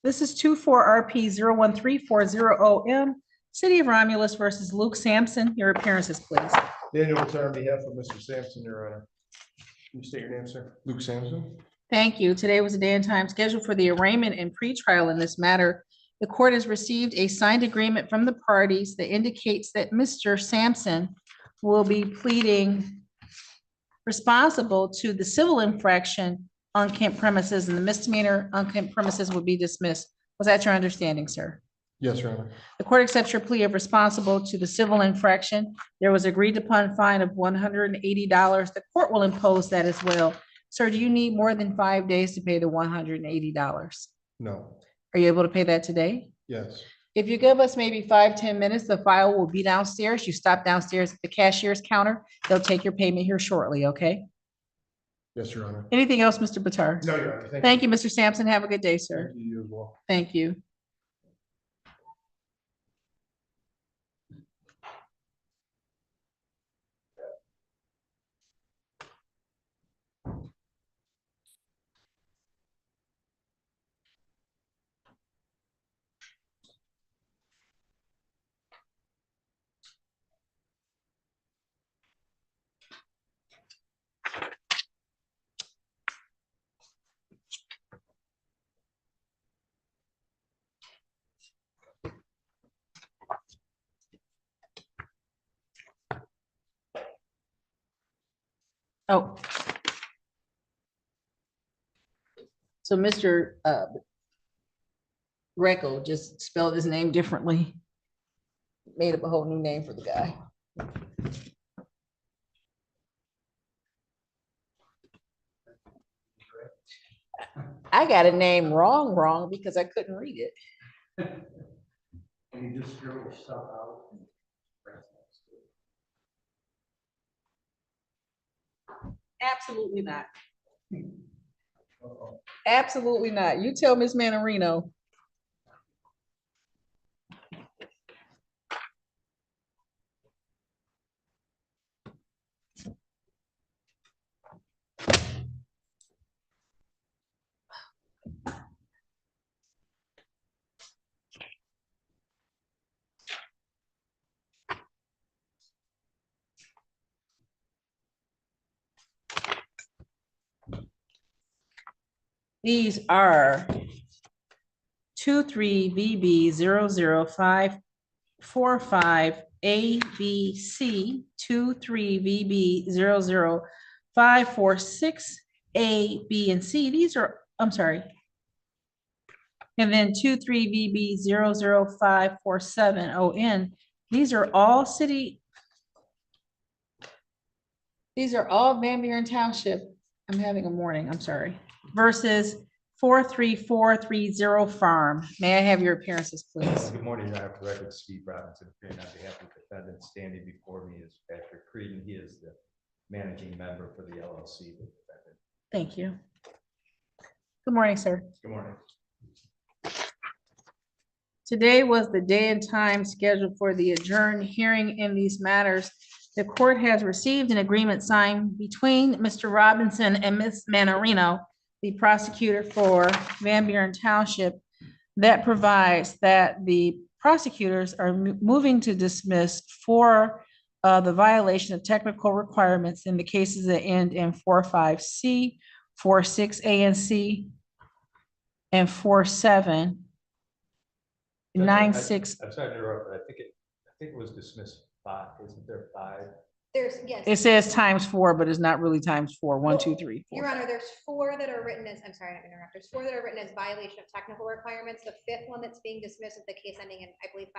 This is 24RP013400M, City of Romulus versus Luke Sampson. Your appearances, please. Daniel Bitar on behalf of Mr. Sampson, Your Honor. Can you state your name, sir? Luke Sampson. Thank you. Today was a day and time scheduled for the arraignment and pretrial in this matter. The court has received a signed agreement from the parties that indicates that Mr. Sampson will be pleading responsible to the civil infraction on camp premises, and the misdemeanor on camp premises will be dismissed. Was that your understanding, sir? Yes, Your Honor. The court accepts your plea of responsible to the civil infraction. There was agreed upon fine of $180. The court will impose that as well. Sir, do you need more than 5 days to pay the $180? No. Are you able to pay that today? Yes. If you give us maybe 5-10 minutes, the file will be downstairs. You stop downstairs at the cashier's counter. They'll take your payment here shortly, okay? Yes, Your Honor. Anything else, Mr. Bitar? No, Your Honor. Thank you, Mr. Sampson. Have a good day, sir. Thank you as well. Thank you. Oh. So Mr. Greco just spelled his name differently. Made up a whole new name for the guy. I got a name wrong because I couldn't read it. And you just throw your stuff out. Absolutely not. Absolutely not. You tell Ms. Manarino. These are 23VB00545 ABC, 23VB00546 A, B, and C. These are, I'm sorry. And then 23VB00547 ON. These are all Van Buren Township. I'm having a morning, I'm sorry. Versus 43430 Farm. May I have your appearances, please? Good morning, Your Honor. For the record, Steve Robinson, appearing on behalf of the defendant. Standing before me is Patrick Creedon. He is the managing member for the LLC. The defendant. Thank you. Good morning, sir. Good morning. Today was the day and time scheduled for the adjourned hearing in these matters. The court has received an agreement signed between Mr. Robinson and Ms. Manarino, the prosecutor for Van Buren Township, that provides that the prosecutors are moving to dismiss for the violation of technical requirements in the cases that end in 4.5C, 4.6A and C, and 4.7. 9.6. I'm sorry to interrupt, but I think it was dismissed 5. Isn't there 5? There's, yes. It says ×4, but it's not really ×4. 1, 2, 3, 4. Your Honor, there's 4 that are written as, I'm sorry to interrupt, there's 4 that are written as violation of technical requirements. The 5th one that's being dismissed is the case ending in, I believe,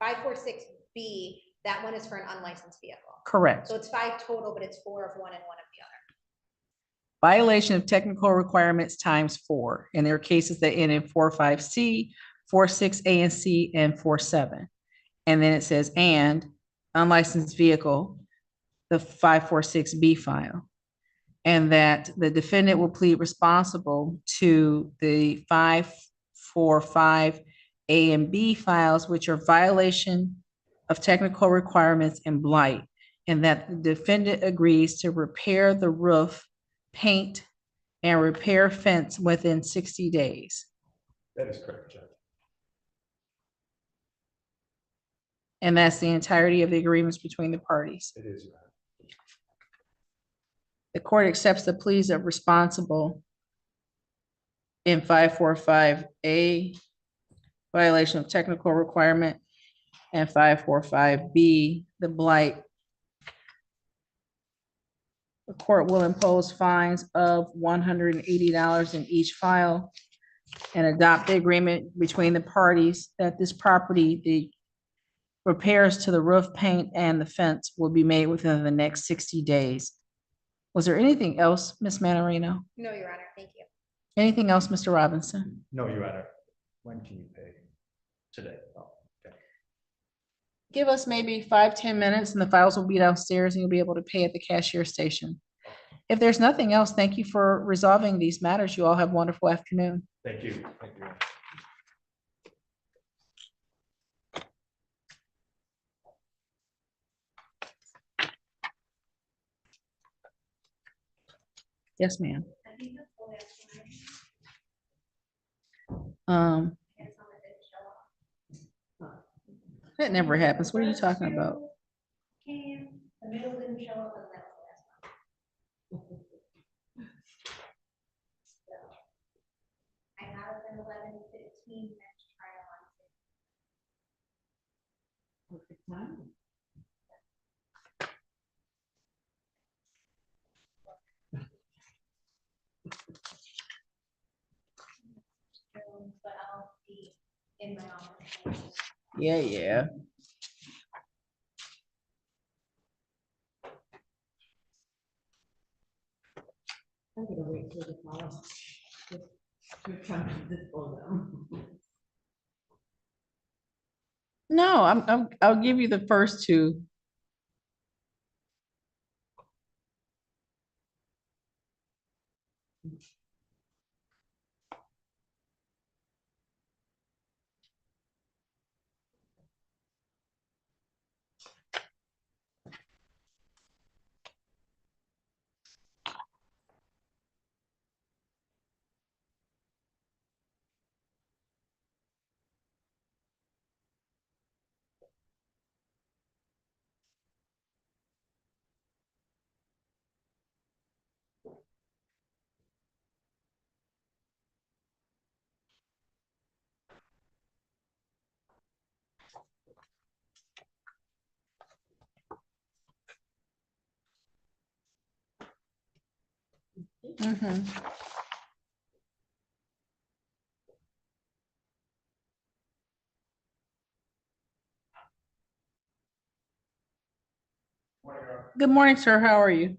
546B. That one is for an unlicensed vehicle. Correct. So it's 5 total, but it's 4 of one and 1 of the other. Violation of technical requirements ×4. And there are cases that end in 4.5C, 4.6A and C, and 4.7. And then it says, and unlicensed vehicle, the 546B file. And that the defendant will plead responsible to the 545A and B files, which are violation of technical requirements and blight. And that the defendant agrees to repair the roof, paint, and repair fence within 60 days. That is correct, Judge. And that's the entirety of the agreements between the parties. It is, Your Honor. The court accepts the pleas of responsible in 545A, violation of technical requirement, and 545B, the blight. The court will impose fines of $180 in each file and adopt the agreement between the parties that this property, the repairs to the roof, paint, and the fence will be made within the next 60 days. Was there anything else, Ms. Manarino? No, Your Honor, thank you. Anything else, Mr. Robinson? No, Your Honor. When can you pay? Today. Oh, okay. Give us maybe 5-10 minutes and the files will be downstairs and you'll be able to pay at the cashier station. If there's nothing else, thank you for resolving these matters. You all have a wonderful afternoon. Thank you. Thank you. Yes, ma'am. That never happens. What are you talking about? The middle didn't show up, and that was the last one. I have an 11:15 match trial on. Perfect time. But I'll be in my office. Yeah. I'm gonna wait for the call. To try to dispose them. No, I'll give you the first two. Mm-hmm. Good morning, sir. How are you?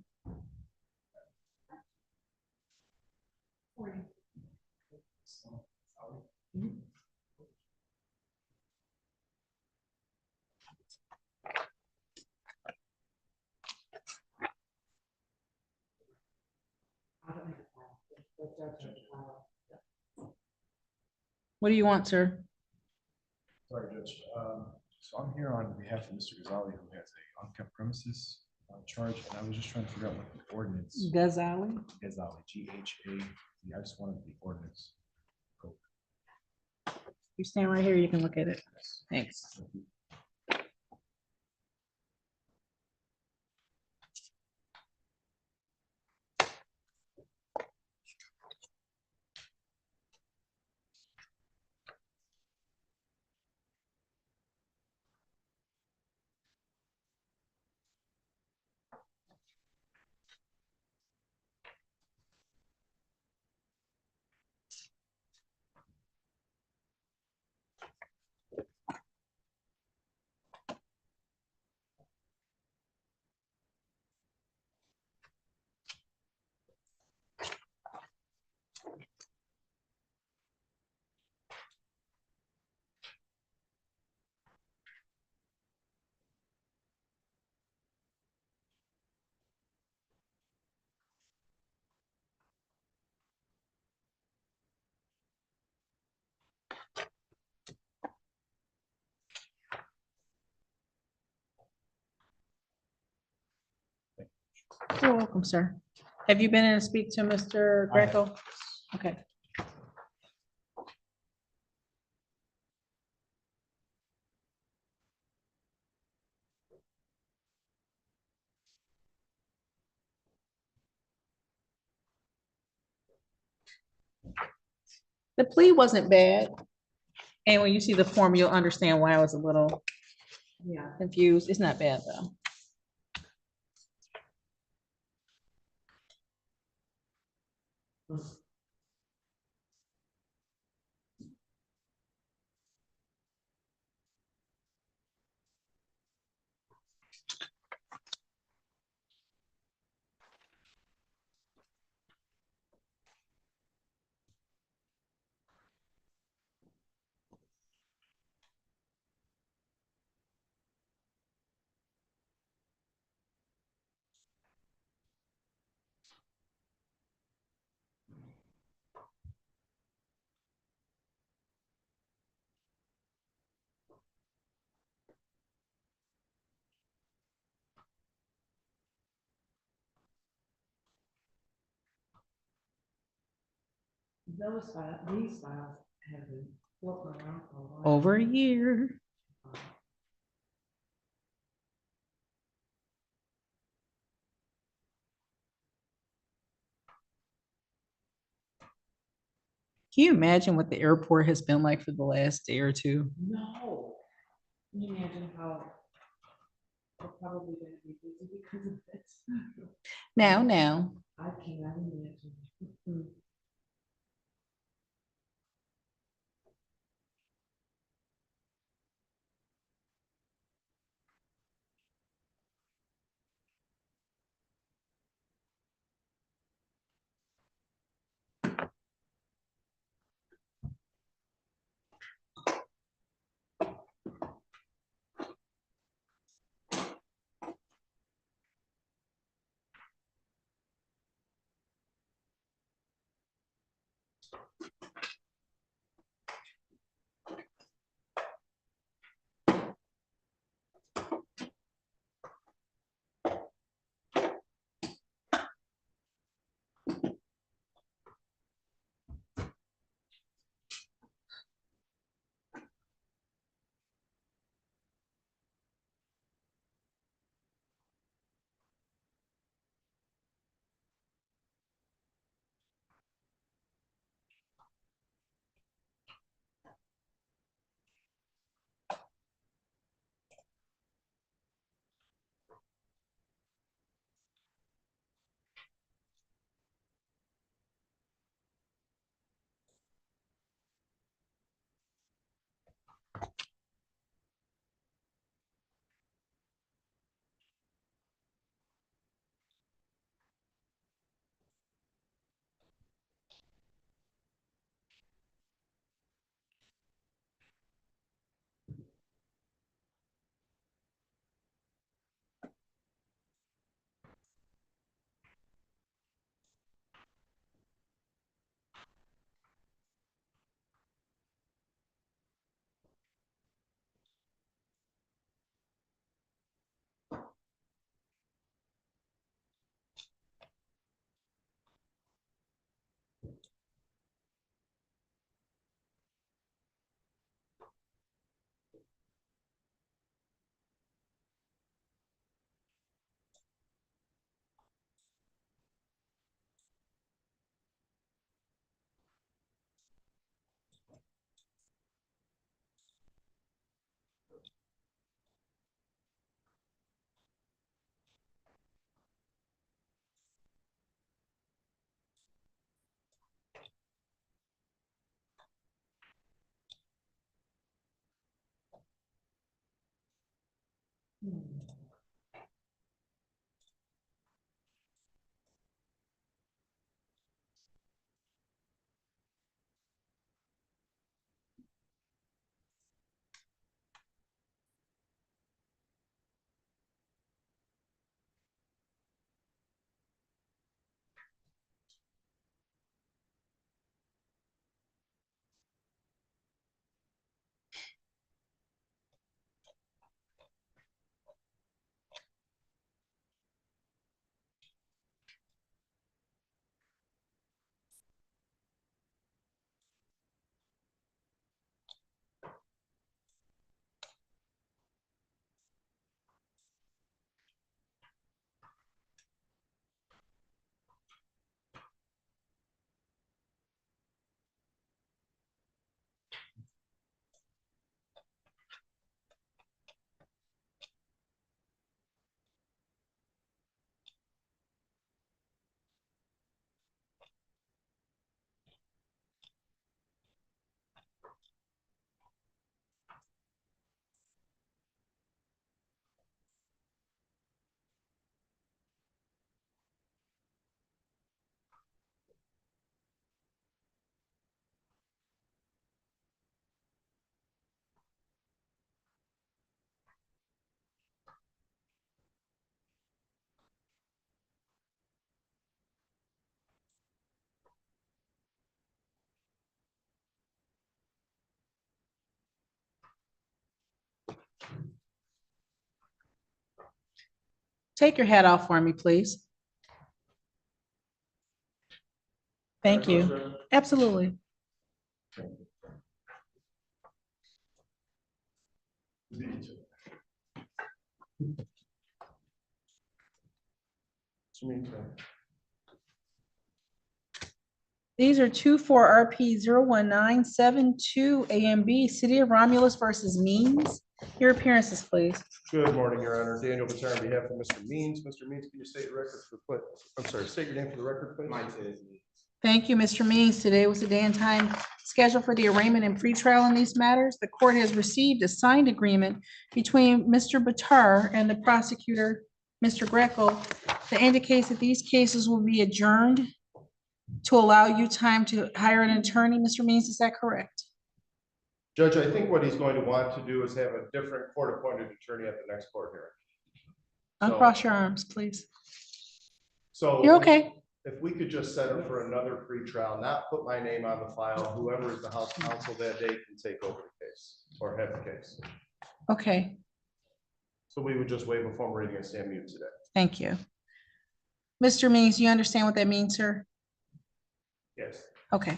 judgment. What do you want, sir? Sorry, Judge. So I'm here on behalf of Mr. Gonzalez, who has a unkept premises charge, and I was just trying to figure out what the ordinance. Ghazali? Ghazali, G-H-A, I just wanted the ordinance. code. You stand right here, you can look at it. Thanks. You're welcome, sir. Have you been in to speak to Mr. I have. Greco? Okay. The plea wasn't bad. And when you see the form, you'll understand why I was a little Yeah. confused. It's not bad, though. Those files, these files have been floating around for a while. Over a year. Can you imagine what the airport has been like for the last day or two? No. Can you imagine how we're probably gonna be busy because of this? Now. I cannot imagine. Take your hat off for me, please. Thank you. Absolutely. These are 24 RP 01972 A and B, City of Romulus versus Means. Your appearances, please. Good morning, Your Honor. Daniel Batar on behalf of Mr. Means. Mr. Means, can you state your record for the, I'm sorry, state your name for the record, please? Thank you, Mr. Means. Today was the day and time scheduled for the arraignment and pretrial in these matters. The court has received a signed agreement between Mr. Batar and the prosecutor, Mr. Greco, that indicates that these cases will be adjourned to allow you time to hire an attorney. Mr. Means, is that correct? Judge, I think what he's going to want to do is have a different court-appointed attorney at the next court hearing. Uncross your arms, please. So. You're okay. If we could just set up for another pretrial, not put my name on the file, whoever is the House counsel that day can take over the case or have the case. Okay, So we would just waive a formal reading and stand mute today. thank you. Mr. Means, you understand what that means, sir? Yes. Okay.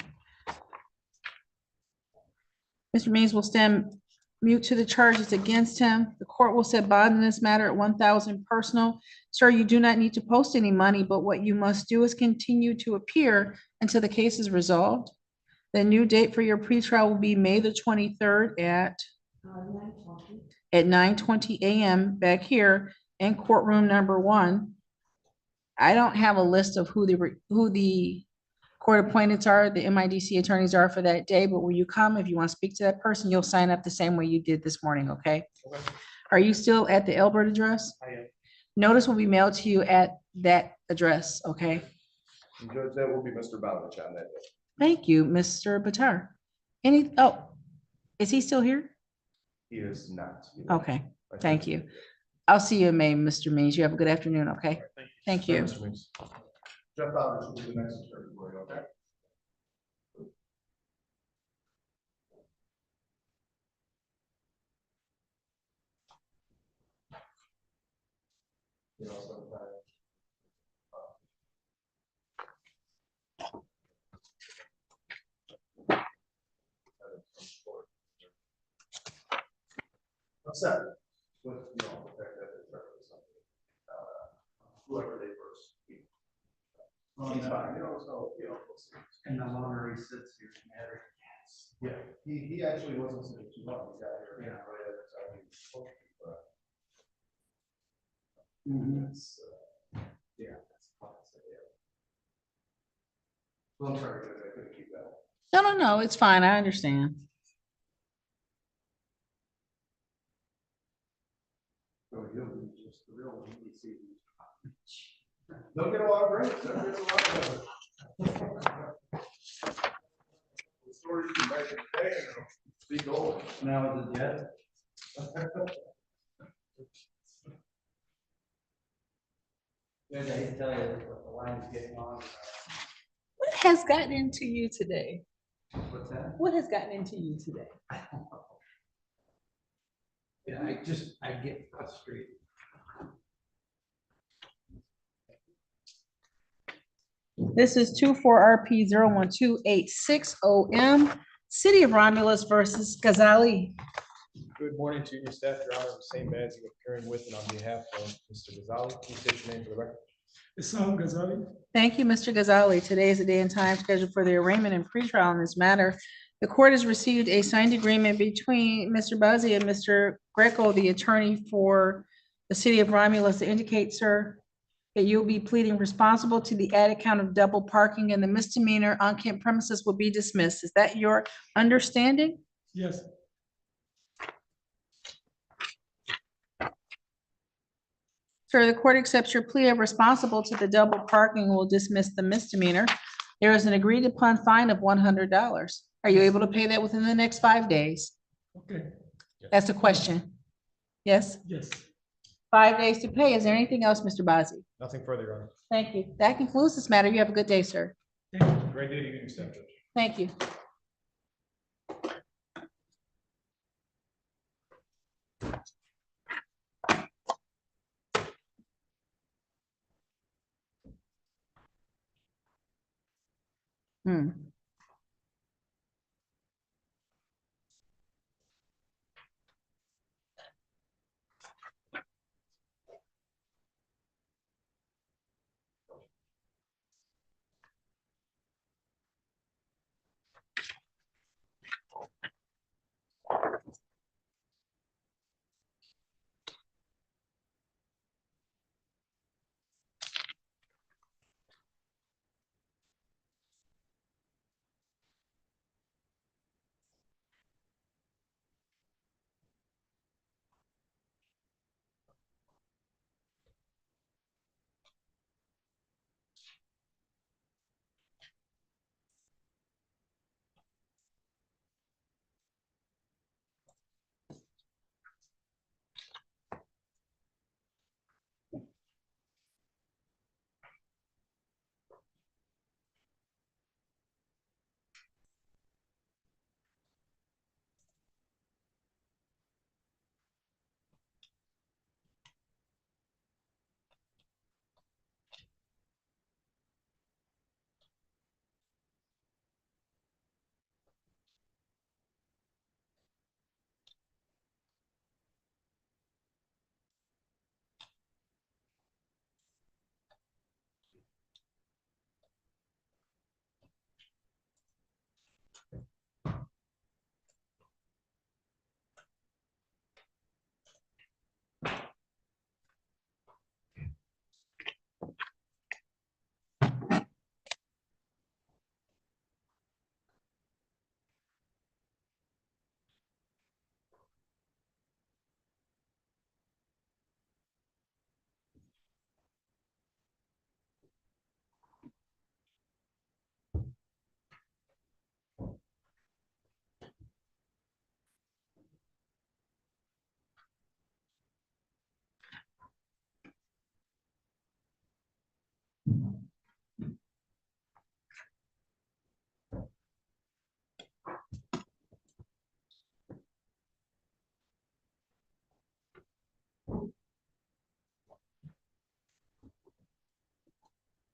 Mr. Means will stand mute to the charges against him. The court will set bond in this matter at 1,000 personal. Sir, you do not need to post any money, but what you must do is continue to appear until the case is resolved. The new date for your pretrial will be May the 23rd at 9:20 a.m. back here in courtroom number 1. I don't have a list of who the court appointments are, the MIDC attorneys are for that day, but when you come, if you want to speak to that person, you'll sign up the same way you did this morning, okay? Okay. Are you still at the Elbert address? I am. Notice will be mailed to you at that address, okay? And Judge, that will be Mr. Bowditch on that day. Thank you, Mr. Batar. Is he still here? He is not. Okay, thank you. I'll see you in May, Mr. Means. You have a good afternoon, okay? Thank you. Mr. Means. Jeff Bowditch will be the next attorney for you, okay? You know, sometimes. Upset with, you know, the fact that they started something, whoever they first. He's fine, you know, so, you know. We'll see. And the longer he sits here, the better he gets. Yeah, he actually wasn't sitting too long, he got here, yeah, right at the time he was supposed to, but. It's, yeah, that's classic, yeah. Well, I'm sorry, guys, I couldn't keep that. No, it's fine. I understand. Go ahead. you'll be just the real one. You see. Don't get a lot of breaks. Don't get a lot of Stories from back in the day, be gold. Now is it yet? Guys, I hate to tell you, the line's getting long. What has gotten into you today? What's that? What has gotten into you today? Yeah, I get frustrated. This is 24RP 01286OM, City of Romulus versus Ghazali. Good morning to your staff, Your Honor. Hussein Bazzi appearing with and on behalf of Mr. Ghazali. Please state your name for the record. Isam Ghazali. Thank you, Mr. Ghazali. Today is the day and time scheduled for the arraignment and pretrial in this matter. The court has received a signed agreement between Mr. Bazzi and Mr. Greco, the attorney for the City of Romulus, to indicate, sir, that you'll be pleading responsible to the added count of double parking and the misdemeanor on Kent premises will be dismissed. Is that your understanding? Yes. Sir, the court accepts your plea of responsible to the double parking and will dismiss the misdemeanor. There is an agreed upon fine of $100. Are you able to pay that within the next 5 days? Okay. That's a question. Yes, Yes. 5 days to pay. Is there anything else, Mr. Bazzi? Nothing further, Your Honor. Thank you. That concludes this matter. You have a good day, sir. Great day to you, Staff Judge. Thank you. Hmm.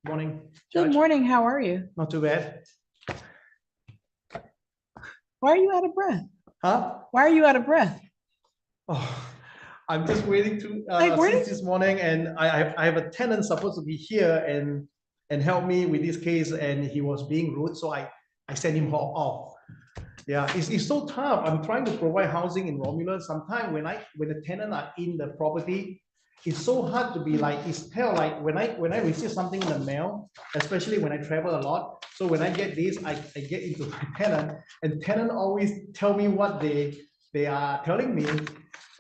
Morning. Good Judge. morning. How are you? Not too bad. Why are you out of breath? Huh? Why are you out of breath? Oh, I'm just waiting to, Like, where since did- this morning, and I have a tenant supposed to be here and help me with this case, and he was being rude, so I sent him off. Yeah, it's so tough. I'm trying to provide housing in Romulus. Sometimes when the tenant are in the property, it's so hard to be like, it's tell like when I receive something in the mail, especially when I travel a lot. So when I get this, I get into my tenant, and tenant always tell me what they are telling me.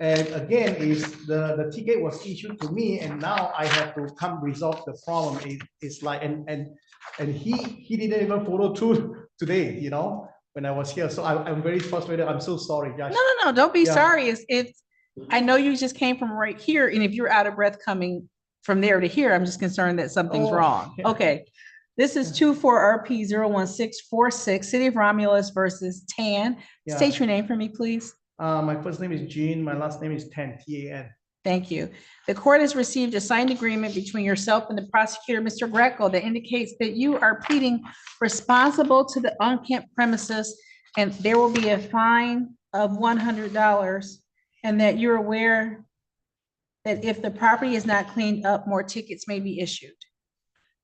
And again, is the ticket was issued to me and now I have to come resolve the problem. It's like, and he didn't even follow through today, you know, when I was here. So I'm very frustrated. I'm so sorry, Josh. No, don't be Yeah. sorry. It's, I know you just came from right here, and if you're out of breath coming from there to here, I'm just concerned that something's Oh, wrong. yeah. Okay. This is 24 RP 01646, City of Romulus versus Tan. Yeah. State your name for me, please. My first name is Gene. My last name is Tan, T-A-N. Thank you. The court has received a signed agreement between yourself and the prosecutor, Mr. Greco, that indicates that you are pleading responsible to the unkempt premises, and there will be a fine of $100, and that you're aware that if the property is not cleaned up, more tickets may be issued.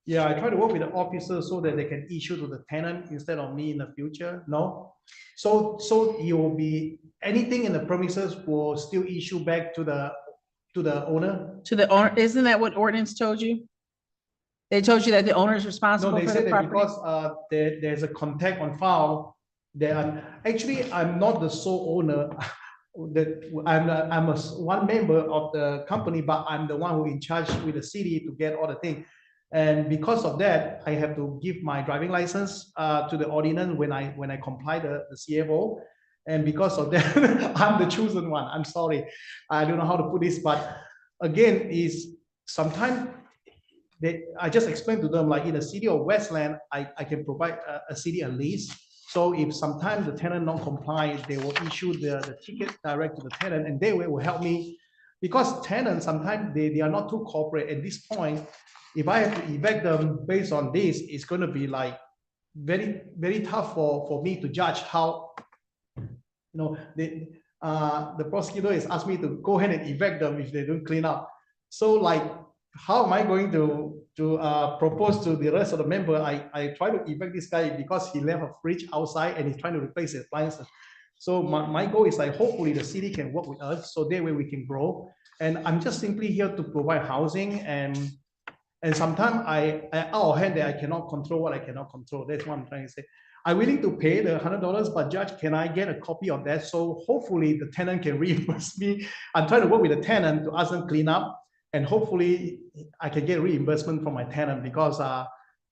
Yeah, I try to work with the officers so that they can issue to the tenant instead of me in the future. No. So you will be, anything in the premises will still issue back to the owner? To the owner, isn't that what ordinance told you? They told you that the owner is No, responsible they for said the that property? because there's a contact on file that actually I'm not the sole owner. That I'm one member of the company, but I'm the one who in charge with the city to get all the things. And because of that, I have to give my driving license to the ordinance when I comply the CFO. And because of that, I'm the chosen one. I'm sorry. I don't know how to put this, but again, is sometimes I just explained to them, like in the city of Westland, I can provide a city a lease. So if sometimes the tenant non-compliant, they will issue the ticket direct to the tenant, and they will help me. Because tenants, sometimes they are not too corporate at this point. If I have to evict them based on this, it's going to be like very, very tough for me to judge how, you know, the prosecutor has asked me to go ahead and evict them if they don't clean up. So like, how am I going to propose to the rest of the member? I try to evict this guy because he left a fridge outside and he's trying to replace the appliances. So my goal is like, hopefully the city can work with us so that way we can grow. And I'm just simply here to provide housing, and sometimes I out of hand that I cannot control what I cannot control. That's what I'm trying to say. I'm willing to pay the $100, but judge, can I get a copy of that? So hopefully the tenant can reimburse me. I'm trying to work with the tenant to ask them clean up, and hopefully I can get reimbursement from my tenant because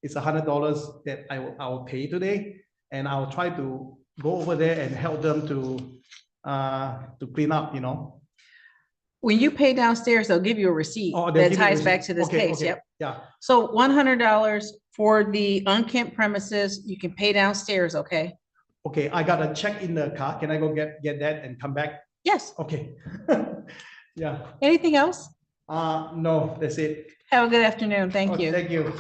it's $100 that I will pay today, and I'll try to go over there and help them to clean up, you know. When you pay downstairs, they'll give you a receipt Oh, they'll that give me a ties back receipt. to this Okay, case. okay, Yep. yeah. So $100 for the unkempt premises, you can pay downstairs, okay? Okay, I got a check in the car. Can I go get that and come back? Yes. Okay. Yeah. Anything else? No, that's it. Have a good afternoon. Thank Okay, you. Thank you.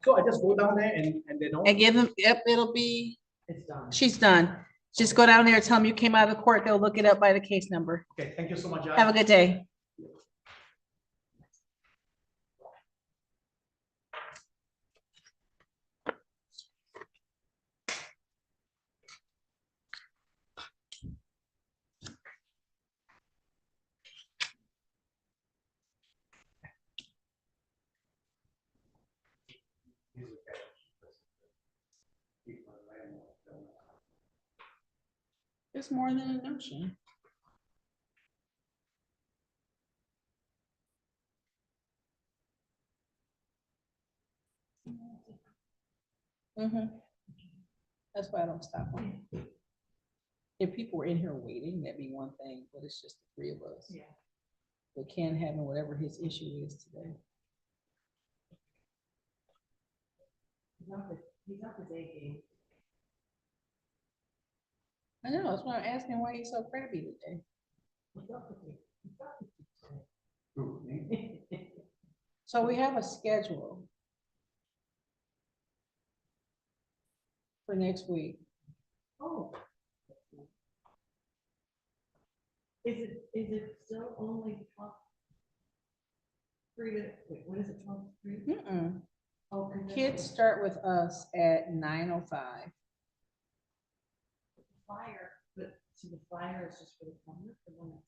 So I just go down there and they don't. And give them, yep, it'll be, It's done. she's done. Just go down there, tell them you came out of the court. They'll look it up by the case number. Okay, thank you so much. Have a good day. It's more than a notion. That's why I don't stop them. If people were in here waiting, that'd be one thing, but it's just the three of us. Yeah. But Ken having whatever his issue is today. He's up his A game. I know, that's why I'm asking why he's so crabby today. So we have a schedule for next week. Oh. Is it still only 12? 3 to, wait, what is it, 12 to 3? Oh, and then Kids start with us at 9:05. Flyer, but so the flyer is just for the summer, for the next.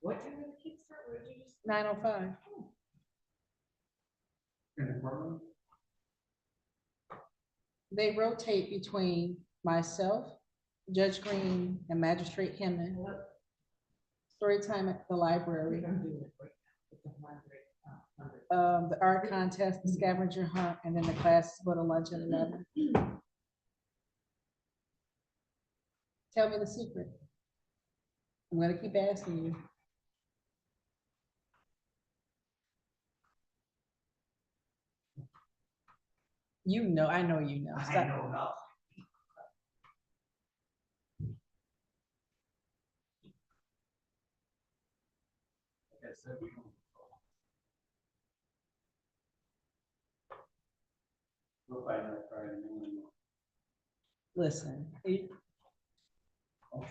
What time do the kids start? What did you just? 9:05. They rotate between myself, Judge Green and Magistrate Hammond. Story time at the library. The art contest, the scavenger hunt, and then the classes go to lunch at 11. Tell me the secret. I'm gonna keep asking you. You know, I know you know. Stop. Listen. I'm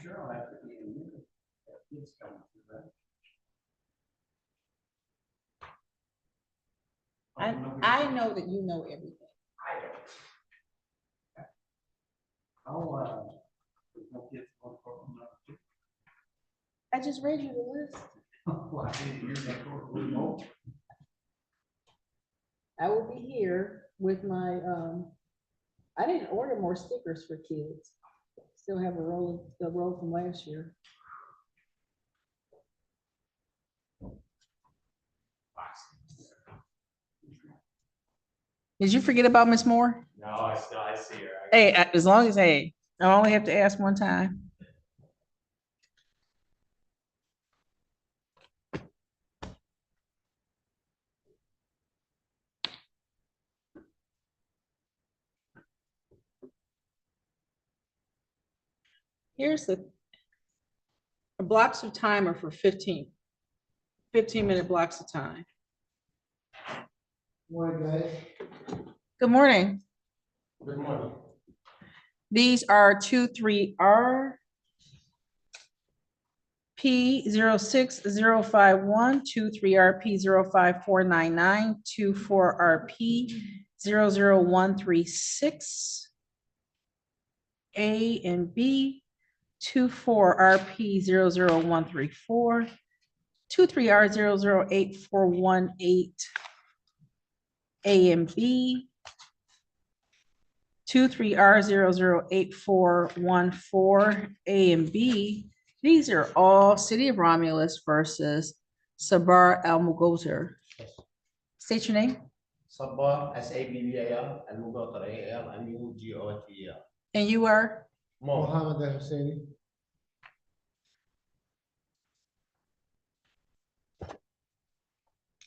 sure I'll have to be in here. Kids coming through that. I know that you know everything. There's no kids on courtroom number 2. I just read you the list. Well, I didn't hear that courtroom number. I will be here with my, I didn't order more stickers for kids. Still have a roll from last year. Did you forget about Miss Moore? No, I see her. Hey, as long as, hey, I only have to ask one time. Here's the blocks of time are for 15-minute blocks of time. Morning, guys. Good morning. Good morning. These are 23R P06051, 23RP 05499, 24RP 00136, A and B, 24RP 00134, 23R 0084118, A and B, 23R 00814, A and B. These are all City of Romulus versus Sabar Al Mughal. State your name. Sabah, SABBAL, Al Mughal, MUGOTL. And you are? Mohammed Al Husseini.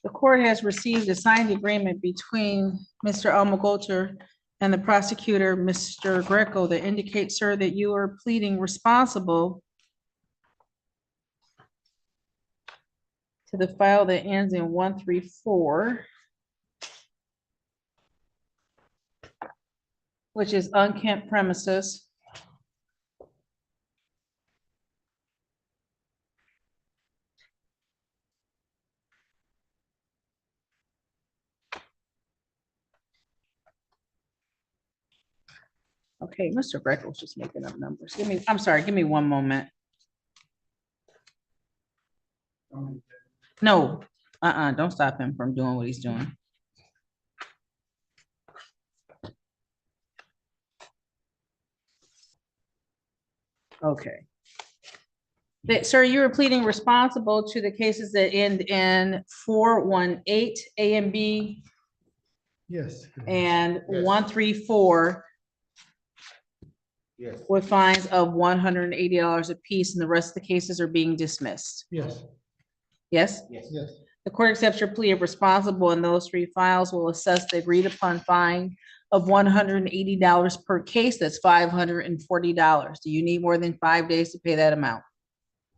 The court has received a signed agreement between Mr. Al Mughal and the prosecutor, Mr. Greco, that indicates, sir, that you are pleading responsible to the file that ends in 134, which is unkempt premises. Okay, Mr. Greco's just making up numbers. I'm sorry, give me one moment. No, don't stop him from doing what he's doing. Okay. Sir, you are pleading responsible to the cases that end in 418 A and B Yes. and 134 Yes. with fines of $180 apiece, and the rest of the cases are being dismissed. Yes. Yes? Yes. Yes. The court accepts your plea of responsible, and those 3 files will assess the agreed upon fine of $180 per case. That's $540. Do you need more than 5 days to pay that amount?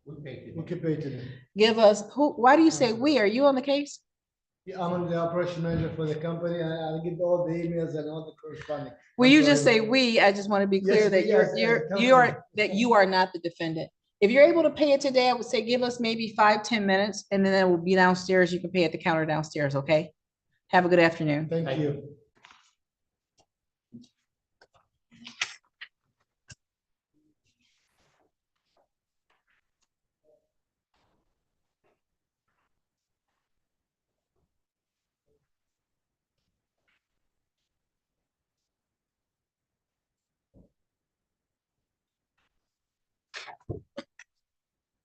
We can pay today. Give us, why do you say we? Are you on the case? Yeah, I'm the operation manager for the company. I'll get all the emails and all the corresponding. Will you I'm just sorry. say we? I just want to be Yes, clear that we as a you are not the defendant. If you're able to pay it today, I would say give us maybe 5-10 minutes, and then it will be downstairs. You can pay at the counter downstairs, okay? Have a good afternoon. Thank you.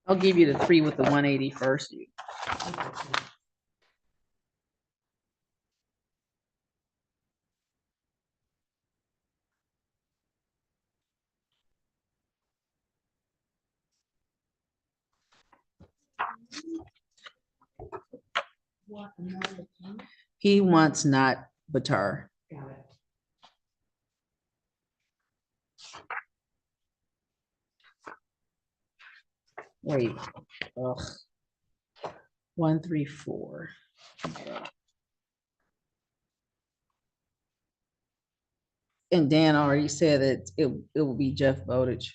I'll give you the 3 with the 180 first. What, another time? He wants not Batar. Got it. Wait, ugh. 134. And Dan already said that it will be Jeff Bowditch.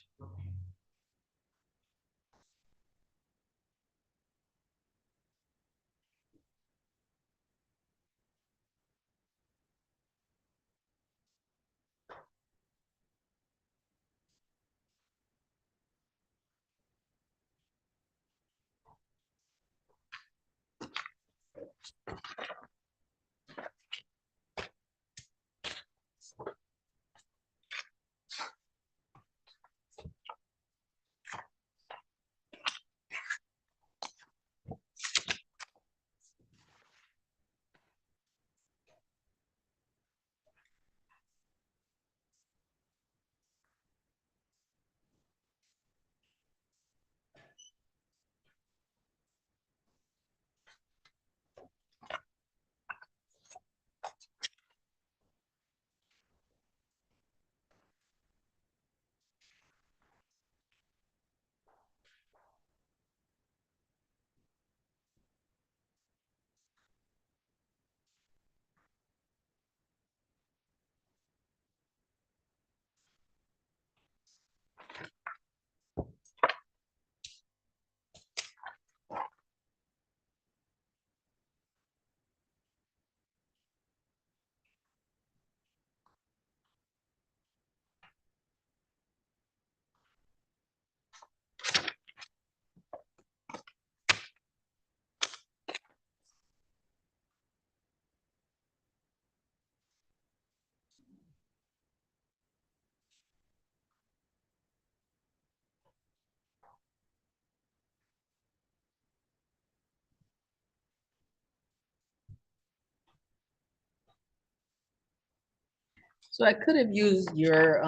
So I could have used your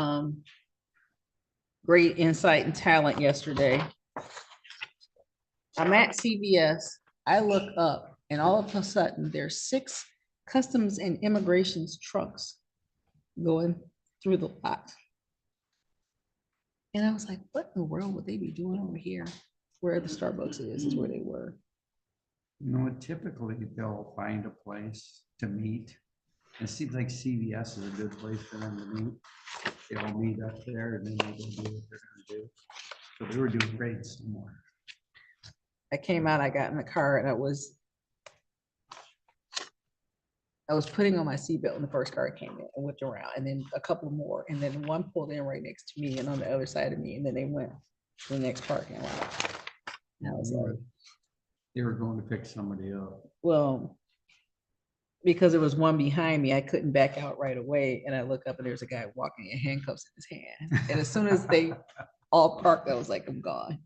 great insight and talent yesterday. I'm at CVS. I look up and all of a sudden there's 6 customs and immigrations trucks going through the lot. And I was like, what in the world would they be doing over here? Where the Starbucks is where they were. You know, typically they'll find a place to meet. It seems like CVS is a good place for them to meet. They all meet up there and then they go do what they're gonna do. So they were doing great somewhere. I came out, I got in the car and I was putting on my seatbelt when the first car came in and whipped around, and then a couple more, and then one pulled in right next to me and on the other side of me, and then they went to the next parking lot. And I was like, They were going to pick somebody up. well, because there was one behind me, I couldn't back out right away, and I look up and there's a guy walking in handcuffs in his hand. And as soon as they all parked, I was like, I'm gone.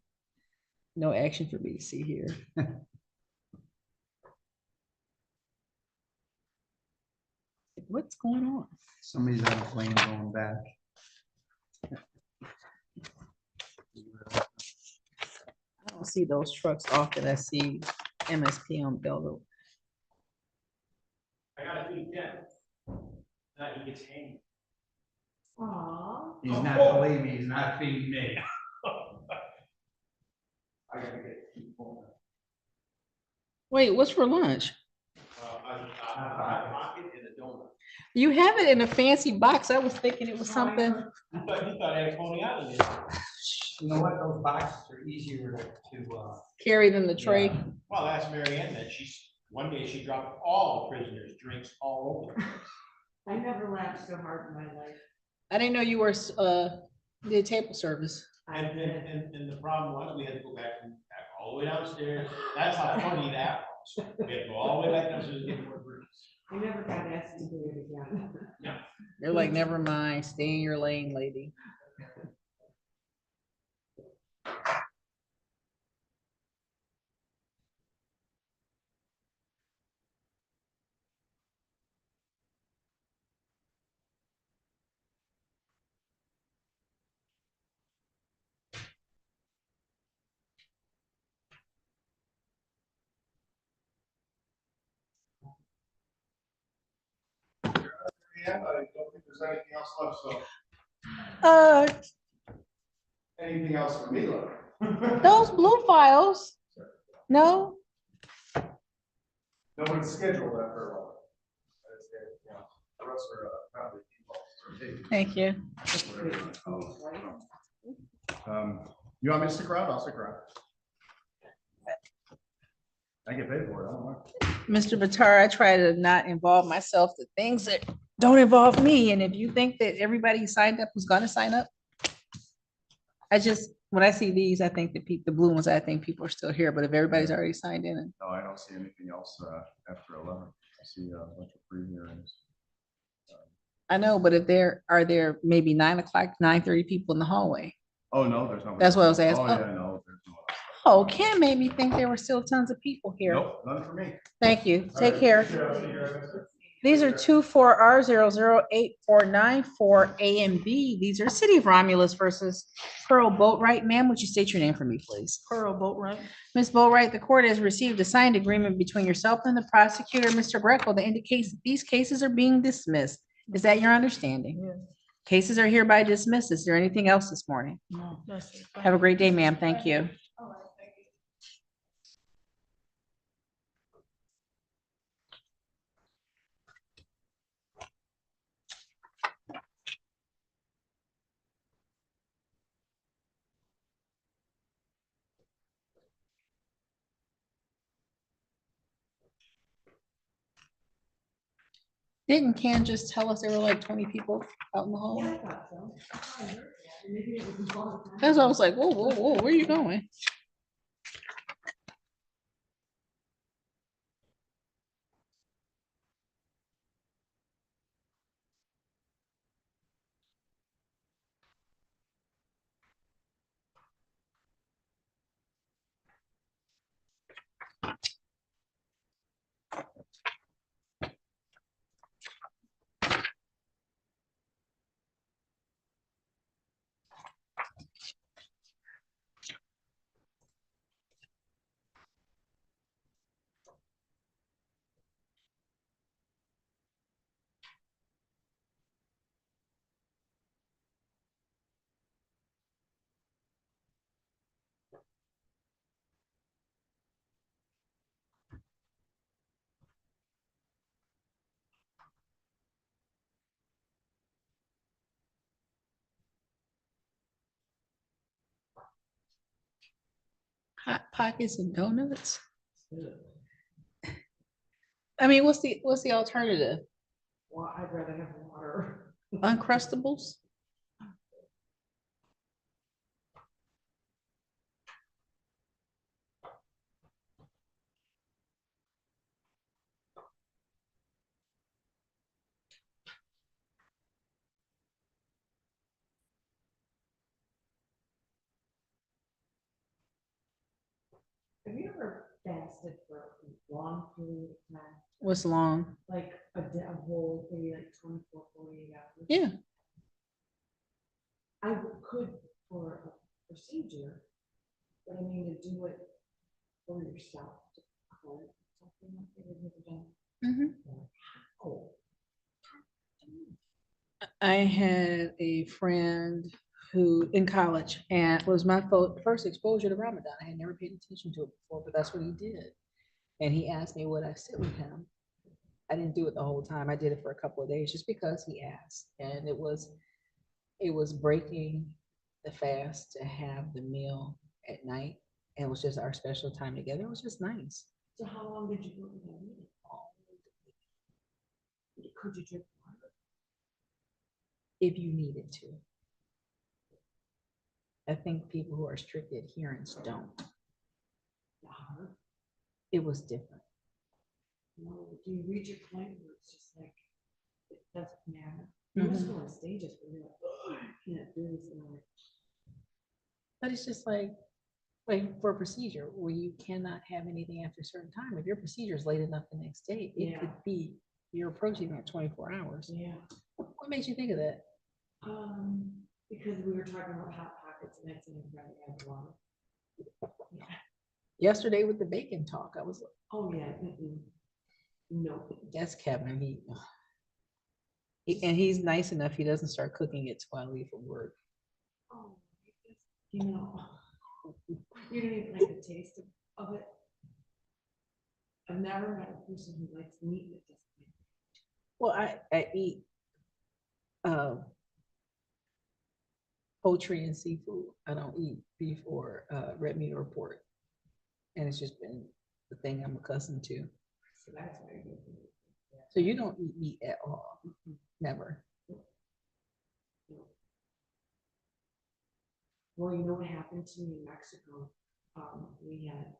No action for me to see here. What's going on? Somebody's on a plane going back. I don't see those trucks often. I see MSP on Belleville. I gotta feed Ken. Now he gets hanged. Aw. He's not, believe me, he's not feeding me. I gotta get people. Wait, what's for lunch? A hot pocket and a donut. You have it in a fancy box. I was thinking it was something. You thought I had Coney Island in it. You know what, those boxes are easier to. Carried in the tray. Yeah. Well, ask Mary Ann that one day she dropped all the prisoners' drinks all over. I never laughed so hard in my life. I didn't know you were did table service. And the problem was we had to go back all the way downstairs. That's how funny that was. We had to go all the way back downstairs to get more drinks. I never got asked to do it again. No. They're like, never mind, stay in your lane, lady. the end. I don't think there's anything else left, so Uh, anything else for me left? those blue files, no? Nobody's scheduled after a while. The rest are probably defaults. Thank you. You want me to stick around? I'll stick around. I get paid for it. I don't know. Mr. Vitar, I try to not involve myself to things that don't involve me. And if you think that everybody who signed up was gonna sign up, when I see these, I think the blue ones, I think people are still here, but if everybody's already signed in, No, I don't see anything else after 11. I see a bunch of free hearings. I know, but are there maybe 9 o'clock, 9:30 people in the hallway? Oh, no, there's no. That's what I was asking. Oh, yeah, no, there's no. Oh, Ken made me think there were still tons of people here. Nope, none for me. Thank you. All Take right, care. I'll see you guys. These are 24R00849 A and B. These are City of Romulus versus Pearl Boatwright. Ma'am, would you state your name for me, please? Pearl Boatwright. Ms. Boatwright, the court has received a signed agreement between yourself and the prosecutor, Mr. Greco, that indicates that these cases are being dismissed. Is that your understanding? Yes. Cases are hereby dismissed. Is there anything else this morning? No, that's it. Have a great day, ma'am. Thank you. All right, thank you. Didn't Ken just tell us there were like 20 people out in the hall? Yeah, I thought so. I thought I heard that. Maybe it was a long time That's why I was ago. like, whoa, whoa, whoa, where are you going? Hot Pockets and donuts? I mean, what's the alternative? Well, I'd rather have water. Uncrustables? Have you ever fasted for a long period of time? What's long? Like a whole, maybe like 24, 48 hours? Yeah. I could for a procedure, but I mean to do it for yourself. To cover something like that, have you ever done? Oh. I had a friend who in college, and it was my first exposure to Ramadan. I had never paid attention to it before, but that's what he did. And he asked me would I sit with him. I didn't do it the whole time. I did it for a couple of days just because he asked. And it was breaking the fast to have the meal at night. And it was just our special time together. It was just nice. So how long did you go without eating? Could you drink water? If you needed to. I think people who are strict adherents don't. It was different. No, do you reach a point where it's just like, it doesn't matter? You must Mhm. go on stages where you're like, oh, I can't do this anymore. But it's just like for a procedure where you cannot have anything after a certain time. If your procedure is late enough the next day, it Yeah. could be, you're approaching that 24 hours. Yeah. What makes you think of that? Because we were talking about Hot Pockets and that's in front of water. Yeah. Yesterday with the bacon talk, I was like, Oh, yeah. No. that's Kevin. And he's nice enough, he doesn't start cooking it till I leave from work. Oh, you know, you don't even like the taste of it. I've never met a person who likes meat that doesn't. Well, I eat poultry and seafood. I don't eat beef or red meat or pork. And it's just been the thing I'm accustomed to. So that's why you. So you don't eat meat at all? Never? Well, you know what happened to me in Mexico? We had,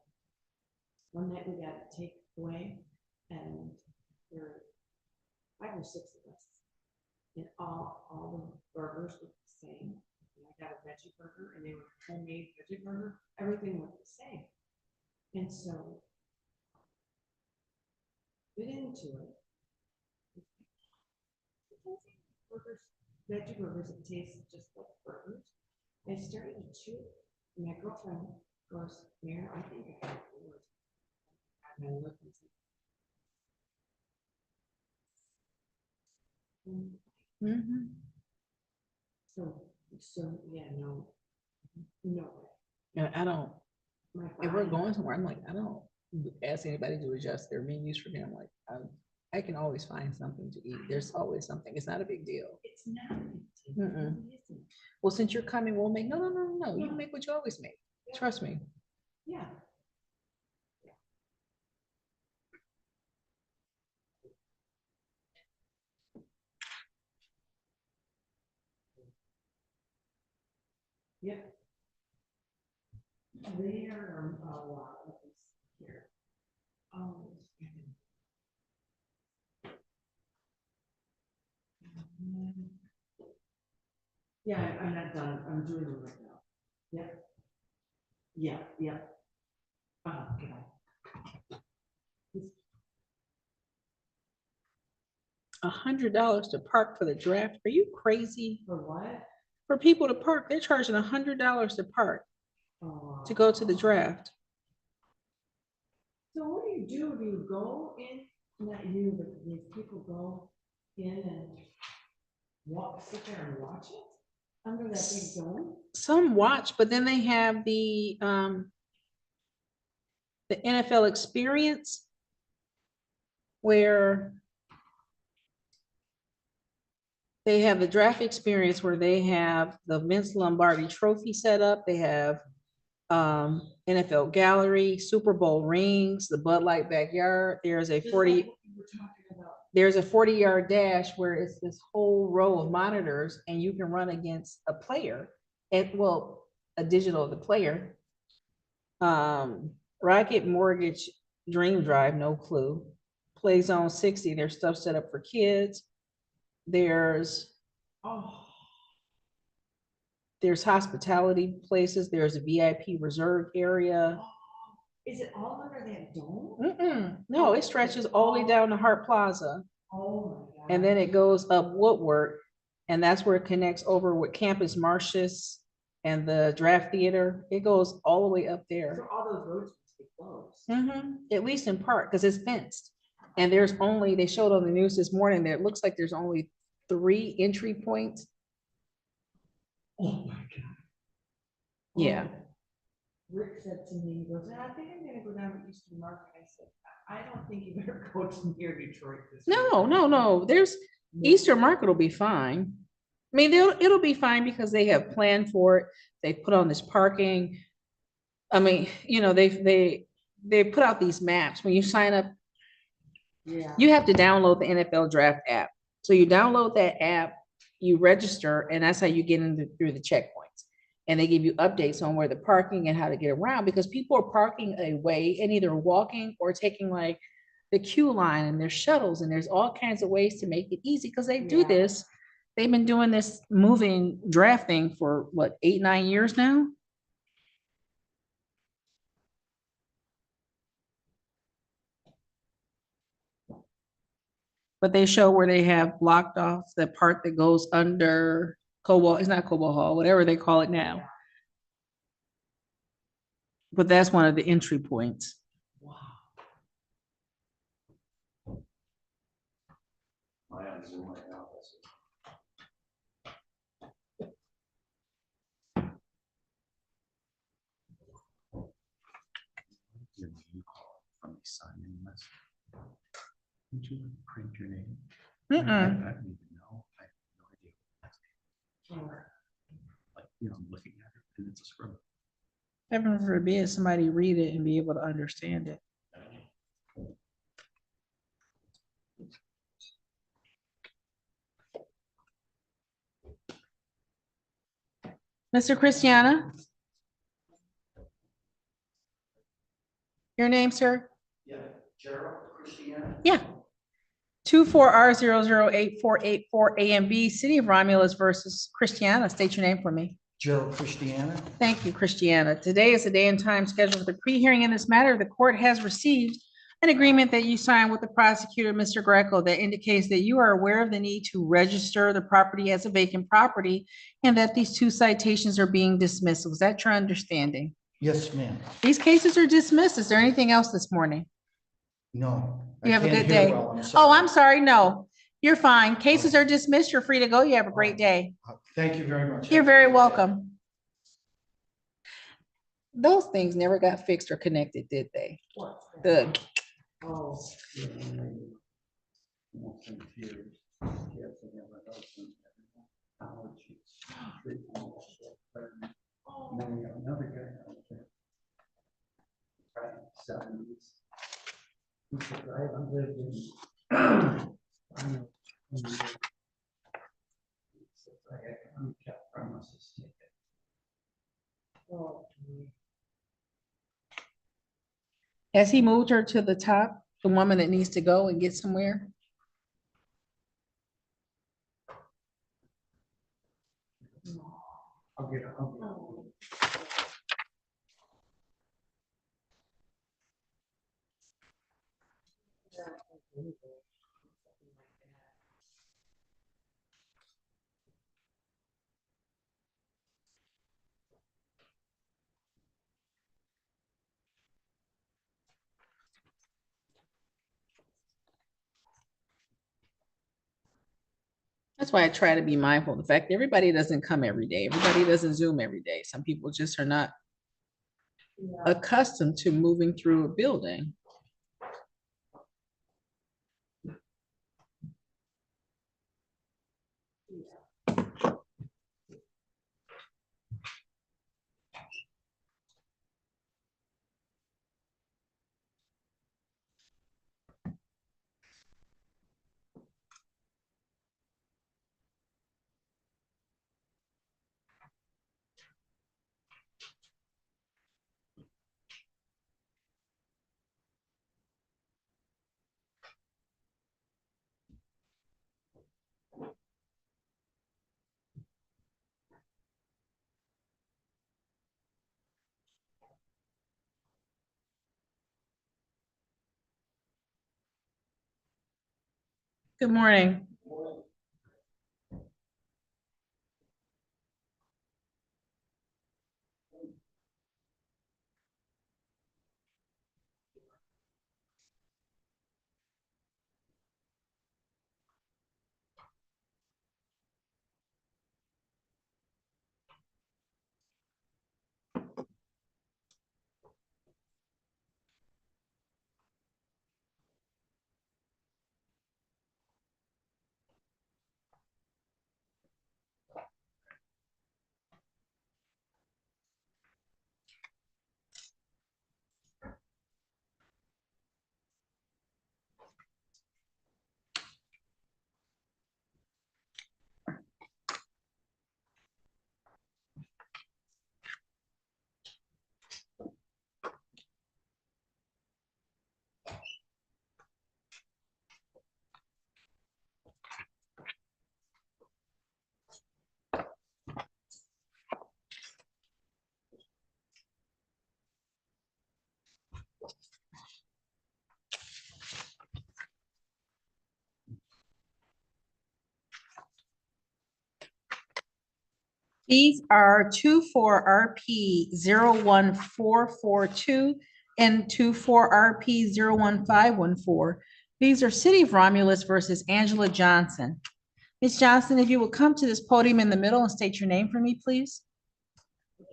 one night we got a takeaway and there were 5 or 6 of us. And all the burgers were the same. And I got a veggie burger and they were homemade veggie burger. Everything was the same. And so get into it. Burgers, veggie burgers, it tastes just like burgers. I started to chew. And my girlfriend goes, Mayor, I think I have yours. And I looked and said, Mm-hmm. so, yeah, no way. And I don't, My if we're body- going somewhere, I'm like, I don't ask anybody to adjust their menus for me. I'm like, I can always find something to eat. There's always something. It's not a big deal. It's not. a big deal. Mm-mm. It isn't. Well, since you're coming, we'll make, no. You make what you always make. Trust me. Yeah. Yeah. There are a lot of this here. Yeah, I'm not done. I'm doing it right now. Yeah. Okay. $100 to park for the draft. Are you crazy? For what? For people to park, they're charging $100 to park to go to the draft. So what do? Do you go in, not you, but these people go in and sit there and watch it under that big dome? Some watch, but then they have the NFL experience where they have the draft experience where they have the Vince Lombardi trophy set up. They have NFL gallery, Super Bowl rings, the Bud Light backyard. There's a 40-yard dash where it's this whole row of monitors and you can run against a player and a digital of the player. Rocket Mortgage Dream Drive, no clue. Play Zone 60, there's stuff set up for kids. There's hospitality places. There's a VIP reserve area. Is it all under that dome? No, it stretches all the way down to Hart Plaza. Oh my God. And then it goes up Woodward, and that's where it connects over with Campus Martius and the Draft Theater. It goes all the way up there. So all those roads must be closed. At least in part, because it's fenced. And they showed on the news this morning that it looks like there's only 3 entry points. Oh my God. Yeah. Rick said to me, he goes, I think I'm gonna go down to Eastern Market. I said, I don't think you better go to near Detroit this week." No. There's Eastern Market will be fine. I mean, it'll be fine because they have planned for it. They put on this parking. I mean, they put out these maps. When you sign up, you have to download the NFL Draft app. So you download that app, you register, and that's how you get through the checkpoints. And they give you updates on where the parking and how to get around, because people are parking away and either walking or taking like the queue line, and there's shuttles, and there's all kinds of ways to make it easy because they do this. They've been doing this moving drafting for what, 8-9 years now? But they show where they have blocked off the part that goes under Cobalt, it's not Cobalt Hall, whatever they call it now. But that's one of the entry points. I on Zoom right now. From the sign-in list. Would you print your name? I don't even know. I have no idea. Like, I'm looking at it and it's a scribble. Heaven forbid somebody read it and be able to understand it. Mr. Christiana? Your name, sir? Yeah, Gerald Christiana. Yeah. 24R008484 A and B, City of Romulus versus Christiana. State your name for me. Gerald Christiana. Thank you, Christiana. Today is the day and time scheduled for the pre-hearing in this matter. The court has received an agreement that you signed with the prosecutor, Mr. Greco, that indicates that you are aware of the need to register the property as a vacant property and that these 2 citations are being dismissed. Was that your understanding? Yes, ma'am. These cases are dismissed. Is there anything else this morning? No. You have a can't good hear day. well, I'm Oh, sorry. I'm sorry. No, you're fine. Cases are dismissed. You're free to go. You have a great day. Thank you very much. You're very welcome. Those things never got fixed or connected, did they? The Oh. Another guy out there. Right, 70s. He said, I lived in. He said, I had unkept premises ticket. Has he moved her to the top, the woman that needs to go and get somewhere? I'll get it. That's why I try to be mindful of the fact that everybody doesn't come every day. Everybody doesn't Zoom every day. Some people just are not accustomed to moving through a building. Good morning. These are 24RP 01442 and 24RP 01514. These are City of Romulus versus Angela Johnson. Ms. Johnson, if you will come to this podium in the middle and state your name for me, please.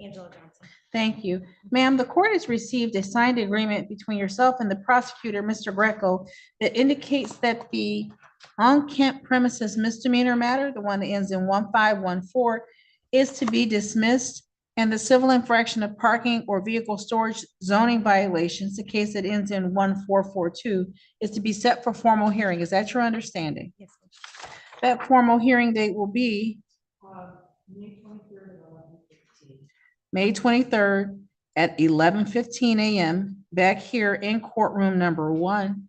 Angela Johnson. Thank you. Ma'am, the court has received a signed agreement between yourself and the prosecutor, Mr. Greco, that indicates that the on-camp premises misdemeanor matter, the one that ends in 1514, is to be dismissed, and the civil infraction of parking or vehicle storage zoning violations, the case that ends in 1442, is to be set for formal hearing. Is that your understanding? Yes. That formal hearing date will be May 23rd at 11:15. May 23rd at 11:15 a.m. back here in courtroom number 1.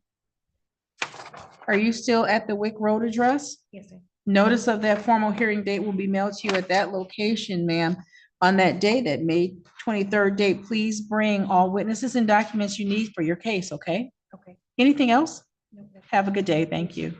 Are you still at the Wick Road address? Yes, sir. Notice of that formal hearing date will be mailed to you at that location, ma'am. On that day, that May 23rd date, please bring all witnesses and documents you need for your case, okay? Okay. Anything else? No, that's- Have a good day. Thank you.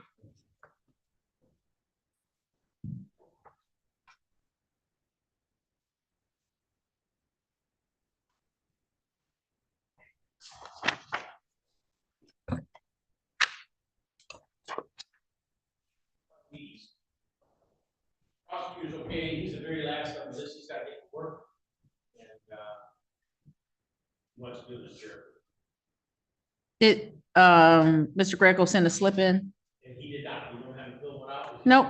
Prosecutor's okay, he's the very last on the list, he's gotta get to work. And, wants to do this, Sheriff. Did, Mr. Greco send a slip in? And he did not, we don't have him fill one out. Nope.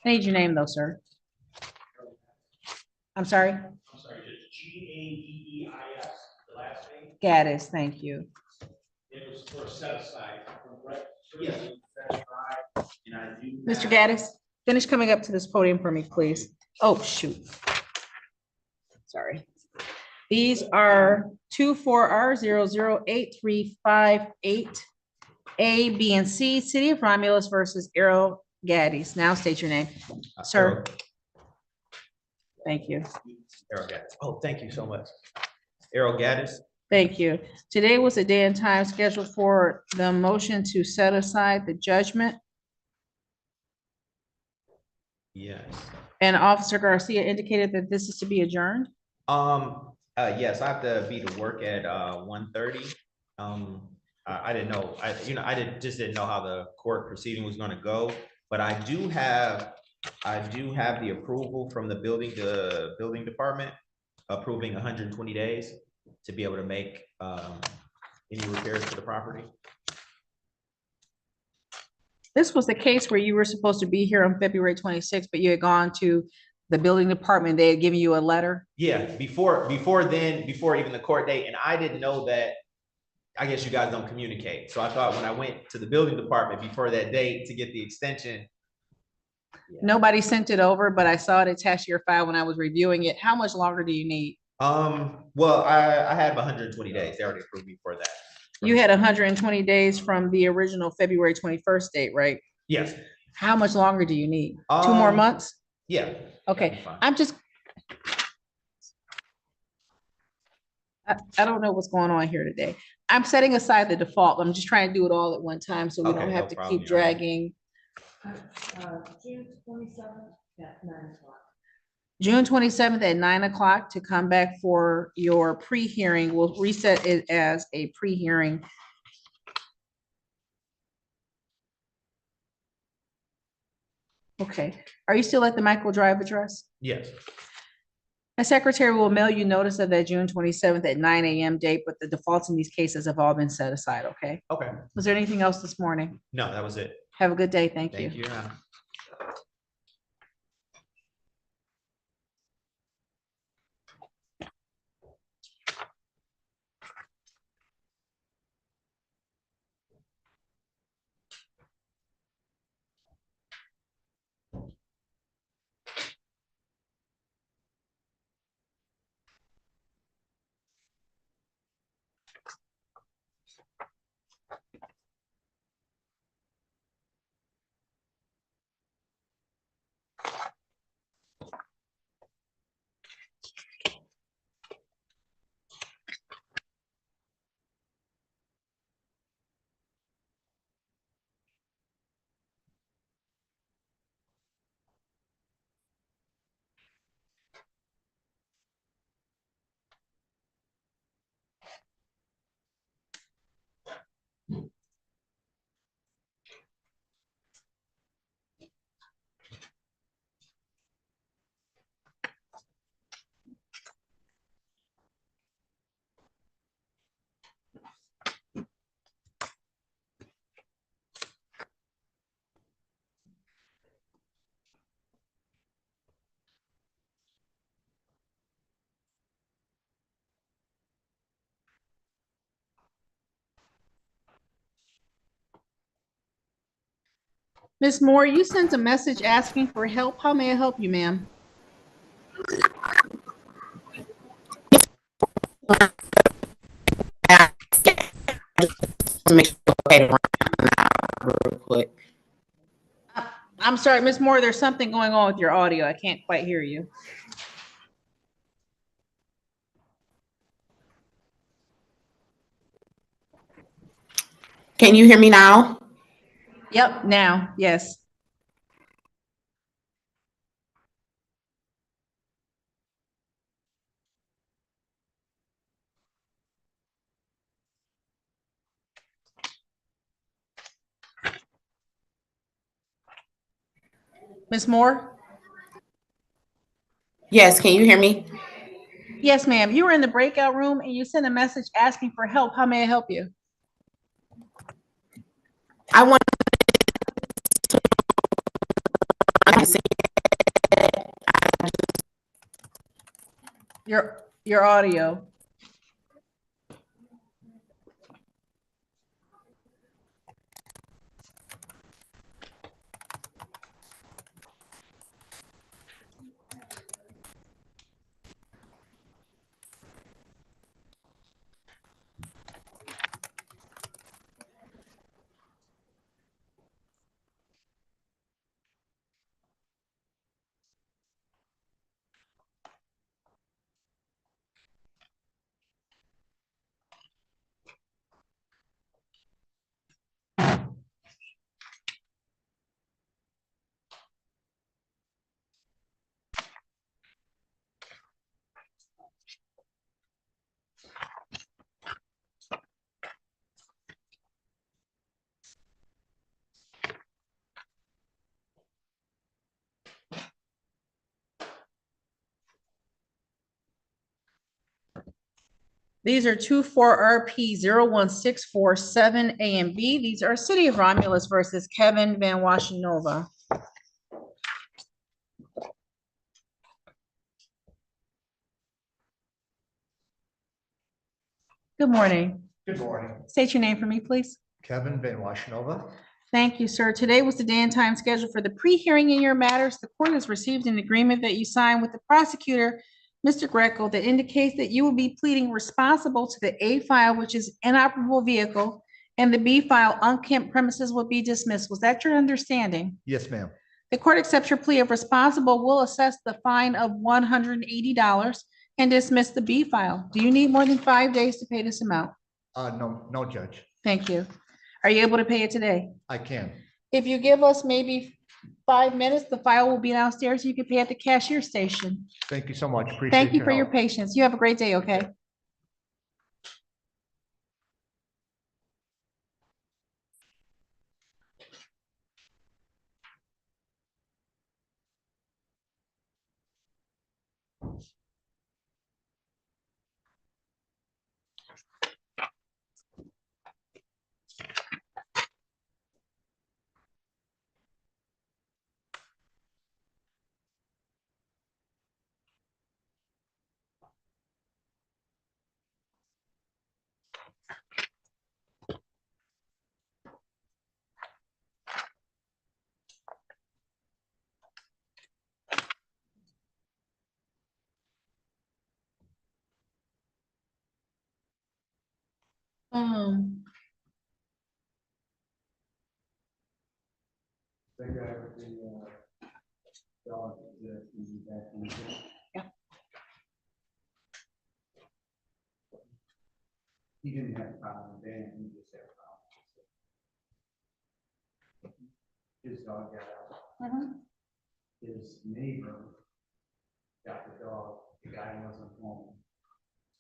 I need your name though, sir. I'm sorry? I'm sorry, just Gadeis, the last name, Gaddis, thank you. it was for a set aside, right? Yes. And I do. Mr. Gaddis, finish coming up to this podium for me, please. Oh, shoot. Sorry. These are 24R008358, A, B, and C, City of Romulus versus Errol Gaddis. Now state your name, sir. Thank you. Errol Gaddis. Oh, thank you so much. Errol Gaddis. Thank you. Today was a day and time scheduled for the motion to set aside the judgment, Yes. and Officer Garcia indicated that this is to be adjourned. Yes, I have to be to work at 1:30. I didn't know, just didn't know how the court proceeding was gonna go, but I do have the approval from the building department approving 120 days to be able to make any repairs to the property. This was the case where you were supposed to be here on February 26th, but you had gone to the building department. They had given you a letter. Yeah, before even the court date, and I didn't know that. I guess you guys don't communicate. So I thought when I went to the building department before that date to get the extension. Nobody sent it over, but I saw it attached to your file when I was reviewing it. How much longer do you need? Well, I had 120 days. They already approved me for that. You had 120 days from the original February 21st date, right? Yes. How much longer do you need? 2 more months? Yeah. Okay, I'm just. I don't know what's going on here today. I'm setting aside the default. I'm just trying to do it all at one time so we Okay, don't no have to problem, keep Your Honor. dragging. June 27th at 9:00. June 27th at 9 o'clock to come back for your pre-hearing. We'll reset it as a pre-hearing. Okay, are you still at the Michael Drive address? Yes. My secretary will mail you notice of that June 27th at 9 a.m. date, but the defaults in these cases have all been set aside, okay? Okay. Was there anything else this morning? No, that was it. Have a good day. Thank you. Thank you, Your Honor. Ms. Moore, you sent a message asking for help. How may I help you, ma'am? Real quick. I'm sorry, Ms. Moore, there's something going on with your audio. I can't quite hear you. Can you hear me now? Yep, now, yes. Ms. Moore? Yes, can you hear me? Yes, ma'am. You were in the breakout room and you sent a message asking for help. How may I help you? I want Your audio. These are 24RP 01647 A and B. These are City of Romulus versus Kevin Van Washenova. Good morning. Good morning. State your name for me, please. Kevin Van Washenova. Thank you, sir. Today was the day and time scheduled for the pre-hearing in your matters. The court has received an agreement that you signed with the prosecutor, Mr. Greco, that indicates that you will be pleading responsible to the A file, which is inoperable vehicle, and the B file, unkempt premises, will be dismissed. Was that your understanding? Yes, ma'am. The court accepts your plea of responsible, will assess the fine of $180 and dismiss the B file. Do you need more than 5 days to pay this amount? No, Judge. Thank you. Are you able to pay it today? I can. If you give us maybe 5 minutes, the file will be downstairs. You can pay at the cashier station. Thank you so much. Appreciate Thank you for your help. patience. You have a great day, okay? He didn't have a problem with Dan, he just had a problem. His dog got out. His neighbor got the dog, the guy wasn't home.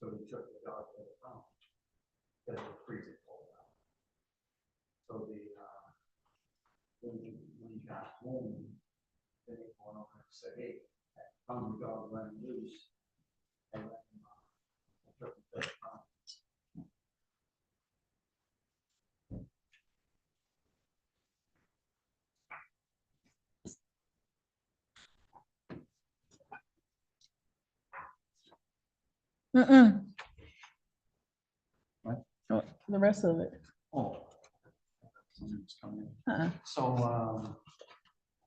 So he took the dog to the pound. Because it was freezing cold out. So when he got home, then he went over and said, hey, I found the dog running loose. And let him, I took him to the pound. The rest of it. Oh. was coming. Uh-uh. So,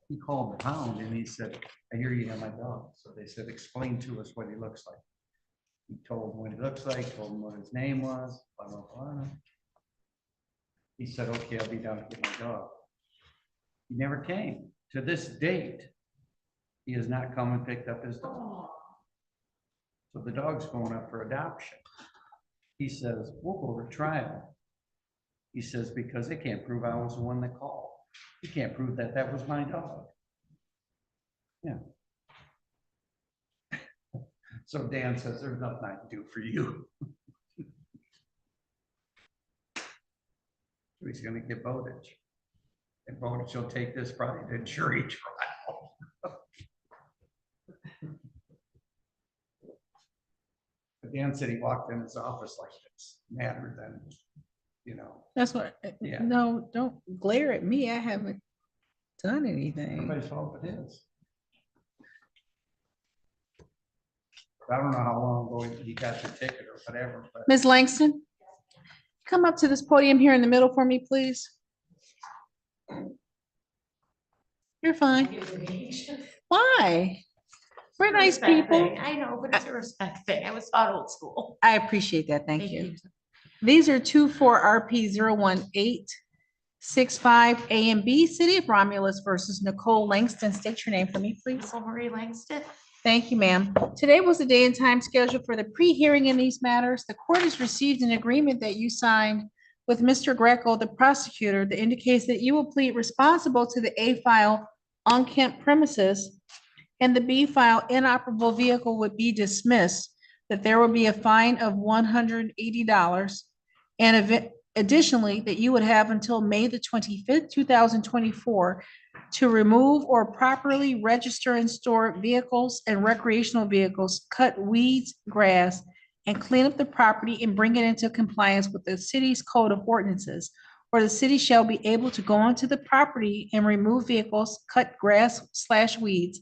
he called the hound and he said, I hear you have my dog. So they said, explain to us what he looks like. He told them what he looks like, told them what his name was, blah, blah, blah. He said, okay, I'll be down to get my dog. He never came. To this date, he has not come and picked up his dog. So the dog's going up for adoption. He says, we'll go to trial. He says, because they can't prove I was the one that called. You can't prove that that was my dog. Yeah. So Dan says, there's nothing I can do for you. He's gonna get Bowditch. And Bowditch will take this probably to jury trial. But Dan said he walked in his office like it's madder than, you know. That's what, Yeah. no, don't glare at me. I haven't done anything. Everybody's fault it is. I don't know how long ago he got the ticket or whatever, but. Ms. Langston, come up to this podium here in the middle for me, please. You're fine. Why? We're nice people. I know, but it's a respect thing. I was taught old school. I appreciate that. Thank you. These are 24RP01865 A and B, City of Romulus versus Nicole Langston. State your name for me, please. Nicole Marie Langston. Thank you, ma'am. Today was the day and time scheduled for the pre-hearing in these matters. The court has received an agreement that you signed with Mr. Greco, the prosecutor, that indicates that you will plead responsible to the A file unkempt premises and the B file inoperable vehicle would be dismissed, that there would be a fine of $180. And additionally, that you would have until May the 25th, 2024 to remove or properly register and store vehicles and recreational vehicles, cut weeds, grass, and clean up the property and bring it into compliance with the city's code of ordinances. Or the city shall be able to go onto the property and remove vehicles, cut grass/weeds,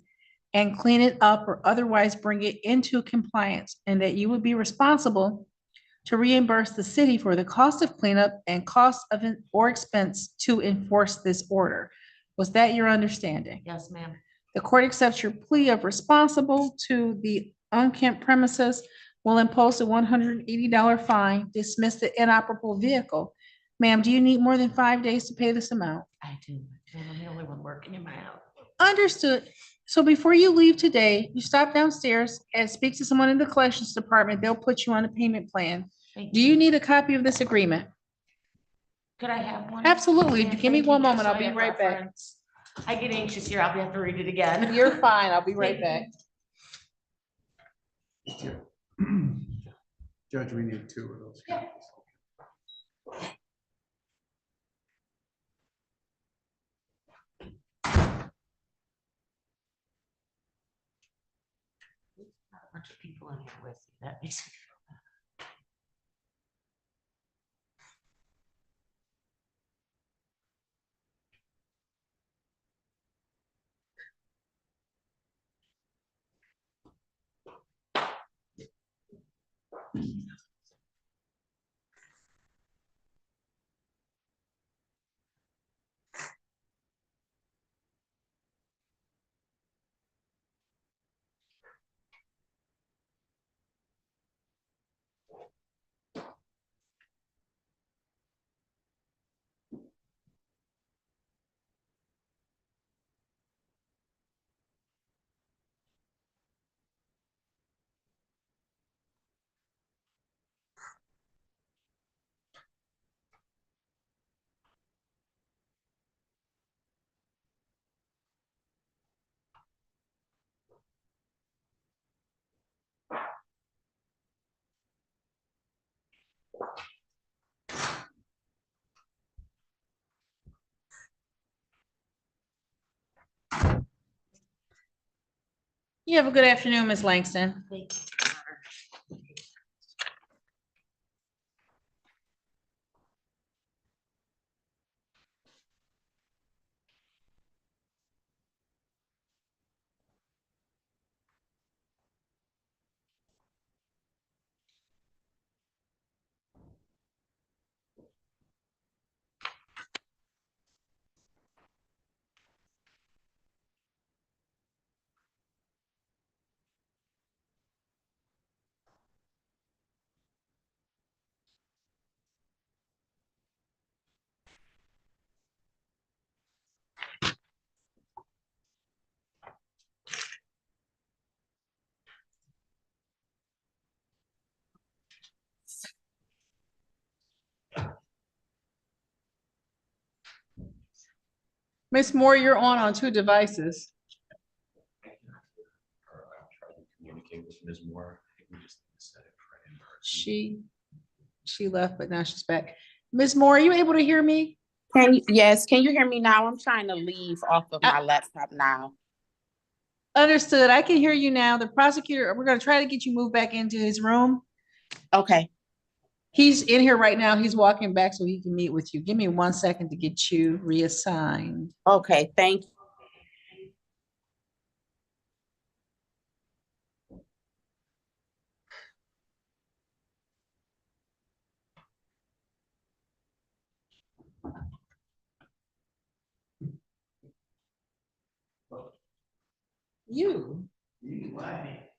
and clean it up or otherwise bring it into compliance, and that you would be responsible to reimburse the city for the cost of cleanup and cost of or expense to enforce this order. Was that your understanding? Yes, ma'am. The court accepts your plea of responsible to the unkempt premises, will impose a $180 fine, dismiss the inoperable vehicle. Ma'am, do you need more than 5 days to pay this amount? I do. I'm the only one working in my house. Understood. So before you leave today, you stop downstairs and speak to someone in the collections department. They'll put you on a payment plan. Thank Do you need a copy of this agreement? Could I have one? Absolutely. Yeah, Give me thank you, one just moment. so I'll I be have right back. reference. I get anxious here. I'll have to read it again. You're fine. I'll be right Thank back. Judge, we need 2 of those. Yeah. A bunch of people in here with you. That makes me feel bad. You have a good afternoon, Ms. Langston. Thank you. Ms. Moore, you're on two devices. Communicate with Ms. Moore. I think we just said it right in person. She left, but now she's back. Ms. Moore, are you able to hear me? Yes, can you hear me now? I'm trying to leave off of my laptop now. Understood. I can hear you now. The prosecutor, we're gonna try to get you moved back into his room. Okay. He's in here right now. He's walking back so he can meet with you. Give me 1 second to get you reassigned. Okay, thank you. You, Why?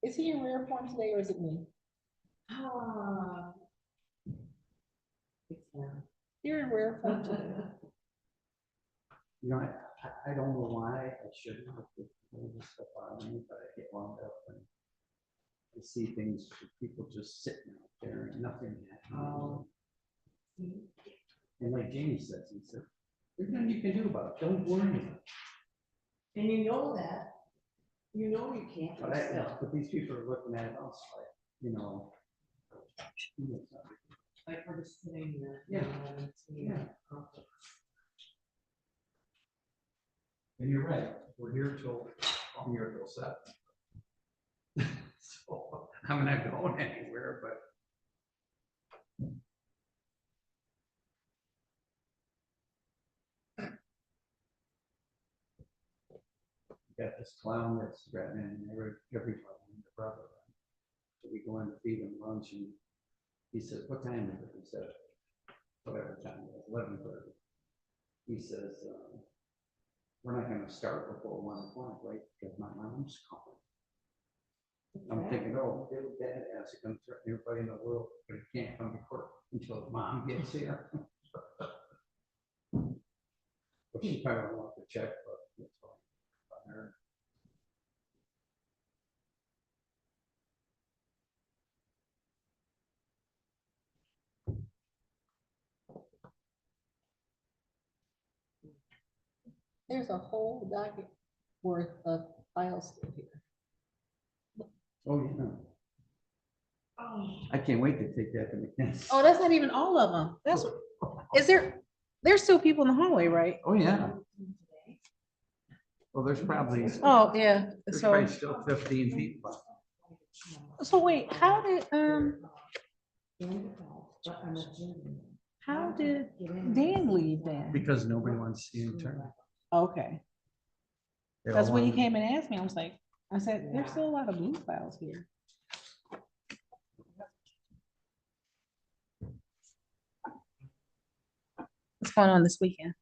is he in rare form today or is it me? You're in rare form today. You know, I don't know why I shouldn't have put this stuff on me, but I get wound up and I see things, people just sitting out there and nothing happening. And like Jamie says, he said, there's nothing you can do about it, don't worry about it. And you know that, you know you can't. But these people are looking at us like, you know. Like we're just sitting there. Yeah. Yeah. And you're right, we're here till 7. So I'm not going anywhere, but. Got this clown that's threatening everybody, the brother. So we go in to feed him lunch and he said, what time is it? He said, whatever time it was, 11:30. He says, we're not gonna start before 1 o'clock, right? Because my mom's calling. I'm thinking, oh, little dad has to come threaten everybody in the world, but he can't come to court until mom gets here. But she probably don't want the check, but it's fine. Her. There's a whole docket worth of files still here. Oh, yeah. I can't wait to take that to McKinsey. Oh, that's not even all of them. There's still people in the hallway, right? Oh, yeah. Well, there's probably. Oh, yeah. There's So, probably still 15 people. so wait, how did Dan leave then? Because nobody wants to see him turn. Okay. That's when he came and asked me, I said, there's still a lot of blue files here. What's going on this weekend?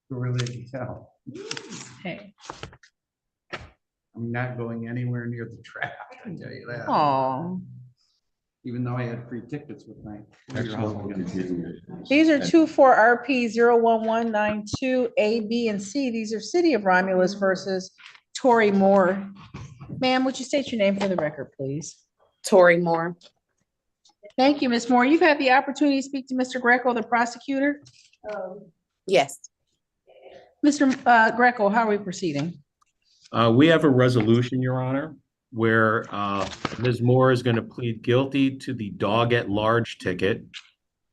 Really can tell. Hey. I'm not going anywhere near the track, I tell you that. Oh. Even though I had free tickets with my. These are 24RP01192 A, B, and C. These are City of Romulus versus Tori Moore. Ma'am, would you state your name for the record, please? Tori Moore. Thank you, Ms. Moore. You've had the opportunity to speak to Mr. Greco, the prosecutor. Yes. Mr. Greco, how are we proceeding? We have a resolution, Your Honor, where Ms. Moore is going to plead guilty to the dog at large ticket,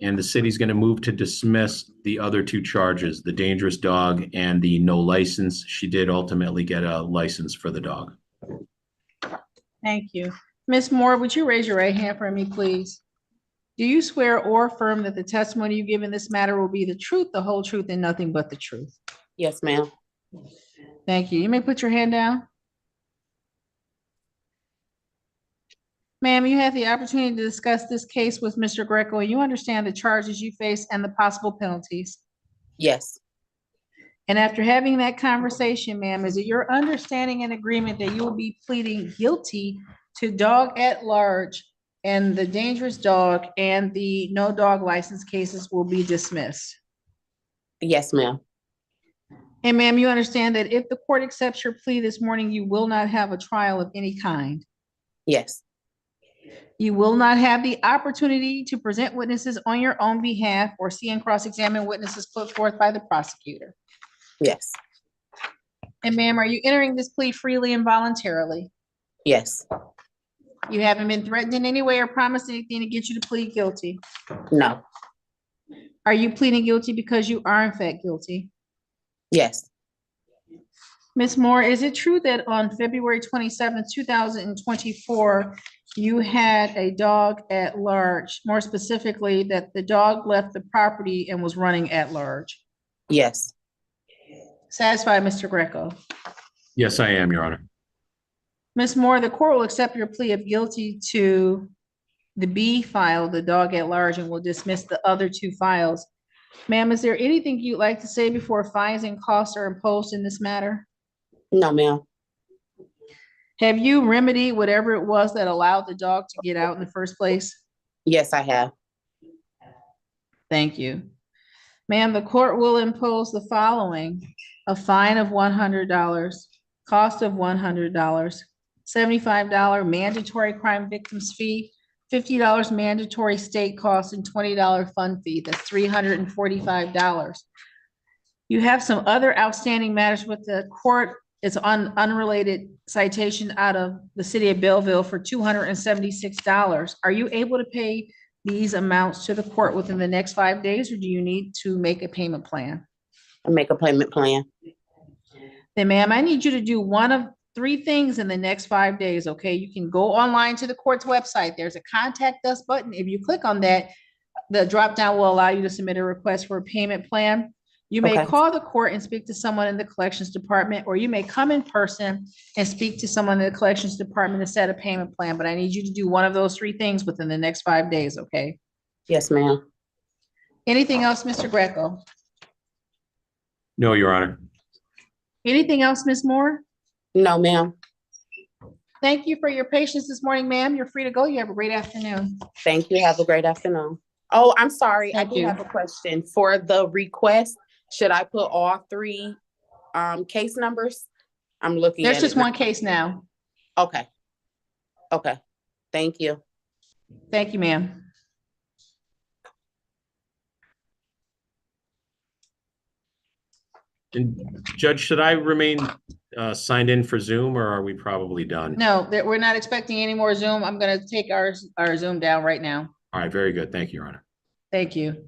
and the city's going to move to dismiss the other two charges, the dangerous dog and the no license. She did ultimately get a license for the dog. Thank you. Ms. Moore, would you raise your right hand for me, please? Do you swear or affirm that the testimony you give in this matter will be the truth, the whole truth, and nothing but the truth? Yes, ma'am. Thank you. You may put your hand down. Ma'am, you had the opportunity to discuss this case with Mr. Greco, and you understand the charges you face and the possible penalties. Yes. And after having that conversation, ma'am, is it your understanding and agreement that you will be pleading guilty to dog at large and the dangerous dog and the no dog license cases will be dismissed? Yes, ma'am. And ma'am, you understand that if the court accepts your plea this morning, you will not have a trial of any kind? Yes. You will not have the opportunity to present witnesses on your own behalf or see and cross-examine witnesses put forth by the prosecutor. Yes, And ma'am, are you entering this plea freely and voluntarily? yes, You haven't been threatened in any way or promised anything to get you to plead guilty? no, Are you pleading guilty because you are in fact guilty? yes, Ms. Moore, is it true that on February 27th, 2024, you had a dog at large? More specifically, that the dog left the property and was running at large? yes, Satisfied, Mr. Greco? Yes, I am, Your Honor. Ms. Moore, the court will accept your plea of guilty to the B file, the dog at large, and will dismiss the other two files. Ma'am, is there anything you'd like to say before fines and costs are imposed in this matter? no, ma'am. Have you remedied whatever it was that allowed the dog to get out in the first place? Yes, I have. Thank you. Ma'am, the court will impose the following: a fine of $100, cost of $100, $75 mandatory crime victims fee, $50 mandatory state cost, and $20 fund fee. That's $345. You have some other outstanding matters with the court. It's on unrelated citation out of the city of Belleville for $276. Are you able to pay these amounts to the court within the next 5 days, or do you need to make a payment plan? I make a payment plan. Then ma'am, I need you to do one of three things in the next 5 days, okay? You can go online to the court's website. There's a contact us button. If you click on that, the drop down will allow you to submit a request for a payment plan. You may Okay. call the court and speak to someone in the collections department, or you may come in person and speak to someone in the collections department to set a payment plan, but I need you to do one of those three things within the next 5 days, okay? Yes, ma'am. Anything else, Mr. Greco? No, Your Honor. Anything else, Ms. Moore? No, ma'am. Thank you for your patience this morning, ma'am. You're free to go. You have a great afternoon. Thank you. Have a great afternoon. Oh, I'm sorry. Thank I do you. have a question. For the request, should I put all three case numbers? I'm looking at There's it just now. one case now. Okay. Okay. Thank you. Thank you, ma'am. And Judge, should I remain signed in for Zoom, or are we probably done? No, we're not expecting any more Zoom. I'm gonna take our Zoom down right now. All right, very good. Thank you, Your Honor. Thank you.